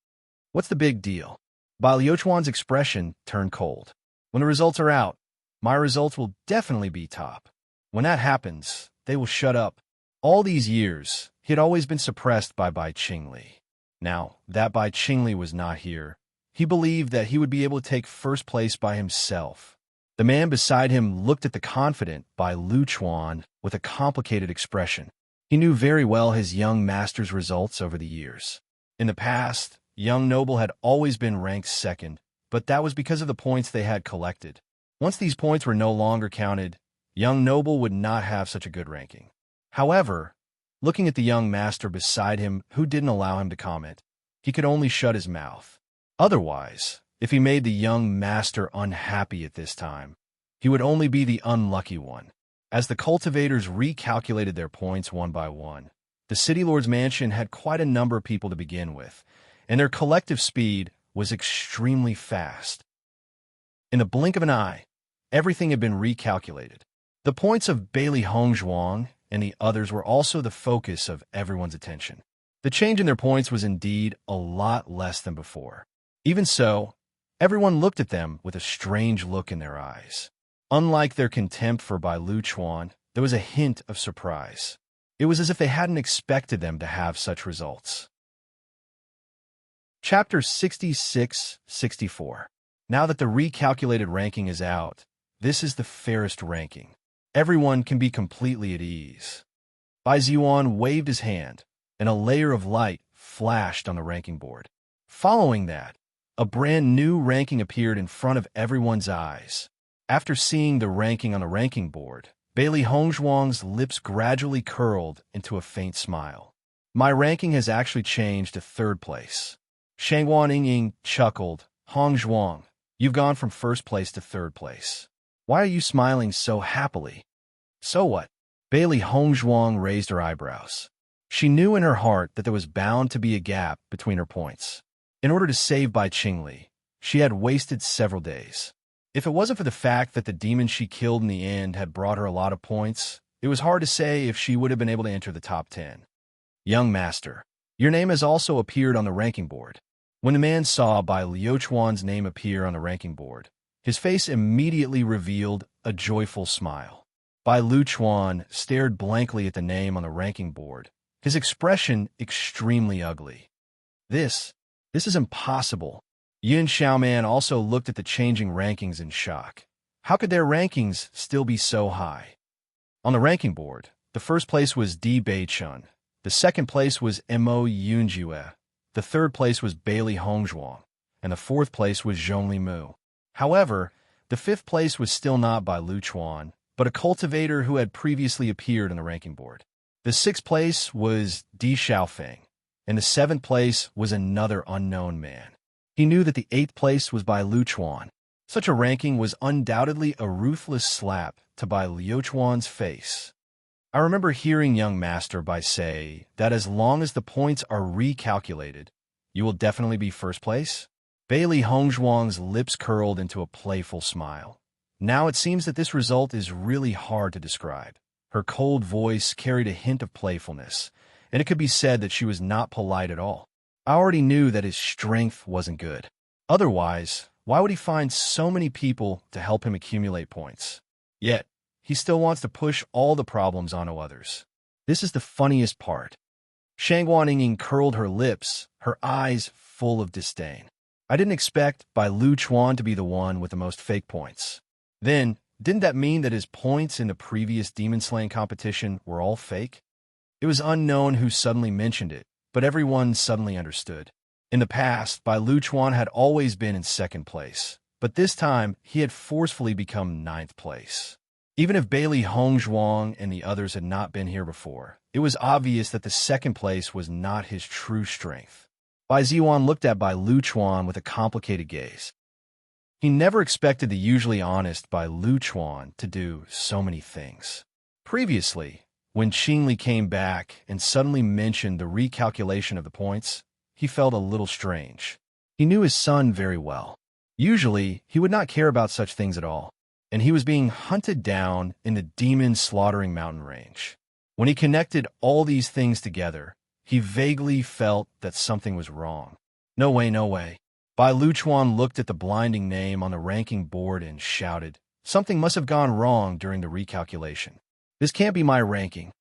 What's the big deal? Bai Liuchuan's expression turned cold. When the results are out, my results will definitely be top. When that happens, they will shut up. All these years, he had always been suppressed by Bai Qingli. Now that Bai Qingli was not here, he believed that he would be able to take first place by himself. The man beside him looked at the confident Bai Liuchuan with a complicated expression. He knew very well his young master's results over the years. In the past, young noble had always been ranked second, but that was because of the points they had collected. Once these points were no longer counted, young noble would not have such a good ranking. However, looking at the young master beside him who didn't allow him to comment, he could only shut his mouth. Otherwise, if he made the young master unhappy at this time, he would only be the unlucky one. As the cultivators recalculated their points one by one, the city lord's mansion had quite a number of people to begin with, and their collective speed was extremely fast. In the blink of an eye, everything had been recalculated. The points of Bailey Hongzhuang and the others were also the focus of everyone's attention. The change in their points was indeed a lot less than before. Even so, everyone looked at them with a strange look in their eyes. Unlike their contempt for Bai Liuchuan, there was a hint of surprise. It was as if they hadn't expected them to have such results. Chapter 66-64. Now that the recalculated ranking is out, this is the fairest ranking. Everyone can be completely at ease. Bai Ziyuan waved his hand, and a layer of light flashed on the ranking board. Following that, a brand new ranking appeared in front of everyone's eyes. After seeing the ranking on the ranking board, Bailey Hongzhuang's lips gradually curled into a faint smile. My ranking has actually changed to third place. Shangguan Yingying chuckled. Hongzhuang, you've gone from first place to third place. Why are you smiling so happily? So what? Bailey Hongzhuang raised her eyebrows. She knew in her heart that there was bound to be a gap between her points. In order to save Bai Qingli, she had wasted several days. If it wasn't for the fact that the demon she killed in the end had brought her a lot of points, it was hard to say if she would have been able to enter the top 10. Young master, your name has also appeared on the ranking board. When the man saw Bai Liuchuan's name appear on the ranking board, his face immediately revealed a joyful smile. Bai Liuchuan stared blankly at the name on the ranking board, his expression extremely ugly. This is impossible. Yin Xiaoman also looked at the changing rankings in shock. How could their rankings still be so high? On the ranking board, the first place was Di Beichun, the second place was Mo Yunjue, the third place was Bailey Hongzhuang, and the fourth place was Zhongli Mu. However, the fifth place was still not Bai Liuchuan, but a cultivator who had previously appeared on the ranking board. The sixth place was Di Xiaofeng, and the seventh place was another unknown man. He knew that the eighth place was Bai Liuchuan. Such a ranking was undoubtedly a ruthless slap to Bai Liuchuan's face. I remember hearing young master Bai say that as long as the points are recalculated, you will definitely be first place. Bailey Hongzhuang's lips curled into a playful smile. Now it seems that this result is really hard to describe. Her cold voice carried a hint of playfulness, and it could be said that she was not polite at all. I already knew that his strength wasn't good. Otherwise, why would he find so many people to help him accumulate points? Yet, he still wants to push all the problems onto others. This is the funniest part. Shangguan Yingying curled her lips, her eyes full of disdain. I didn't expect Bai Liuchuan to be the one with the most fake points. Then, didn't that mean that his points in the previous demon slaying competition were all fake? It was unknown who suddenly mentioned it, but everyone suddenly understood. In the past, Bai Liuchuan had always been in second place, but this time he had forcefully become ninth place. Even if Bailey Hongzhuang and the others had not been here before, it was obvious that the second place was not his true strength. Bai Ziyuan looked at Bai Liuchuan with a complicated gaze. He never expected the usually honest Bai Liuchuan to do so many things. Previously, when Qingli came back and suddenly mentioned the recalculation of the points, he felt a little strange. He knew his son very well. Usually, he would not care about such things at all, and he was being hunted down in the demon-slaughtering mountain range. When he connected all these things together, he vaguely felt that something was wrong. No way, no way. Bai Luchuan looked at the blinding name on the ranking board and shouted, "Something must have gone wrong during the recalculation. This can't be my ranking."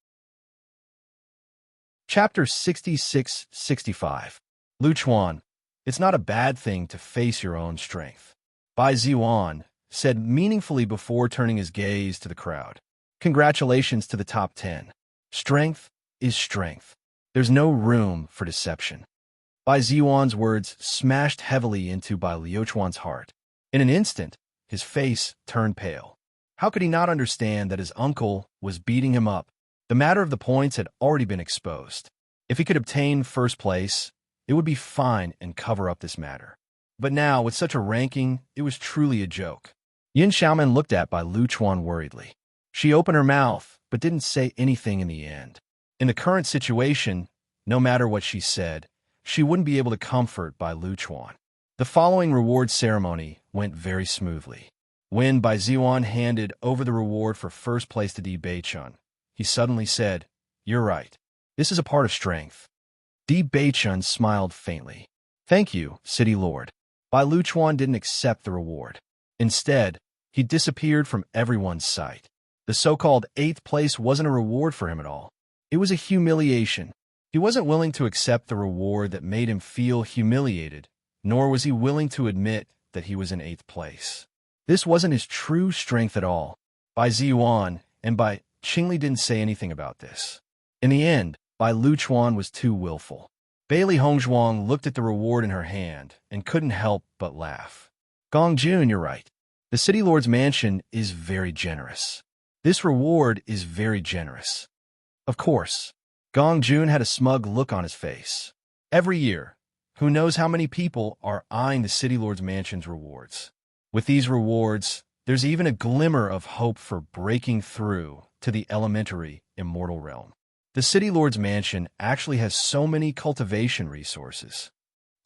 Chapter 66-65. Luchuan, it's not a bad thing to face your own strength. Bai Ziwan said meaningfully before turning his gaze to the crowd. Congratulations to the top 10. Strength is strength. There's no room for deception. Bai Ziwan's words smashed heavily into Bai Liuchuan's heart. In an instant, his face turned pale. How could he not understand that his uncle was beating him up? The matter of the points had already been exposed. If he could obtain first place, it would be fine and cover up this matter. But now, with such a ranking, it was truly a joke. Yin Xiaoman looked at Bai Luchuan worriedly. She opened her mouth, but didn't say anything in the end. In the current situation, no matter what she said, she wouldn't be able to comfort Bai Luchuan. The following reward ceremony went very smoothly. When Bai Ziwan handed over the reward for first place to Di Beichun, he suddenly said, "You're right. This is a part of strength." Di Beichun smiled faintly. "Thank you, City Lord." Bai Luchuan didn't accept the reward. Instead, he disappeared from everyone's sight. The so-called 8th place wasn't a reward for him at all. It was a humiliation. He wasn't willing to accept the reward that made him feel humiliated, nor was he willing to admit that he was in 8th place. This wasn't his true strength at all. Bai Ziwan and Bai Qingli didn't say anything about this. In the end, Bai Luchuan was too willful. Bailey Hongzhuang looked at the reward in her hand and couldn't help but laugh. "Gong Jun, you're right. The City Lord's mansion is very generous. This reward is very generous." Of course, Gong Jun had a smug look on his face. Every year, who knows how many people are eyeing the City Lord's mansion's rewards. With these rewards, there's even a glimmer of hope for breaking through to the elementary immortal realm. The City Lord's mansion actually has so many cultivation resources.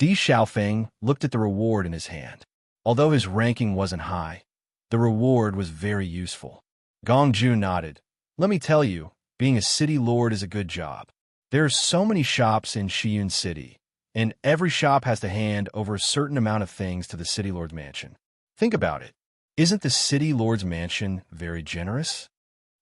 Di Xiaofeng looked at the reward in his hand. Although his ranking wasn't high, the reward was very useful. Gong Jun nodded. "Let me tell you, being a city lord is a good job. There are so many shops in Shiyun City, and every shop has to hand over a certain amount of things to the City Lord's mansion. Think about it. Isn't the City Lord's mansion very generous?"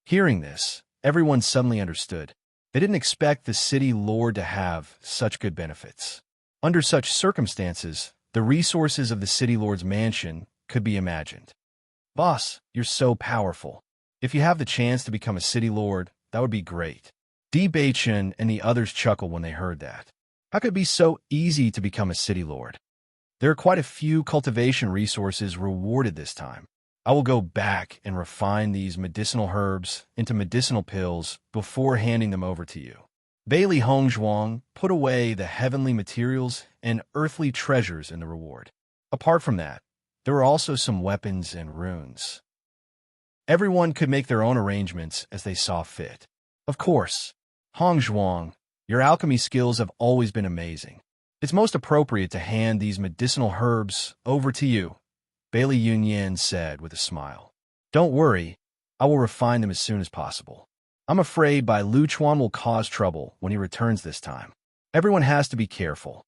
Hearing this, everyone suddenly understood. They didn't expect the City Lord to have such good benefits. Under such circumstances, the resources of the City Lord's mansion could be imagined. "Boss, you're so powerful. If you have the chance to become a City Lord, that would be great." Di Beichun and the others chuckled when they heard that. How could it be so easy to become a City Lord? There are quite a few cultivation resources rewarded this time. I will go back and refine these medicinal herbs into medicinal pills before handing them over to you. Bailey Hongzhuang put away the heavenly materials and earthly treasures in the reward. Apart from that, there were also some weapons and runes. Everyone could make their own arrangements as they saw fit. Of course, Hongzhuang, your alchemy skills have always been amazing. It's most appropriate to hand these medicinal herbs over to you, Bailey Yunyan said with a smile. "Don't worry, I will refine them as soon as possible. I'm afraid Bai Luchuan will cause trouble when he returns this time. Everyone has to be careful."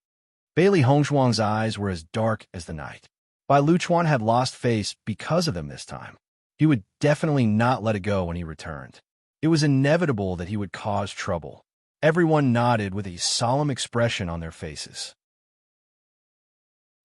Bailey Hongzhuang's eyes were as dark as the night. Bai Luchuan had lost face because of them this time. He would definitely not let it go when he returned. It was inevitable that he would cause trouble. Everyone nodded with a solemn expression on their faces.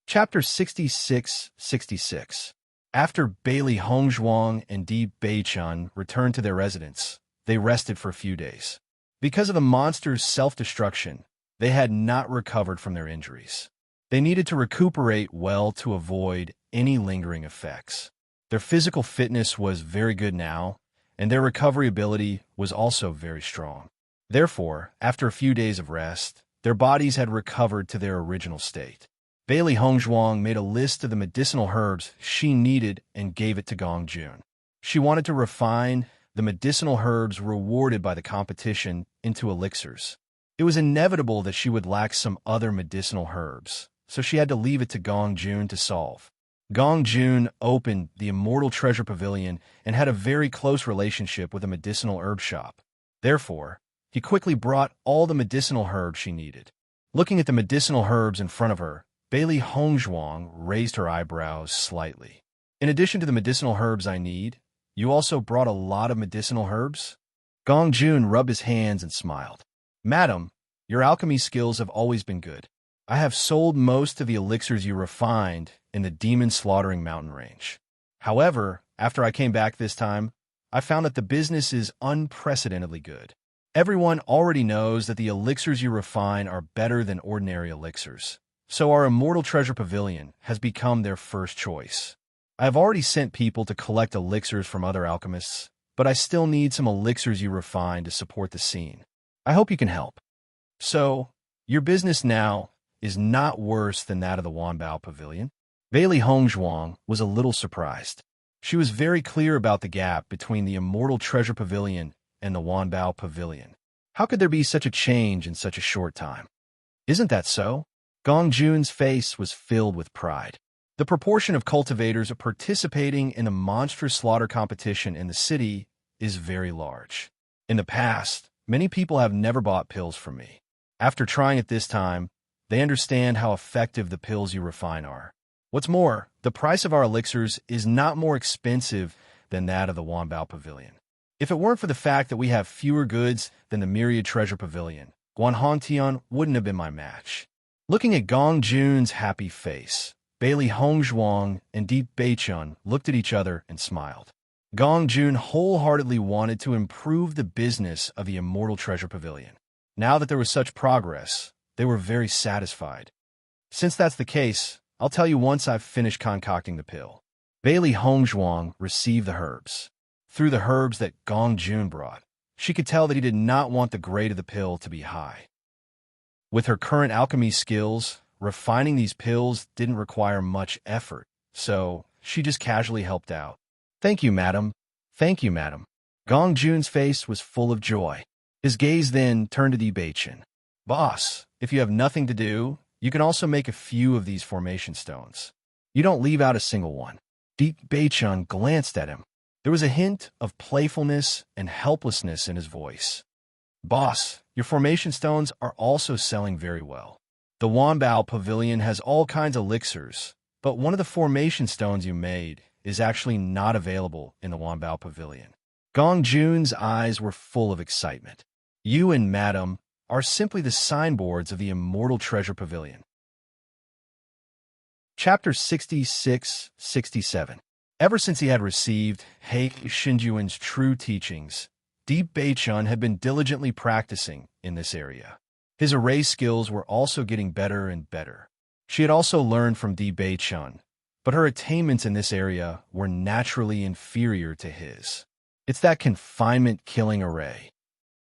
Chapter 66-66. After Bailey Hongzhuang and Di Beichun returned to their residence, they rested for a few days. Because of the monster's self-destruction, they had not recovered from their injuries. They needed to recuperate well to avoid any lingering effects. Their physical fitness was very good now, and their recovery ability was also very strong. Therefore, after a few days of rest, their bodies had recovered to their original state. Bailey Hongzhuang made a list of the medicinal herbs she needed and gave it to Gong Jun. She wanted to refine the medicinal herbs rewarded by the competition into elixirs. It was inevitable that she would lack some other medicinal herbs, so she had to leave it to Gong Jun to solve. Gong Jun opened the Immortal Treasure Pavilion and had a very close relationship with a medicinal herb shop. Therefore, he quickly brought all the medicinal herbs she needed. Looking at the medicinal herbs in front of her, Bailey Hongzhuang raised her eyebrows slightly. In addition to the medicinal herbs I need, you also brought a lot of medicinal herbs? Gong Jun rubbed his hands and smiled. Madam, your alchemy skills have always been good. I have sold most of the elixirs you refined in the demon slaughtering mountain range. However, after I came back this time, I found that the business is unprecedentedly good. Everyone already knows that the elixirs you refine are better than ordinary elixirs, so our Immortal Treasure Pavilion has become their first choice. I have already sent people to collect elixirs from other alchemists, but I still need some elixirs you refine to support the scene. I hope you can help. So, your business now is not worse than that of the Wanbao Pavilion? Bailey Hongzhuang was a little surprised. She was very clear about the gap between the Immortal Treasure Pavilion and the Wanbao Pavilion. How could there be such a change in such a short time? Isn't that so? Gong Jun's face was filled with pride. The proportion of cultivators participating in the monstrous slaughter competition in the city is very large. In the past, many people have never bought pills from me. After trying it this time, they understand how effective the pills you refine are. What's more, the price of our elixirs is not more expensive than that of the Wanbao Pavilion. If it weren't for the fact that we have fewer goods than the Myriad Treasure Pavilion, Guanhongtian wouldn't have been my match. Looking at Gong Jun's happy face, Bailey Hongzhuang and Deep Beichun looked at each other and smiled. Gong Jun wholeheartedly wanted to improve the business of the Immortal Treasure Pavilion. Now that there was such progress, they were very satisfied. Since that's the case, I'll tell you once I've finished concocting the pill. Bailey Hongzhuang received the herbs. Through the herbs that Gong Jun brought, she could tell that he did not want the grade of the pill to be high. With her current alchemy skills, refining these pills didn't require much effort, so she just casually helped out. Thank you, madam. Thank you, madam. Gong Jun's face was full of joy. His gaze then turned to Di Beichen. Boss, if you have nothing to do, you can also make a few of these formation stones. You don't leave out a single one. Di Beichen glanced at him. There was a hint of playfulness and helplessness in his voice. Boss, your formation stones are also selling very well. The Wanbao Pavilion has all kinds of elixirs, but one of the formation stones you made is actually not available in the Wanbao Pavilion. Gong Jun's eyes were full of excitement. You and Madam are simply the signboards of the Immortal Treasure Pavilion. Chapter 66-67. Ever since he had received He Xinjuan's true teachings, Deep Beichun had been diligently practicing in this area. His array skills were also getting better and better. She had also learned from Di Beichun, but her attainments in this area were naturally inferior to his. It's that confinement-killing array.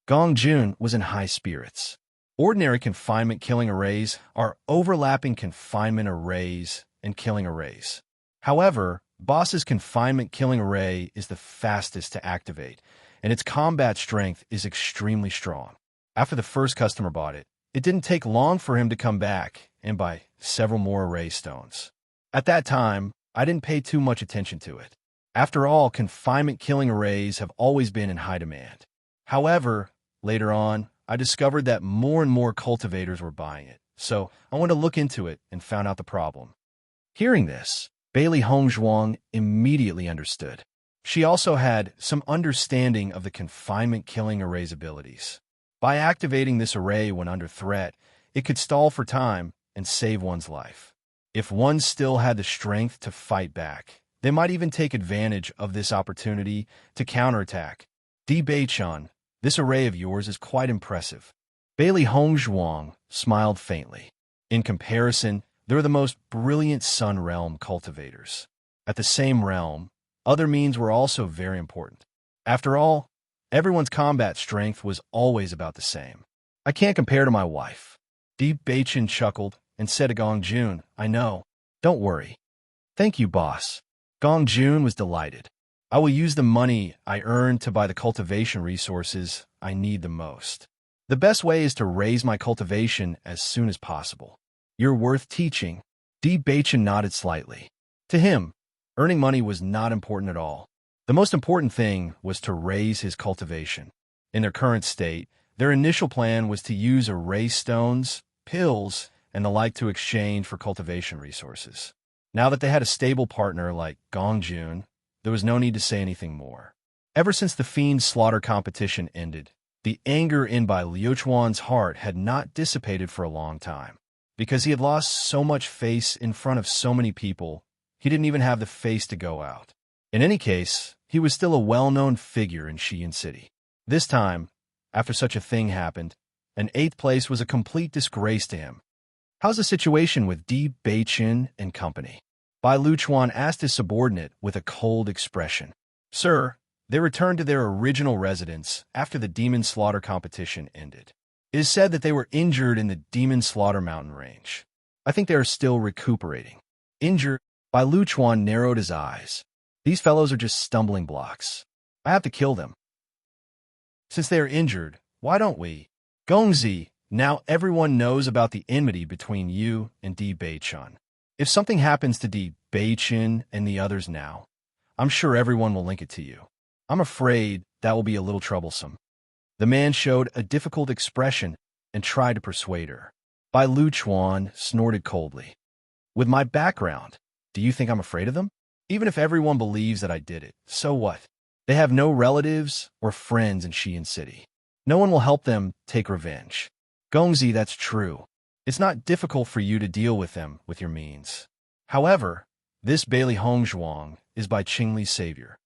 Gong Jun was in high spirits. Ordinary confinement-killing arrays are overlapping confinement arrays and killing arrays. However, Boss's confinement-killing array is the fastest to activate, and its combat strength is extremely strong. After the first customer bought it, it didn't take long for him to come back and buy several more array stones. At that time, I didn't pay too much attention to it. After all, confinement-killing arrays have always been in high demand. However, later on, I discovered that more and more cultivators were buying it, so I went to look into it and found out the problem. Hearing this, Bailey Hongzhuang immediately understood. She also had some understanding of the confinement-killing array's abilities. By activating this array when under threat, it could stall for time and save one's life. If one still had the strength to fight back, they might even take advantage of this opportunity to counterattack. Di Beichun, this array of yours is quite impressive. Bailey Hongzhuang smiled faintly. In comparison, they're the most brilliant Sun Realm cultivators. At the same realm, other means were also very important. After all, everyone's combat strength was always about the same. I can't compare to my wife. Di Beichen chuckled and said to Gong Jun, I know. Don't worry. Thank you, boss. Gong Jun was delighted. I will use the money I earned to buy the cultivation resources I need the most. The best way is to raise my cultivation as soon as possible. You're worth teaching. Di Beichen nodded slightly. To him, earning money was not important at all. The most important thing was to raise his cultivation. In their current state, their initial plan was to use array stones, pills, and the like to exchange for cultivation resources. Now that they had a stable partner like Gong Jun, there was no need to say anything more. Ever since the fiend slaughter competition ended, the anger in by Liu Chuan's heart had not dissipated for a long time. Because he had lost so much face in front of so many people, he didn't even have the face to go out. In any case, he was still a well-known figure in Xi'an City. This time, after such a thing happened, an 8th place was a complete disgrace to him. How's the situation with Di Beiqin and company? Bai Luchuan asked his subordinate with a cold expression. Sir, they returned to their original residence after the demon slaughter competition ended. It is said that they were injured in the demon slaughter mountain range. I think they are still recuperating. Injured? Bai Luchuan narrowed his eyes. These fellows are just stumbling blocks. I have to kill them. Since they are injured, why don't we? Gongzi, now everyone knows about the enmity between you and Di Beiqin. If something happens to Di Beiqin and the others now, I'm sure everyone will link it to you. I'm afraid that will be a little troublesome. The man showed a difficult expression and tried to persuade her. Bai Luchuan snorted coldly. With my background, do you think I'm afraid of them? Even if everyone believes that I did it, so what? They have no relatives or friends in Xi'an City. No one will help them take revenge. Gongzi, that's true. It's not difficult for you to deal with them with your means. However, this Bailey Hongzhuang is Bai Qingli's savior.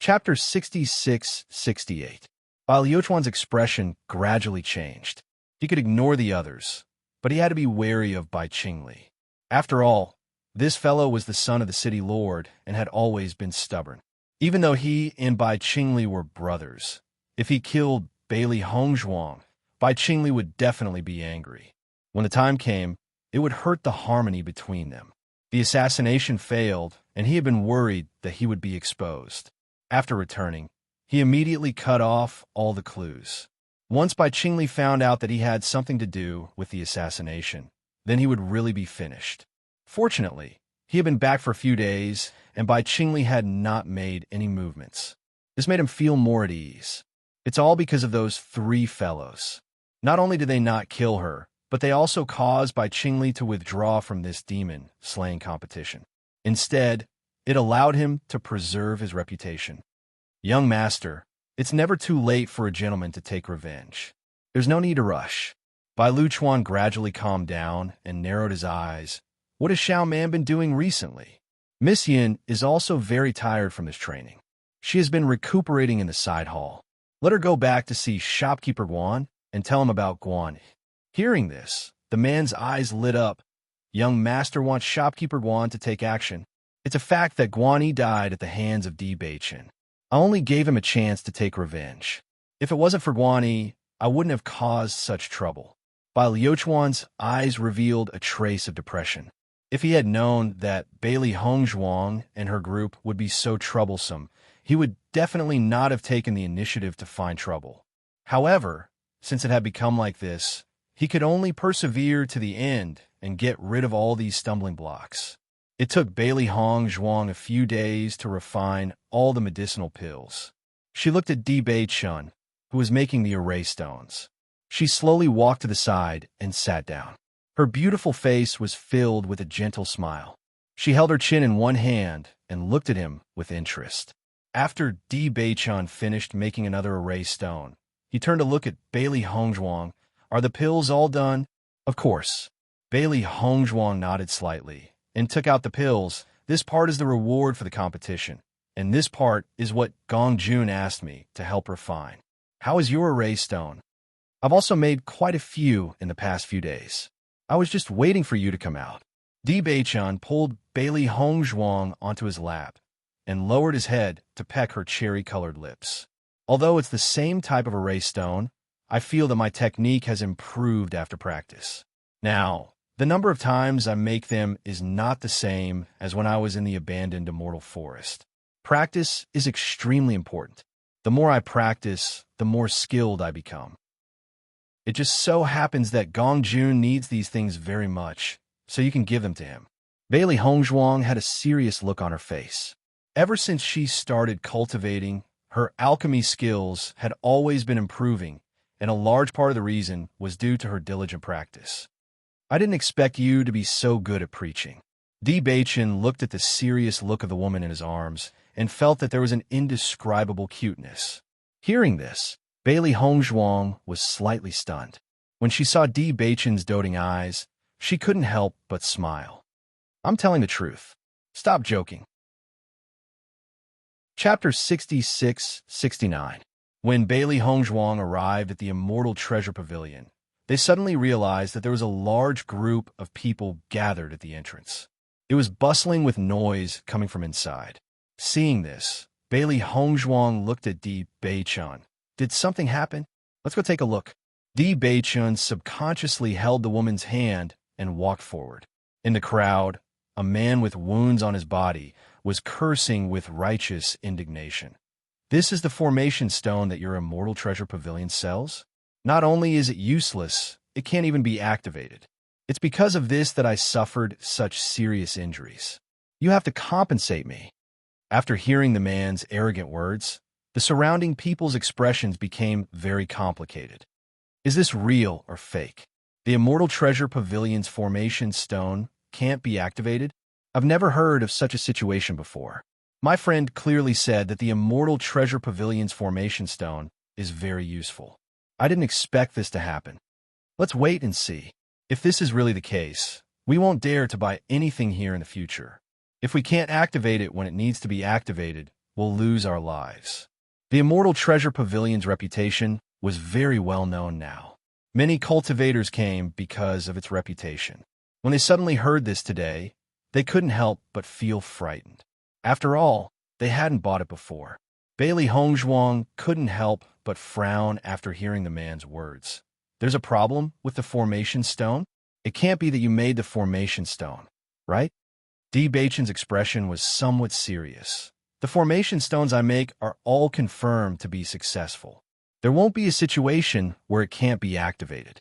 Chapter 66-68. Bai Liuchuan's expression gradually changed. He could ignore the others, but he had to be wary of Bai Qingli. After all, this fellow was the son of the city lord and had always been stubborn. Even though he and Bai Qingli were brothers, if he killed Bailey Hongzhuang, Bai Qingli would definitely be angry. When the time came, it would hurt the harmony between them. The assassination failed, and he had been worried that he would be exposed. After returning, he immediately cut off all the clues. Once Bai Qingli found out that he had something to do with the assassination, then he would really be finished. Fortunately, he had been back for a few days, and Bai Qingli had not made any movements. This made him feel more at ease. It's all because of those 3 fellows. Not only did they not kill her, but they also caused Bai Qingli to withdraw from this demon-slaying competition. Instead, it allowed him to preserve his reputation. Young master, it's never too late for a gentleman to take revenge. There's no need to rush. Bai Luchuan gradually calmed down and narrowed his eyes. What has Xiao Man been doing recently? Miss Yin is also very tired from this training. She has been recuperating in the side hall. Let her go back to see shopkeeper Guan and tell him about Guan. Hearing this, the man's eyes lit up. Young master wants shopkeeper Guan to take action. It's a fact that Guan died at the hands of Di Beiqin. I only gave him a chance to take revenge. If it wasn't for Guan, I wouldn't have caused such trouble. Bai Liuchuan's eyes revealed a trace of depression. If he had known that Bailey Hongzhuang and her group would be so troublesome, he would definitely not have taken the initiative to find trouble. However, since it had become like this, he could only persevere to the end and get rid of all these stumbling blocks. It took Bailey Hongzhuang a few days to refine all the medicinal pills. She looked at Di Beiqin, who was making the erase stones. She slowly walked to the side and sat down. Her beautiful face was filled with a gentle smile. She held her chin in one hand and looked at him with interest. After Di Beiqin finished making another erase stone, he turned to look at Bailey Hongzhuang. Are the pills all done? Of course. Bailey Hongzhuang nodded slightly and took out the pills. This part is the reward for the competition, and this part is what Gong Jun asked me to help refine. How is your erase stone? I've also made quite a few in the past few days. I was just waiting for you to come out. Di Beiqin pulled Bailey Hongzhuang onto his lap and lowered his head to peck her cherry-colored lips. Although it's the same type of erase stone, I feel that my technique has improved after practice. Now, the number of times I make them is not the same as when I was in the abandoned immortal forest. Practice is extremely important. The more I practice, the more skilled I become. It just so happens that Gong Jun needs these things very much, so you can give them to him. Bailey Hongzhuang had a serious look on her face. Ever since she started cultivating, her alchemy skills had always been improving, and a large part of the reason was due to her diligent practice. I didn't expect you to be so good at preaching. Di Beichen looked at the serious look of the woman in his arms and felt that there was an indescribable cuteness. Hearing this, Bailey Hongzhuang was slightly stunned. When she saw Di Beichen's doting eyes, she couldn't help but smile. I'm telling the truth. Stop joking. Chapter 66-69. When Bailey Hongzhuang arrived at the Immortal Treasure Pavilion, they suddenly realized that there was a large group of people gathered at the entrance. It was bustling with noise coming from inside. Seeing this, Bailey Hongzhuang looked at Di Beichen. Did something happen? Let's go take a look. Di Beichen subconsciously held the woman's hand and walked forward. In the crowd, a man with wounds on his body was cursing with righteous indignation. This is the formation stone that your Immortal Treasure Pavilion sells? Not only is it useless, it can't even be activated. It's because of this that I suffered such serious injuries. You have to compensate me. After hearing the man's arrogant words, the surrounding people's expressions became very complicated. Is this real or fake? The Immortal Treasure Pavilion's formation stone can't be activated? I've never heard of such a situation before. My friend clearly said that the Immortal Treasure Pavilion's formation stone is very useful. I didn't expect this to happen. Let's wait and see. If this is really the case, we won't dare to buy anything here in the future. If we can't activate it when it needs to be activated, we'll lose our lives. The Immortal Treasure Pavilion's reputation was very well known now. Many cultivators came because of its reputation. When they suddenly heard this today, they couldn't help but feel frightened. After all, they hadn't bought it before. Bailey Hongzhuang couldn't help but frown after hearing the man's words. There's a problem with the formation stone? It can't be that you made the formation stone, right? Di Beichen's expression was somewhat serious. The formation stones I make are all confirmed to be successful. There won't be a situation where it can't be activated.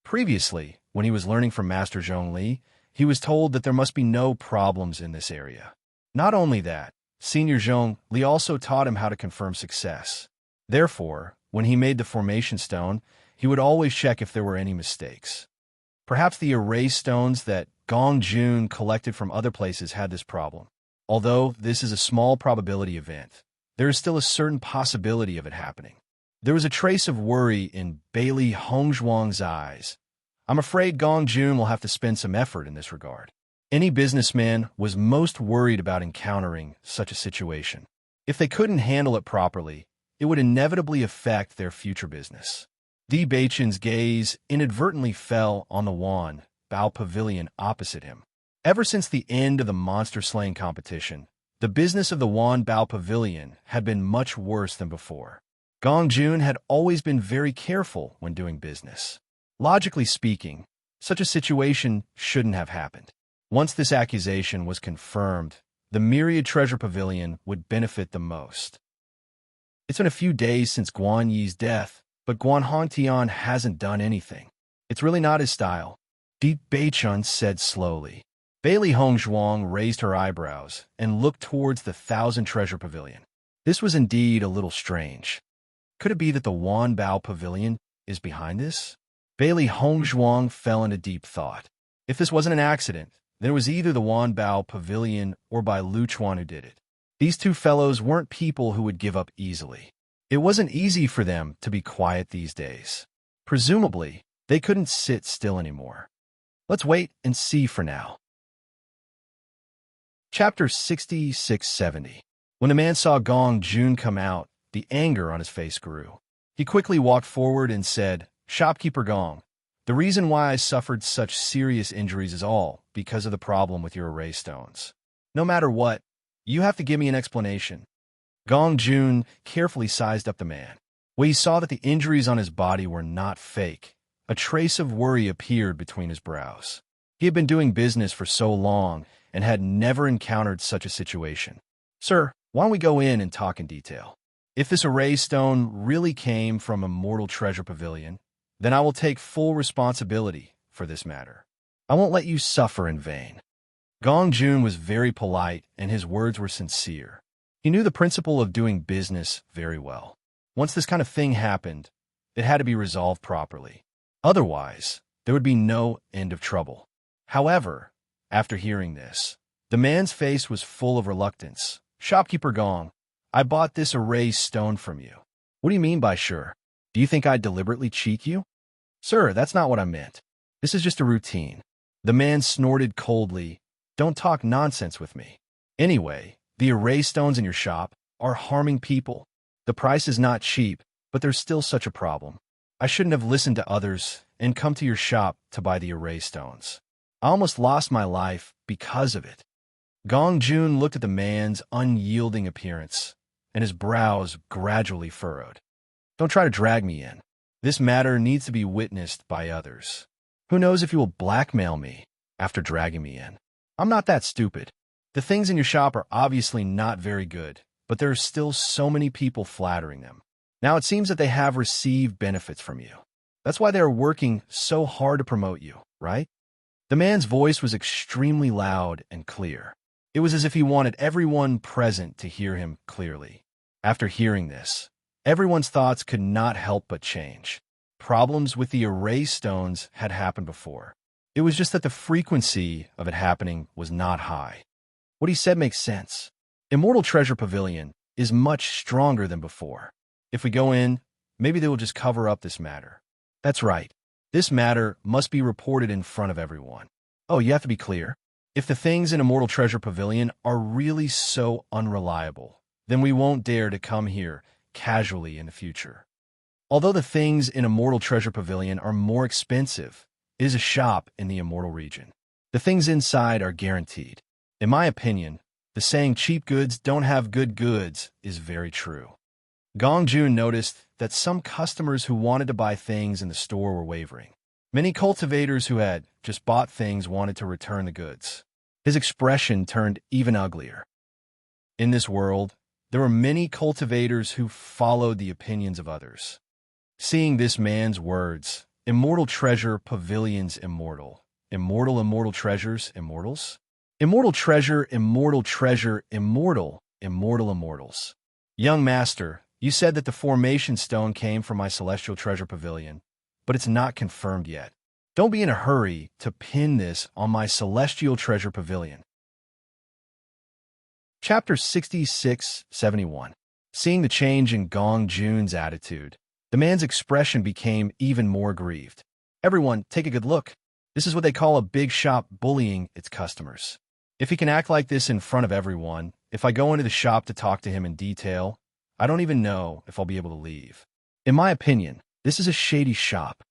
Previously, when he was learning from Master Zhongli, he was told that there must be no problems in this area. Not only that, Senior Zhongli also taught him how to confirm success. Therefore, when he made the formation stone, he would always check if there were any mistakes. Perhaps the erase stones that Gong Jun collected from other places had this problem. Although this is a small probability event, there is still a certain possibility of it happening. There was a trace of worry in Bailey Hongzhuang's eyes. I'm afraid Gong Jun will have to spend some effort in this regard. Any businessman was most worried about encountering such a situation. If they couldn't handle it properly, it would inevitably affect their future business. Di Beichen's gaze inadvertently fell on the Wan Bao Pavilion opposite him. Ever since the end of the monster slaying competition, the business of the Wan Bao Pavilion had been much worse than before. Gong Jun had always been very careful when doing business. Logically speaking, such a situation shouldn't have happened. Once this accusation was confirmed, the Myriad Treasure Pavilion would benefit the most. It's been a few days since Guan Yi's death, but Guan Hongtian hasn't done anything. It's really not his style, Di Beichen said slowly. Bailey Hongzhuang raised her eyebrows and looked towards the Thousand Treasure Pavilion. This was indeed a little strange. Could it be that the Wan Bao Pavilion is behind this? Bailey Hongzhuang fell into deep thought. If this wasn't an accident, then it was either the Wan Bao Pavilion or by Lu Chuan who did it. These two fellows weren't people who would give up easily. It wasn't easy for them to be quiet these days. Presumably, they couldn't sit still anymore. Let's wait and see for now. Chapter 66-70. When the man saw Gong Jun come out, the anger on his face grew. He quickly walked forward and said, "Shopkeeper Gong, the reason why I suffered such serious injuries is all because of the problem with your array stones. No matter what, you have to give me an explanation." Gong Jun carefully sized up the man. When he saw that the injuries on his body were not fake, a trace of worry appeared between his brows. He had been doing business for so long and had never encountered such a situation. "Sir, why don't we go in and talk in detail? If this array stone really came from Immortal Treasure Pavilion, then I will take full responsibility for this matter. I won't let you suffer in vain." Gong Jun was very polite and his words were sincere. He knew the principle of doing business very well. Once this kind of thing happened, It had to be resolved properly. Otherwise, there would be no end of trouble. However, after hearing this, the man's face was full of reluctance. Shopkeeper Gong, I bought this erased stone from you. What do you mean by sure? Do you think I'd deliberately cheat you? Sir, that's not what I meant. This is just a routine. The man snorted coldly. Don't talk nonsense with me. Anyway, the erased stones in your shop are harming people. The price is not cheap, but there's still such a problem. I shouldn't have listened to others and come to your shop to buy the erased stones. I almost lost my life because of it. Gong Jun looked at the man's unyielding appearance, and his brows gradually furrowed. Don't try to drag me in. This matter needs to be witnessed by others. Who knows if you will blackmail me after dragging me in? I'm not that stupid. The things in your shop are obviously not very good, but there are still so many people flattering them. Now it seems that they have received benefits from you. That's why they are working so hard to promote you, right? The man's voice was extremely loud and clear. It was as if he wanted everyone present to hear him clearly. After hearing this, everyone's thoughts could not help but change. Problems with the erased stones had happened before. It was just that the frequency of it happening was not high. What he said makes sense. Immortal Treasure Pavilion is much stronger than before. If we go in, maybe they will just cover up this matter. That's right. This matter must be reported in front of everyone. Oh, you have to be clear. If the things in Immortal Treasure Pavilion are really so unreliable, then we won't dare to come here casually in the future. Although the things in Immortal Treasure Pavilion are more expensive, it is a shop in the Immortal region. The things inside are guaranteed. In my opinion, the saying cheap goods don't have good goods is very true. Gong Jun noticed that some customers who wanted to buy things in the store were wavering. Many cultivators who had just bought things wanted to return the goods. His expression turned even uglier. In this world, there were many cultivators who followed the opinions of others. Seeing this man's words, Immortal Treasure Pavilion's immortal. Immortal treasures, immortals? Immortal treasure, immortal treasure, immortal, immortal immortals. Young master, you said that the formation stone came from my Celestial Treasure Pavilion, but it's not confirmed yet. Don't be in a hurry to pin this on my Celestial Treasure Pavilion. Chapter 66-71. Seeing the change in Gong Jun's attitude, the man's expression became even more grieved. Everyone, take a good look. This is what they call a big shop bullying its customers. If he can act like this in front of everyone, if I go into the shop to talk to him in detail, I don't even know if I'll be able to leave. In my opinion, this is a shady shop.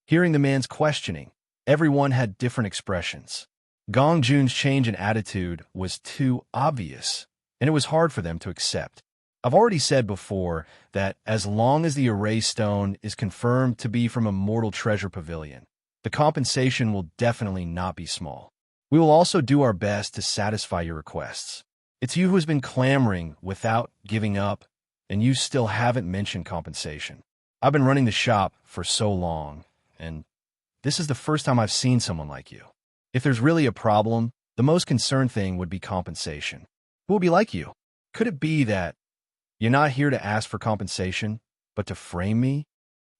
Hearing the man's questioning, everyone had different expressions. Gong Jun's change in attitude was too obvious, and it was hard for them to accept. I've already said before that as long as the erased stone is confirmed to be from Immortal Treasure Pavilion, the compensation will definitely not be small. We will also do our best to satisfy your requests. It's you who has been clamoring without giving up, and you still haven't mentioned compensation. I've been running the shop for so long, and this is the first time I've seen someone like you. If there's really a problem, the most concerned thing would be compensation. Who will be like you? Could it be that you're not here to ask for compensation, but to frame me?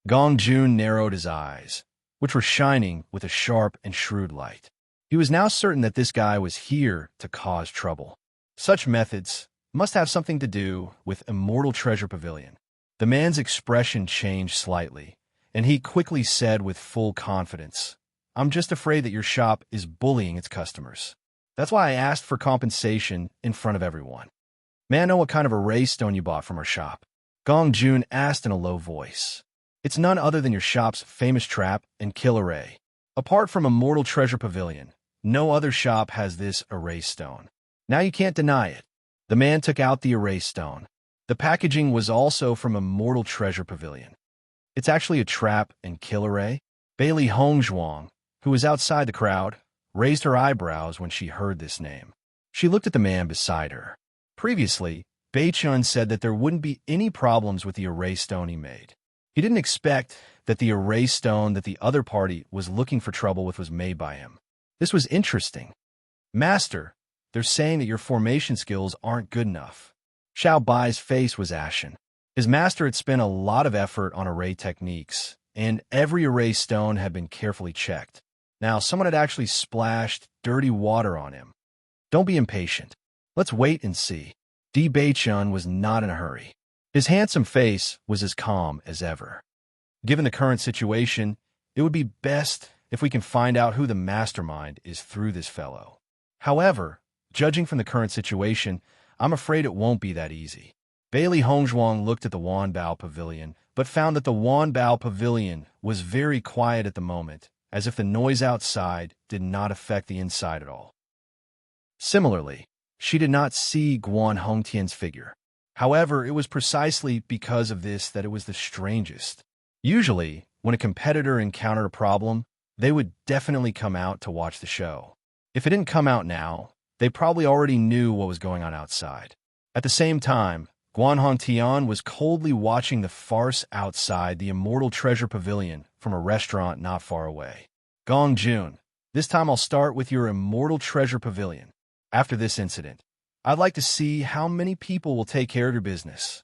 Gong Jun narrowed his eyes, which were shining with a sharp and shrewd light. He was now certain that this guy was here to cause trouble. Such methods must have something to do with Immortal Treasure Pavilion. The man's expression changed slightly, and he quickly said with full confidence, I'm just afraid that your shop is bullying its customers. That's why I asked for compensation in front of everyone. May I know what kind of erased stone you bought from our shop? Gong Jun asked in a low voice. It's none other than your shop's famous trap and kill array. Apart from Immortal Treasure Pavilion, no other shop has this erased stone. Now you can't deny it. The man took out the erased stone. The packaging was also from Immortal Treasure Pavilion. It's actually a trap and kill array. Bailey Hongzhuang, who was outside the crowd, raised her eyebrows when she heard this name. She looked at the man beside her. Previously, Beichun said that there wouldn't be any problems with the erased stone he made. He didn't expect that the erased stone that the other party was looking for trouble with was made by him. This was interesting. Master, they're saying that your formation skills aren't good enough. Xiao Bai's face was ashen. His master had spent a lot of effort on array techniques, and every array stone had been carefully checked. Now, someone had actually splashed dirty water on him. Don't be impatient. Let's wait and see. Di Beichun was not in a hurry. His handsome face was as calm as ever. Given the current situation, it would be best if we can find out who the mastermind is through this fellow. However, judging from the current situation, I'm afraid it won't be that easy. Bailey Hongzhuang looked at the Wanbao Pavilion, but found that the Wanbao Pavilion was very quiet at the moment, as if the noise outside did not affect the inside at all. Similarly, she did not see Guan Hongtian's figure. However, it was precisely because of this that it was the strangest. Usually, when a competitor encountered a problem, they would definitely come out to watch the show. If it didn't come out now, they probably already knew what was going on outside. At the same time, Guan Hongtian was coldly watching the farce outside the Immortal Treasure Pavilion from a restaurant not far away. Gong Jun, this time I'll start with your Immortal Treasure Pavilion. After this incident, I'd like to see how many people will take care of your business.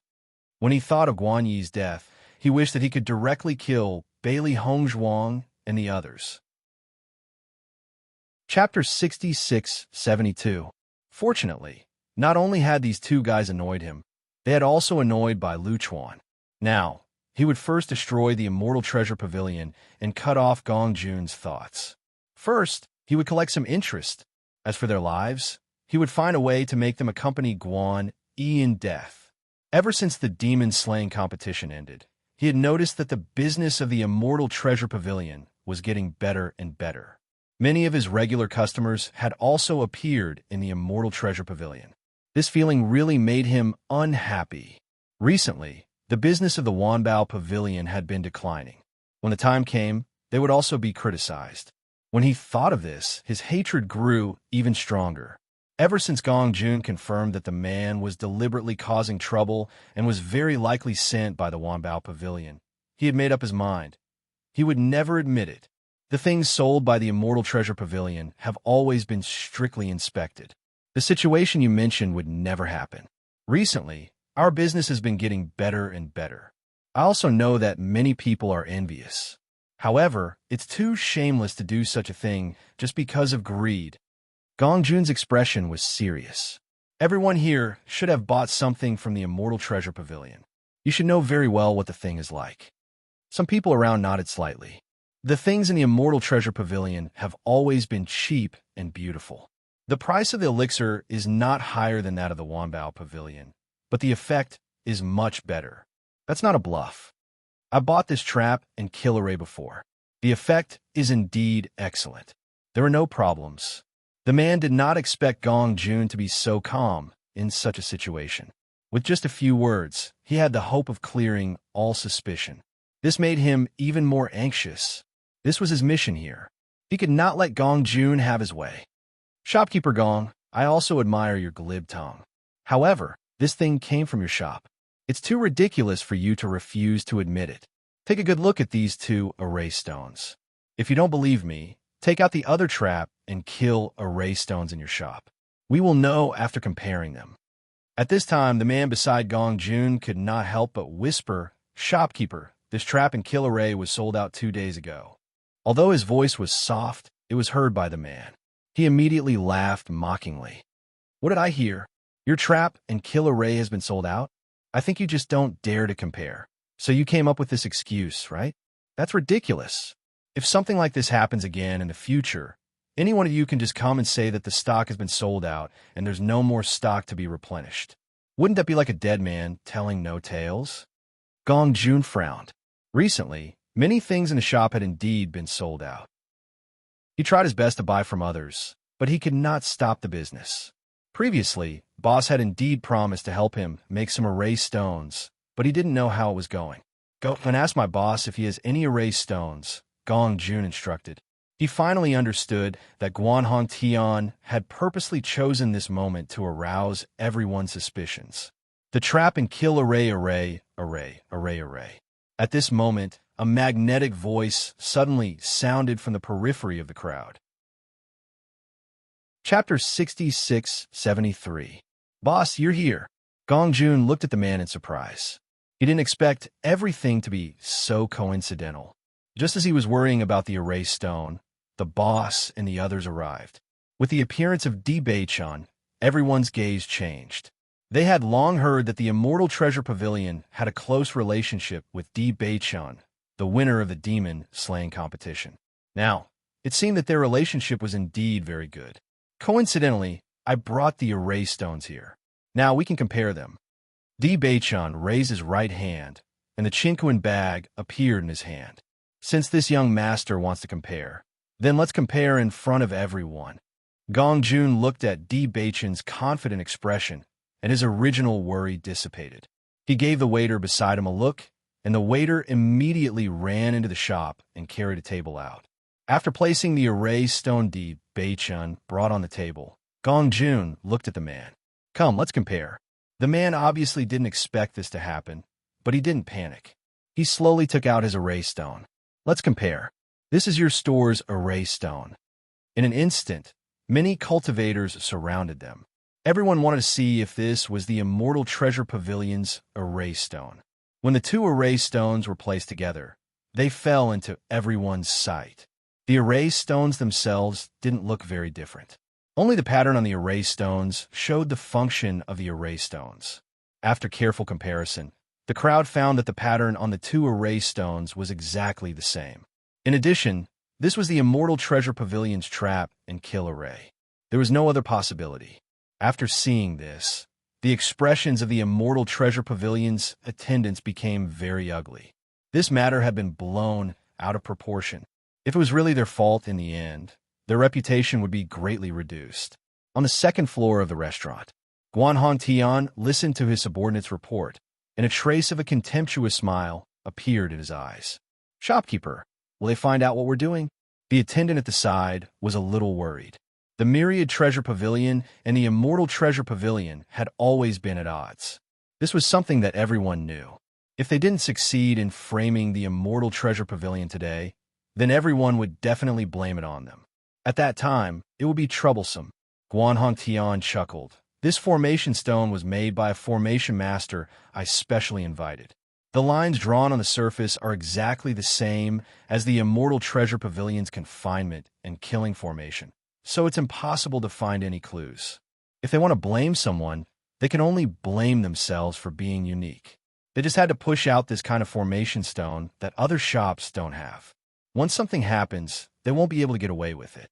When he thought of Guan Yi's death, he wished that he could directly kill Bailey Hongzhuang and the others. Chapter 66-72. Fortunately, not only had these two guys annoyed him, they had also annoyed by Lu Chuan. Now, he would first destroy the Immortal Treasure Pavilion and cut off Gong Jun's thoughts. First, he would collect some interest. As for their lives, he would find a way to make them accompany Guan Yi in death. Ever since the demon slaying competition ended, he had noticed that the business of the Immortal Treasure Pavilion was getting better and better. Many of his regular customers had also appeared in the Immortal Treasure Pavilion. This feeling really made him unhappy. Recently, the business of the Wanbao Pavilion had been declining. When the time came, they would also be criticized. When he thought of this, his hatred grew even stronger. Ever since Gong Jun confirmed that the man was deliberately causing trouble and was very likely sent by the Wanbao Pavilion, he had made up his mind. He would never admit it. The things sold by the Immortal Treasure Pavilion have always been strictly inspected. The situation you mentioned would never happen. Recently, our business has been getting better and better. I also know that many people are envious. However, it's too shameless to do such a thing just because of greed. Gong Jun's expression was serious. Everyone here should have bought something from the Immortal Treasure Pavilion. You should know very well what the thing is like. Some people around nodded slightly. The things in the Immortal Treasure Pavilion have always been cheap and beautiful. The price of the elixir is not higher than that of the Wanbao Pavilion, but the effect is much better. That's not a bluff. I bought this trap and kill array before. The effect is indeed excellent. There are no problems. The man did not expect Gong Jun to be so calm in such a situation. With just a few words, he had the hope of clearing all suspicion. This made him even more anxious. This was his mission here. He could not let Gong Jun have his way. Shopkeeper Gong, I also admire your glib tongue. However, this thing came from your shop. It's too ridiculous for you to refuse to admit it. Take a good look at these two array stones. If you don't believe me, take out the other trap and kill array stones in your shop. We will know after comparing them. At this time, the man beside Gong Jun could not help but whisper, "Shopkeeper, this trap and kill array was sold out 2 days ago." Although his voice was soft, it was heard by the man. He immediately laughed mockingly. "What did I hear? Your trap and kill array has been sold out? I think you just don't dare to compare. So you came up with this excuse, right? That's ridiculous. If something like this happens again in the future, any one of you can just come and say that the stock has been sold out and there's no more stock to be replenished. Wouldn't that be like a dead man telling no tales?" Gong Jun frowned. Recently, many things in the shop had indeed been sold out. He tried his best to buy from others, but he could not stop the business. Previously, Boss had indeed promised to help him make some array stones, but he didn't know how it was going. "Go and ask my boss if he has any array stones," Gong Jun instructed. He finally understood that Guan Hongtian had purposely chosen this moment to arouse everyone's suspicions. The trap and kill array. At this moment, a magnetic voice suddenly sounded from the periphery of the crowd. Chapter 66-73. "Boss, you're here." Gong Jun looked at the man in surprise. He didn't expect everything to be so coincidental. Just as he was worrying about the erased stone, the boss and the others arrived. With the appearance of Di Baichun, everyone's gaze changed. They had long heard that the Immortal Treasure Pavilion had a close relationship with Di Baichun, the winner of the demon slaying competition. Now, it seemed that their relationship was indeed very good. Coincidentally, I brought the erase stones here. Now we can compare them. Di Baichun raised his right hand, and the Chinquan bag appeared in his hand. Since this young master wants to compare, then let's compare in front of everyone. Gong Jun looked at Di Baichun's confident expression, and his original worry dissipated. He gave the waiter beside him a look, and the waiter immediately ran into the shop and carried a table out. After placing the erased stone Di Baichun brought on the table, Gong Jun looked at the man. Come, let's compare. The man obviously didn't expect this to happen, but he didn't panic. He slowly took out his erased stone. Let's compare. This is your store's erased stone. In an instant, many cultivators surrounded them. Everyone wanted to see if this was the Immortal Treasure Pavilion's erased stone. When the two erased stones were placed together, they fell into everyone's sight. The erased stones themselves didn't look very different. Only the pattern on the erased stones showed the function of the erased stones. After careful comparison, the crowd found that the pattern on the two erased stones was exactly the same. In addition, this was the Immortal Treasure Pavilion's trap and kill array. There was no other possibility. After seeing this, the expressions of the Immortal Treasure Pavilion's attendants became very ugly. This matter had been blown out of proportion. If it was really their fault in the end, their reputation would be greatly reduced. On the second floor of the restaurant, Guan Hongtian listened to his subordinate's report, and a trace of a contemptuous smile appeared in his eyes. Shopkeeper, will they find out what we're doing? The attendant at the side was a little worried. The Myriad Treasure Pavilion and the Immortal Treasure Pavilion had always been at odds. This was something that everyone knew. If they didn't succeed in framing the Immortal Treasure Pavilion today, then everyone would definitely blame it on them. At that time, it would be troublesome. Guan Hongtian chuckled. This formation stone was made by a formation master I specially invited. The lines drawn on the surface are exactly the same as the Immortal Treasure Pavilion's confinement and killing formation, so it's impossible to find any clues. If they want to blame someone, they can only blame themselves for being unique. They just had to push out this kind of formation stone that other shops don't have. Once something happens, they won't be able to get away with it.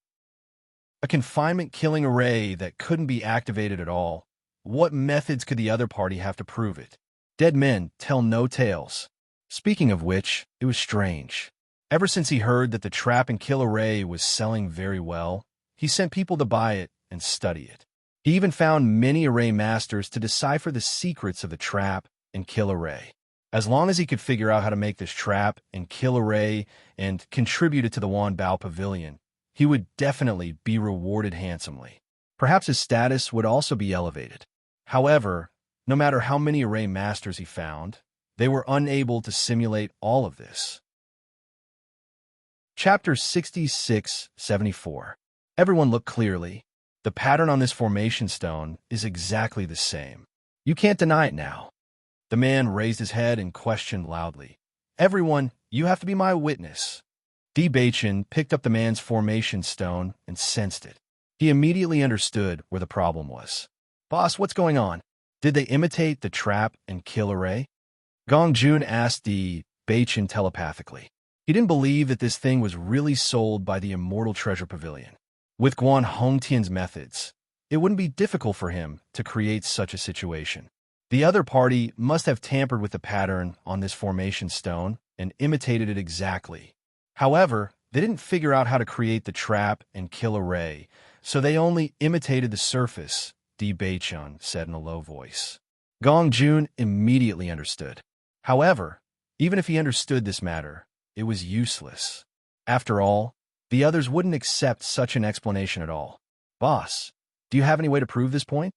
A confinement killing array that couldn't be activated at all. What methods could the other party have to prove it? Dead men tell no tales. Speaking of which, it was strange. Ever since he heard that the trap and kill array was selling very well, he sent people to buy it and study it. He even found many array masters to decipher the secrets of the trap and kill array. As long as he could figure out how to make this trap and kill array and contribute it to the Wanbao Pavilion, he would definitely be rewarded handsomely. Perhaps his status would also be elevated. However, no matter how many array masters he found, they were unable to simulate all of this. Chapter 66-74. Everyone looked clearly. The pattern on this formation stone is exactly the same. You can't deny it now. The man raised his head and questioned loudly. Everyone, you have to be my witness. Di Baichun picked up the man's formation stone and sensed it. He immediately understood where the problem was. Boss, what's going on? Did they imitate the trap and kill array? Gong Jun asked Di Baichun telepathically. He didn't believe that this thing was really sold by the Immortal Treasure Pavilion. With Guan Hongtian's methods, it wouldn't be difficult for him to create such a situation. The other party must have tampered with the pattern on this formation stone and imitated it exactly. However, they didn't figure out how to create the trap and kill array, so they only imitated the surface, Di Baichun said in a low voice. Gong Jun immediately understood. However, even if he understood this matter, it was useless. After all, the others wouldn't accept such an explanation at all. Boss, do you have any way to prove this point?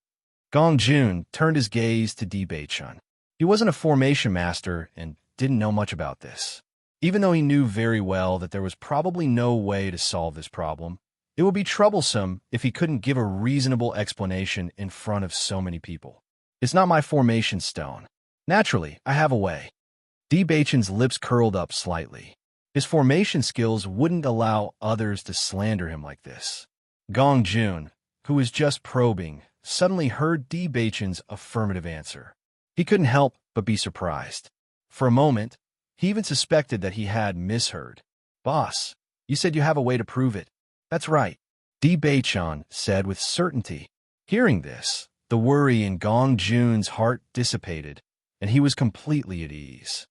Gong Jun turned his gaze to Di Baichun. He wasn't a formation master and didn't know much about this. Even though he knew very well that there was probably no way to solve this problem, it would be troublesome if he couldn't give a reasonable explanation in front of so many people. It's not my formation stone. Naturally, I have a way. Bachan's lips curled up slightly. His formation skills wouldn't allow others to slander him like this. Gong Jun, who was just probing, suddenly heard Bachan's affirmative answer. He couldn't help but be surprised. For a moment, he even suspected that he had misheard. Boss, you said you have a way to prove it. That's right, Bachan said with certainty. Hearing this, the worry in Gong Jun's heart dissipated, and he was completely at ease.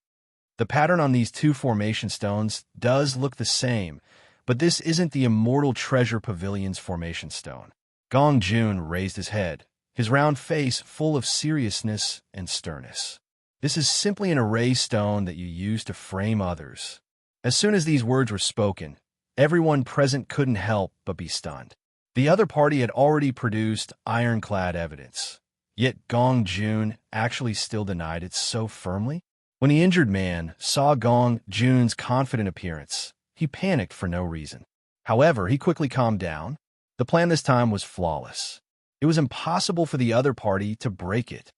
The pattern on these two formation stones does look the same, but this isn't the Immortal Treasure Pavilion's formation stone. Gong Jun raised his head, his round face full of seriousness and sternness. This is simply an array stone that you use to frame others. As soon as these words were spoken, everyone present couldn't help but be stunned. The other party had already produced ironclad evidence, yet Gong Jun actually still denied it so firmly. When the injured man saw Gong Jun's confident appearance, he panicked for no reason. However, he quickly calmed down. The plan this time was flawless. It was impossible for the other party to break it.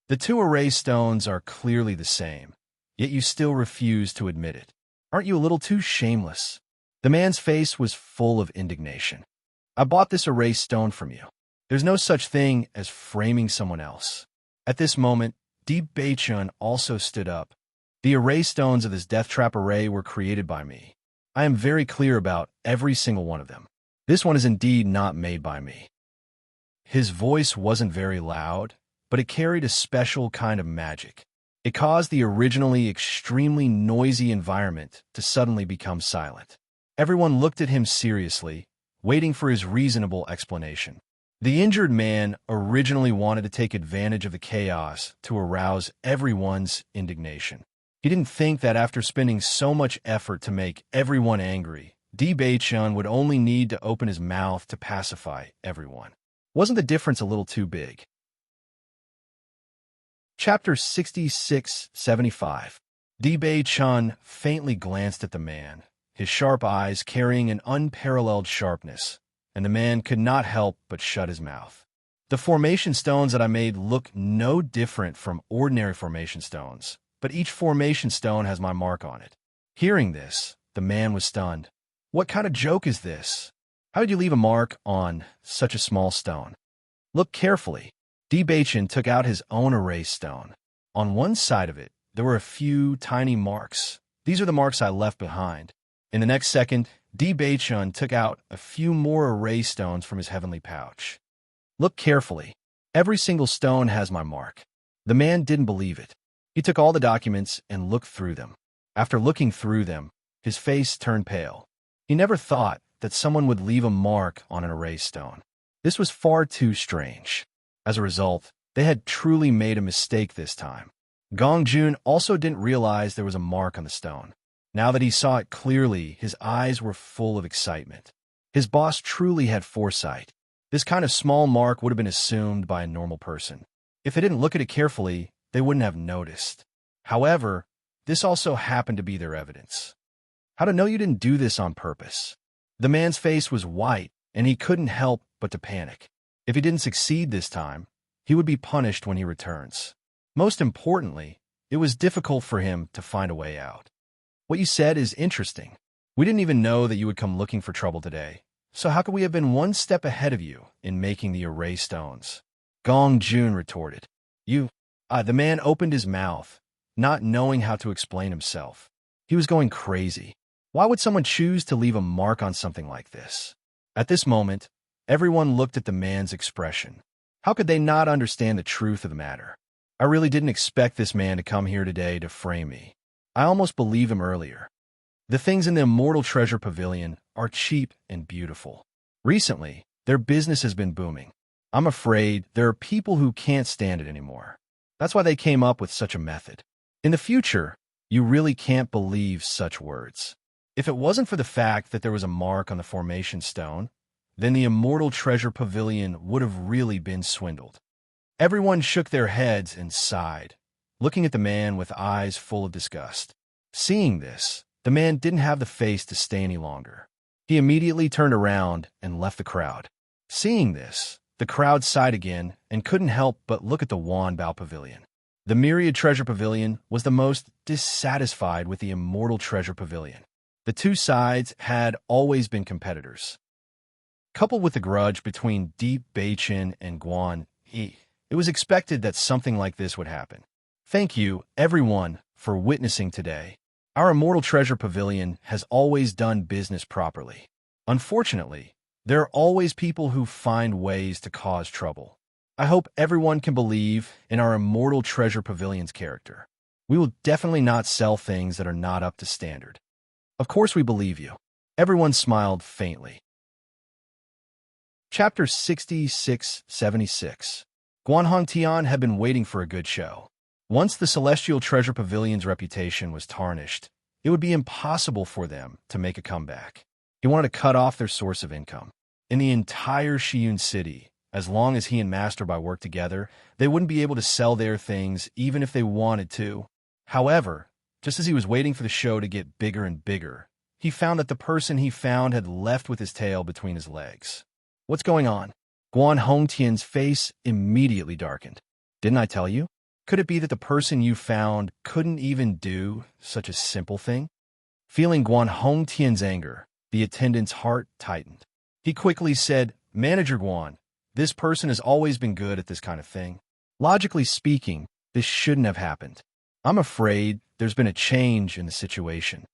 The two array stones are clearly the same, yet you still refuse to admit it. Aren't you a little too shameless? The man's face was full of indignation. I bought this array stone from you. There's no such thing as framing someone else. At this moment, Bachan also stood up. The array stones of this death trap array were created by me. I am very clear about every single one of them. This one is indeed not made by me. His voice wasn't very loud, but it carried a special kind of magic. It caused the originally extremely noisy environment to suddenly become silent. Everyone looked at him seriously, waiting for his reasonable explanation. The injured man originally wanted to take advantage of the chaos to arouse everyone's indignation. He didn't think that after spending so much effort to make everyone angry, Bachan would only need to open his mouth to pacify everyone. Wasn't the difference a little too big? Chapter 66-75. Bachan faintly glanced at the man, his sharp eyes carrying an unparalleled sharpness, and the man could not help but shut his mouth. The formation stones that I made look no different from ordinary formation stones, but each formation stone has my mark on it. Hearing this, the man was stunned. What kind of joke is this? How did you leave a mark on such a small stone? Look carefully. Bachan took out his own array stone. On one side of it, there were a few tiny marks. These are the marks I left behind. In the next second, Bachan took out a few more array stones from his heavenly pouch. Look carefully. Every single stone has my mark. The man didn't believe it. He took all the documents and looked through them. After looking through them, his face turned pale. He never thought that someone would leave a mark on an array stone. This was far too strange. As a result, they had truly made a mistake this time. Gong Jun also didn't realize there was a mark on the stone. Now that he saw it clearly, his eyes were full of excitement. His boss truly had foresight. This kind of small mark would have been assumed by a normal person. If they didn't look at it carefully, they wouldn't have noticed. However, this also happened to be their evidence. How to know you didn't do this on purpose? The man's face was white, and he couldn't help but to panic. If he didn't succeed this time, he would be punished when he returns. Most importantly, it was difficult for him to find a way out. What you said is interesting. We didn't even know that you would come looking for trouble today, so how could we have been one step ahead of you in making the array stones? Gong Jun retorted. The man opened his mouth, not knowing how to explain himself. He was going crazy. Why would someone choose to leave a mark on something like this? At this moment, everyone looked at the man's expression. How could they not understand the truth of the matter? I really didn't expect this man to come here today to frame me. I almost believed him earlier. The things in the Immortal Treasure Pavilion are cheap and beautiful. Recently, their business has been booming. I'm afraid there are people who can't stand it anymore. That's why they came up with such a method. In the future, you really can't believe such words. If it wasn't for the fact that there was a mark on the formation stone, then the Immortal Treasure Pavilion would have really been swindled. Everyone shook their heads and sighed, looking at the man with eyes full of disgust. Seeing this, the man didn't have the face to stay any longer. He immediately turned around and left the crowd. Seeing this, the crowd sighed again and couldn't help but look at the Wanbao Pavilion. The Myriad Treasure Pavilion was the most dissatisfied with the Immortal Treasure Pavilion. The two sides had always been competitors. Coupled with the grudge between Deep Beichin and Guan Yi, it was expected that something like this would happen. Thank you, everyone, for witnessing today. Our Immortal Treasure Pavilion has always done business properly. Unfortunately, there are always people who find ways to cause trouble. I hope everyone can believe in our Immortal Treasure Pavilion's character. We will definitely not sell things that are not up to standard. Of course we believe you. Everyone smiled faintly. Chapter 66-76. Guanhong Tian had been waiting for a good show. Once the Celestial Treasure Pavilion's reputation was tarnished, it would be impossible for them to make a comeback. He wanted to cut off their source of income. In the entire Shiyun city, as long as he and Master Bai worked together, they wouldn't be able to sell their things even if they wanted to. However, just as he was waiting for the show to get bigger and bigger, he found that the person he found had left with his tail between his legs. What's going on? Guan Hongtian's face immediately darkened. Didn't I tell you? Could it be that the person you found couldn't even do such a simple thing? Feeling Guan Hongtian's anger, the attendant's heart tightened. He quickly said, Manager Guan, this person has always been good at this kind of thing. Logically speaking, this shouldn't have happened. I'm afraid there's been a change in the situation.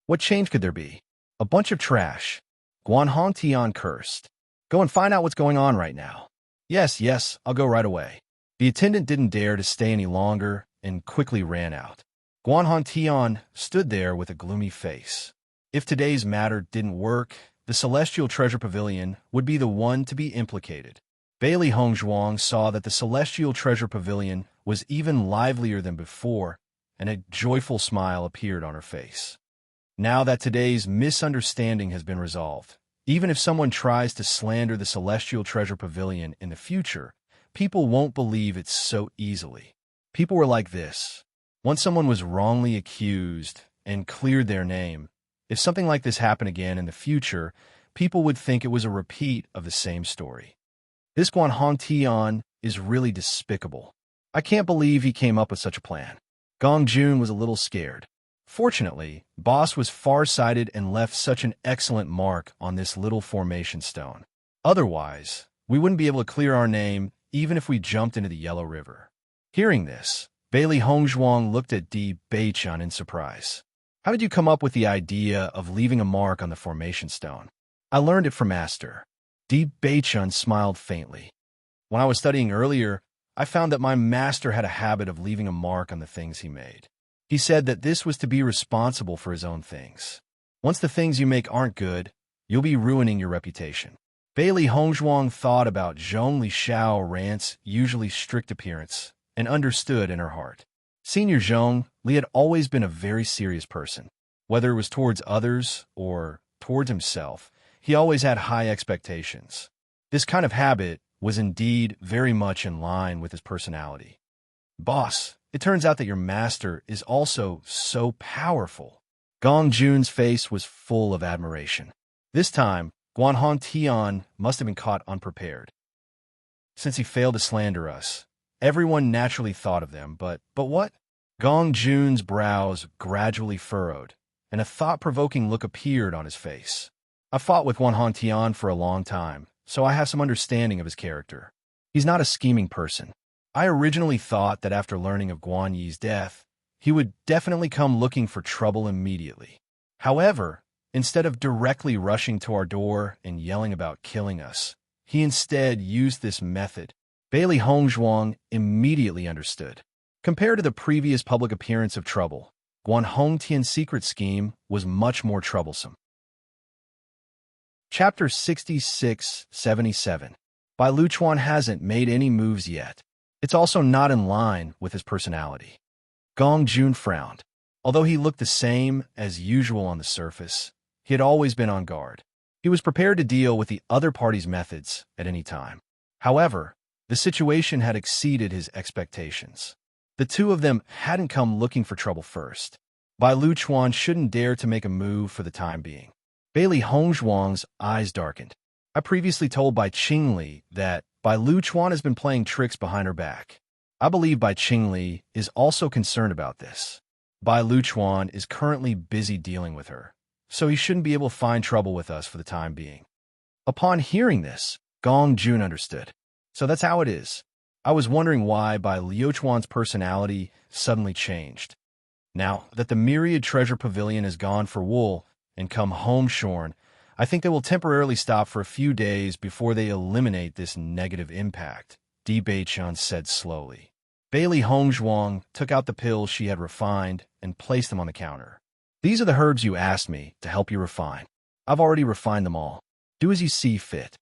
What change could there be? A bunch of trash. Guan Hongtian cursed. Go and find out what's going on right now. Yes, I'll go right away. The attendant didn't dare to stay any longer and quickly ran out. Guan Hongtian stood there with a gloomy face. If today's matter didn't work, the Celestial Treasure Pavilion would be the one to be implicated. Bailey Hongzhuang saw that the Celestial Treasure Pavilion was even livelier than before, and a joyful smile appeared on her face. Now that today's misunderstanding has been resolved, even if someone tries to slander the Celestial Treasure Pavilion in the future, people won't believe it so easily. People were like this. Once someone was wrongly accused and cleared their name, if something like this happened again in the future, people would think it was a repeat of the same story. This Guan Hongtian is really despicable. I can't believe he came up with such a plan. Gong Jun was a little scared. Fortunately, Boss was far-sighted and left such an excellent mark on this little formation stone. Otherwise, we wouldn't be able to clear our name even if we jumped into the Yellow River. Hearing this, Bailey Hongzhuang looked at Di Beichan in surprise. How did you come up with the idea of leaving a mark on the formation stone? I learned it from Master. Di Beichan smiled faintly. When I was studying earlier, I found that my master had a habit of leaving a mark on the things he made. He said that this was to be responsible for his own things. Once the things you make aren't good, you'll be ruining your reputation. Bailey Hongzhuang thought about Zhong Lixiao Rant's usually strict appearance and understood in her heart. Senior Zhong Li had always been a very serious person. Whether it was towards others or towards himself, he always had high expectations. This kind of habit was indeed very much in line with his personality. Boss, it turns out that your master is also so powerful. Gong Jun's face was full of admiration. This time, Guan Hongtian must have been caught unprepared. Since he failed to slander us, everyone naturally thought of them, but what? Gong Jun's brows gradually furrowed, and a thought-provoking look appeared on his face. I fought with Guan Hongtian for a long time, so I have some understanding of his character. He's not a scheming person. I originally thought that after learning of Guan Yi's death, he would definitely come looking for trouble immediately. However, instead of directly rushing to our door and yelling about killing us, he instead used this method. Bailey Hongzhuang immediately understood. Compared to the previous public appearance of trouble, Guan Hongtian's secret scheme was much more troublesome. Chapter 66-77. Bai Luchuan hasn't made any moves yet. It's also not in line with his personality. Gong Jun frowned. Although he looked the same as usual on the surface, he had always been on guard. He was prepared to deal with the other party's methods at any time. However, the situation had exceeded his expectations. The two of them hadn't come looking for trouble first. Bai Luchuan shouldn't dare to make a move for the time being. Bailey Hongzhuang's eyes darkened. I previously told Bai Qingli that Bai Luchuan has been playing tricks behind her back. I believe Bai Qingli is also concerned about this. Bai Luchuan is currently busy dealing with her, so he shouldn't be able to find trouble with us for the time being. Upon hearing this, Gong Jun understood. So that's how it is. I was wondering why Bai Liuchuan's personality suddenly changed. Now that the myriad treasure pavilion has gone for wool and come home shorn, I think they will temporarily stop for a few days before they eliminate this negative impact, Di Beichun said slowly. Bailey Hongzhuang took out the pills she had refined and placed them on the counter. These are the herbs you asked me to help you refine. I've already refined them all. Do as you see fit.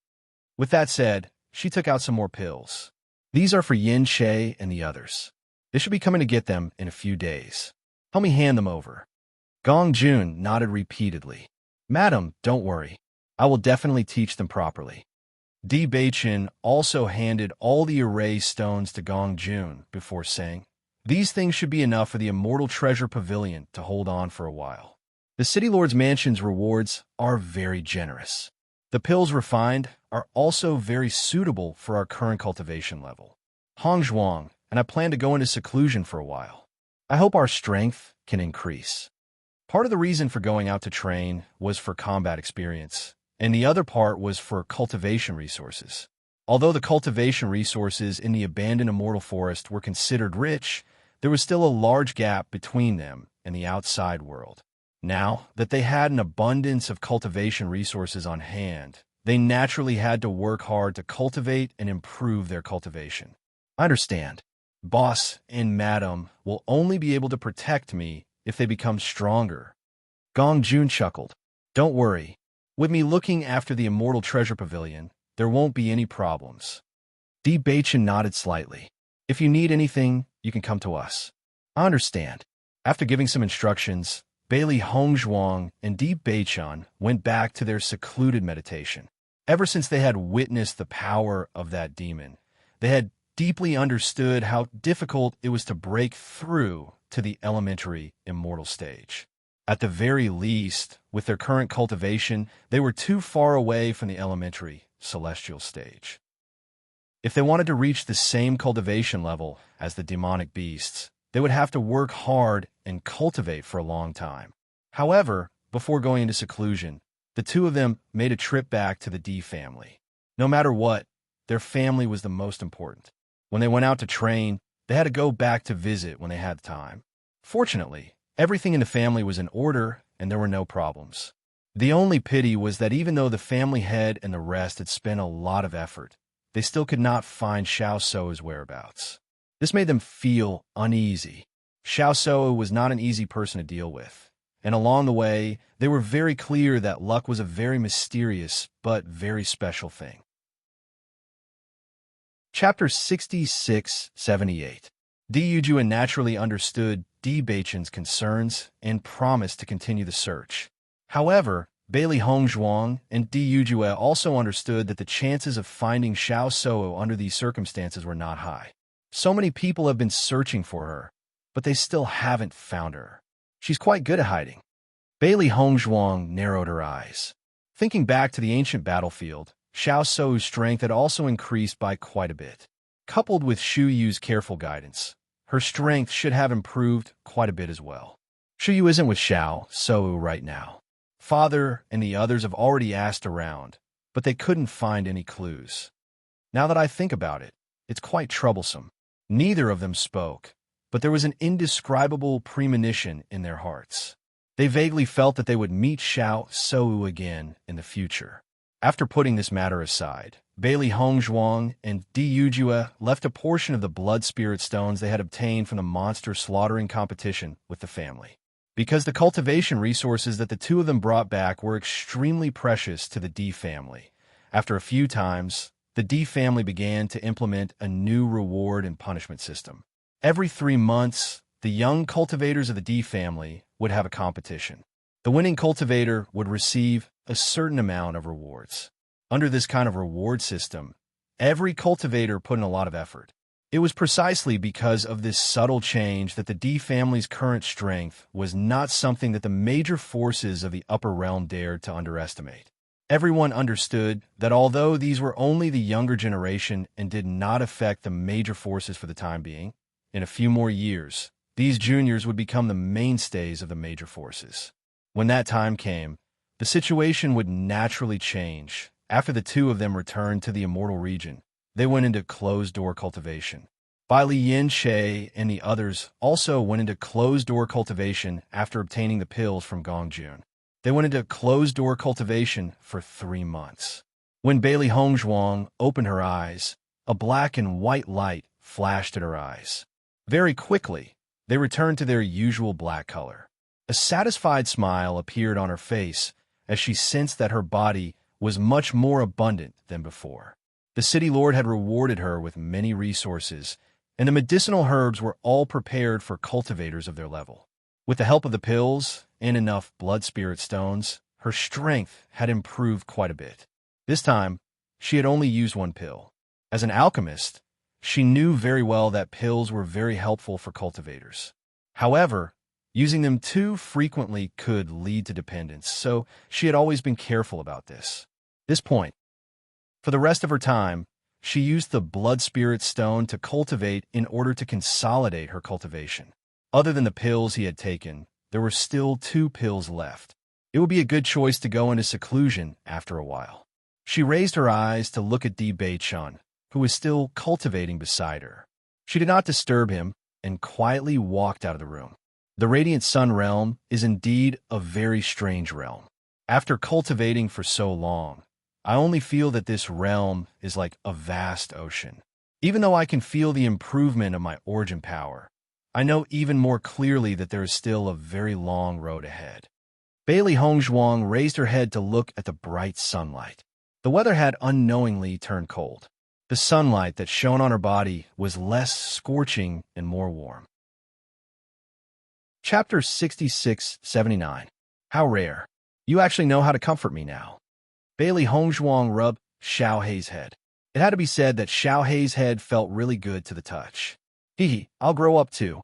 With that said, she took out some more pills. These are for Yin Che and the others. They should be coming to get them in a few days. Help me hand them over. Gong Jun nodded repeatedly. Madam, don't worry. I will definitely teach them properly. Di Beichun also handed all the array stones to Gong Jun before saying, these things should be enough for the Immortal Treasure Pavilion to hold on for a while. The City Lord's Mansion's rewards are very generous. The pills refined are also very suitable for our current cultivation level. Hongzhuang and I plan to go into seclusion for a while. I hope our strength can increase. Part of the reason for going out to train was for combat experience, and the other part was for cultivation resources. Although the cultivation resources in the abandoned immortal forest were considered rich, there was still a large gap between them and the outside world. Now that they had an abundance of cultivation resources on hand, they naturally had to work hard to cultivate and improve their cultivation. I understand. Boss and Madam will only be able to protect me if they become stronger. Gong Jun chuckled. Don't worry. With me looking after the Immortal Treasure Pavilion, there won't be any problems. Di Beichun nodded slightly. If you need anything, you can come to us. I understand. After giving some instructions, Bailey Hongzhuang and Di Beichun went back to their secluded meditation. Ever since they had witnessed the power of that demon, they had deeply understood how difficult it was to break through to the elementary immortal stage. At the very least, with their current cultivation, they were too far away from the elementary celestial stage. If they wanted to reach the same cultivation level as the demonic beasts, they would have to work hard and cultivate for a long time. However, before going into seclusion, the two of them made a trip back to the D family. No matter what, their family was the most important. When they went out to train, they had to go back to visit when they had time. Fortunately, everything in the family was in order and there were no problems. The only pity was that even though the family head and the rest had spent a lot of effort, they still could not find Xiao Sou's whereabouts. This made them feel uneasy. Xiao Shou was not an easy person to deal with, and along the way, they were very clear that luck was a very mysterious but very special thing. Chapter 66-78. Di Yujuan naturally understood Di Beichun's concerns and promised to continue the search. However, Bailey Hongzhuang and Di Yujue also understood that the chances of finding Xiao Shou under these circumstances were not high. So many people have been searching for her, but they still haven't found her. She's quite good at hiding. Bailey Hongzhuang narrowed her eyes. Thinking back to the ancient battlefield, Xiao Shou's strength had also increased by quite a bit. Coupled with Shu Yu's careful guidance, her strength should have improved quite a bit as well. Shu Yu isn't with Xiao Shou right now. Father and the others have already asked around, but they couldn't find any clues. Now that I think about it, it's quite troublesome. Neither of them spoke, but there was an indescribable premonition in their hearts. They vaguely felt that they would meet Xiao Shou again in the future. After putting this matter aside, Bailey Hongzhuang and Di Yujue left a portion of the blood spirit stones they had obtained from the monster slaughtering competition with the family. Because the cultivation resources that the two of them brought back were extremely precious to the D family. After a few times, the D family began to implement a new reward and punishment system. Every 3 months, the young cultivators of the D family would have a competition. The winning cultivator would receive a certain amount of rewards. Under this kind of reward system, every cultivator put in a lot of effort. It was precisely because of this subtle change that the D family's current strength was not something that the major forces of the upper realm dared to underestimate. Everyone understood that although these were only the younger generation and did not affect the major forces for the time being, in a few more years, these juniors would become the mainstays of the major forces. When that time came, the situation would naturally change. After the two of them returned to the immortal region, they went into closed-door cultivation. Bai Li Yin Che and the others also went into closed-door cultivation after obtaining the pills from Gong Jun. They went into closed-door cultivation for 3 months. When Bailey Hongzhuang opened her eyes, a black and white light flashed at her eyes. Very quickly, they returned to their usual black color. A satisfied smile appeared on her face as she sensed that her body was much more abundant than before. The city lord had rewarded her with many resources, and the medicinal herbs were all prepared for cultivators of their level. With the help of the pills and enough blood spirit stones, her strength had improved quite a bit. This time, she had only used 1 pill. As an alchemist, she knew very well that pills were very helpful for cultivators. However, using them too frequently could lead to dependence, so she had always been careful about this. This point, for the rest of her time, she used the blood spirit stone to cultivate in order to consolidate her cultivation. Other than the pills he had taken, there were still 2 pills left. It would be a good choice to go into seclusion after a while. She raised her eyes to look at Di Beichun, who was still cultivating beside her. She did not disturb him and quietly walked out of the room. The Radiant Sun realm is indeed a very strange realm. After cultivating for so long, I only feel that this realm is like a vast ocean. Even though I can feel the improvement of my origin power, I know even more clearly that there is still a very long road ahead. Bailey Hongzhuang raised her head to look at the bright sunlight. The weather had unknowingly turned cold. The sunlight that shone on her body was less scorching and more warm. Chapter 66-79. How rare. You actually know how to comfort me now. Bailey Hongzhuang rubbed Xiao Hei's head. It had to be said that Xiao Hei's head felt really good to the touch. Hee, I'll grow up too.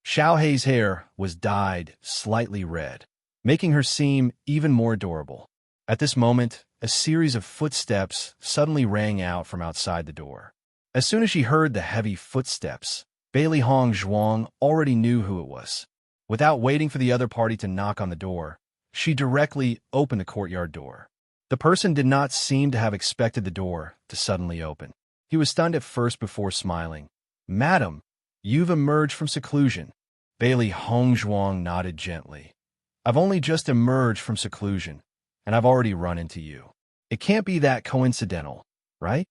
Xiao Hei's hair was dyed slightly red, making her seem even more adorable. At this moment, a series of footsteps suddenly rang out from outside the door. As soon as she heard the heavy footsteps, Bailey Hongzhuang already knew who it was. Without waiting for the other party to knock on the door, she directly opened the courtyard door. The person did not seem to have expected the door to suddenly open. He was stunned at first before smiling. "Madam, you've emerged from seclusion." Bailey Hongzhuang nodded gently. "I've only just emerged from seclusion, and I've already run into you. It can't be that coincidental, right?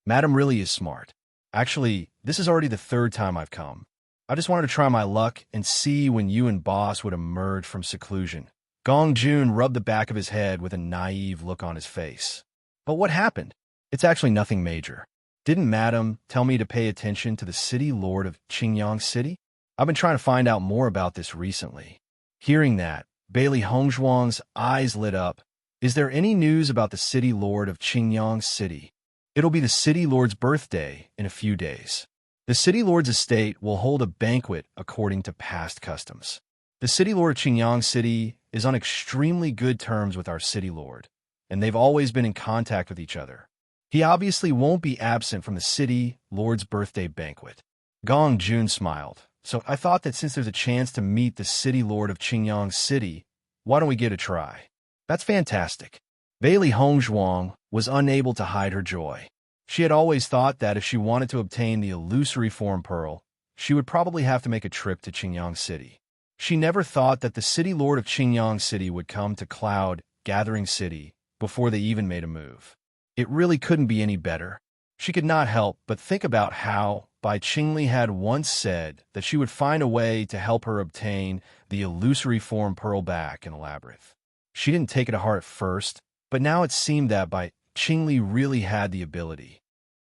Madam really is smart. Actually, this is already the 3rd time I've come. I just wanted to try my luck and see when you and boss would emerge from seclusion." Gong Jun rubbed the back of his head with a naive look on his face. "But what happened? It's actually nothing major. Didn't Madam tell me to pay attention to the city lord of Qingyang City? I've been trying to find out more about this recently." Hearing that, Bailey Hongzhuang's eyes lit up. "Is there any news about the city lord of Qingyang City? It'll be the city lord's birthday in a few days. The city lord's estate will hold a banquet according to past customs. The city lord of Qingyang City is on extremely good terms with our city lord, and they've always been in contact with each other. He obviously won't be absent from the city lord's birthday banquet." Gong Jun smiled. "So I thought that since there's a chance to meet the city lord of Qingyang City, why don't we give it a try?" "That's fantastic." Bailey Hongzhuang was unable to hide her joy. She had always thought that if she wanted to obtain the illusory form pearl, she would probably have to make a trip to Qingyang City. She never thought that the city lord of Qingyang City would come to Cloud Gathering City before they even made a move. It really couldn't be any better. She could not help but think about how Bai Qingli had once said that she would find a way to help her obtain the illusory form pearl back in the labyrinth. She didn't take it to heart at first, but now it seemed that Bai Qingli really had the ability.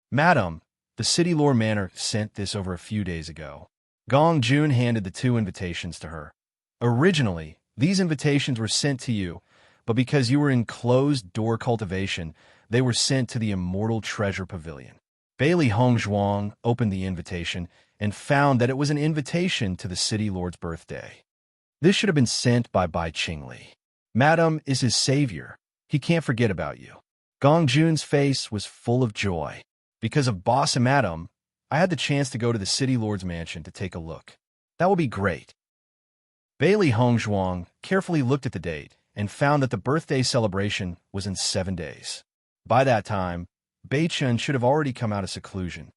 "Madam, the city lord manor sent this over a few days ago." Gong Jun handed the 2 invitations to her. "Originally, these invitations were sent to you, but because you were in closed-door cultivation, they were sent to the Immortal Treasure Pavilion." Bailey Hongzhuang opened the invitation and found that it was an invitation to the city lord's birthday. This should have been sent by Bai Qingli. "Madam is his savior. He can't forget about you. Gong Jun's face was full of joy. Because of Boss and Madam, I had the chance to go to the City Lord's mansion to take a look. That will be great. Bailey Hongzhuang carefully looked at the date and found that the birthday celebration was in 7 days. By that time, Bei Chen should have already come out of seclusion.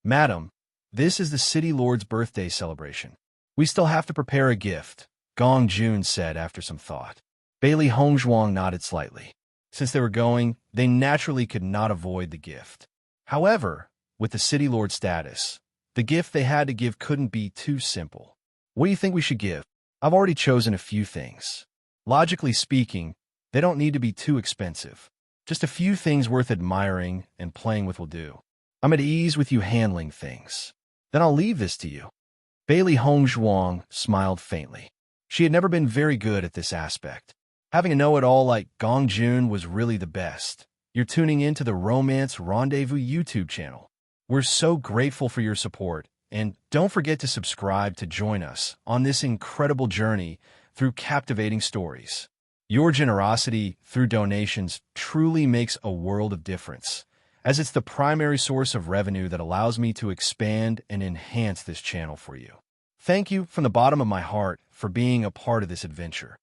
Madam, this is the City Lord's birthday celebration. We still have to prepare a gift, Gong Jun said after some thought. Bailey Hongzhuang nodded slightly. Since they were going, they naturally could not avoid the gift. However, with the City Lord status, the gift they had to give couldn't be too simple. What do you think we should give? I've already chosen a few things. Logically speaking, they don't need to be too expensive. Just a few things worth admiring and playing with will do. I'm at ease with you handling things. Then I'll leave this to you. Bailey Hongzhuang smiled faintly. She had never been very good at this aspect. Having a know-it-all like Gong Jun was really the best. You're tuning in to the Romance Rendezvous YouTube channel. We're so grateful for your support, and don't forget to subscribe to join us on this incredible journey through captivating stories. Your generosity through donations truly makes a world of difference, as it's the primary source of revenue that allows me to expand and enhance this channel for you. Thank you from the bottom of my heart for being a part of this adventure.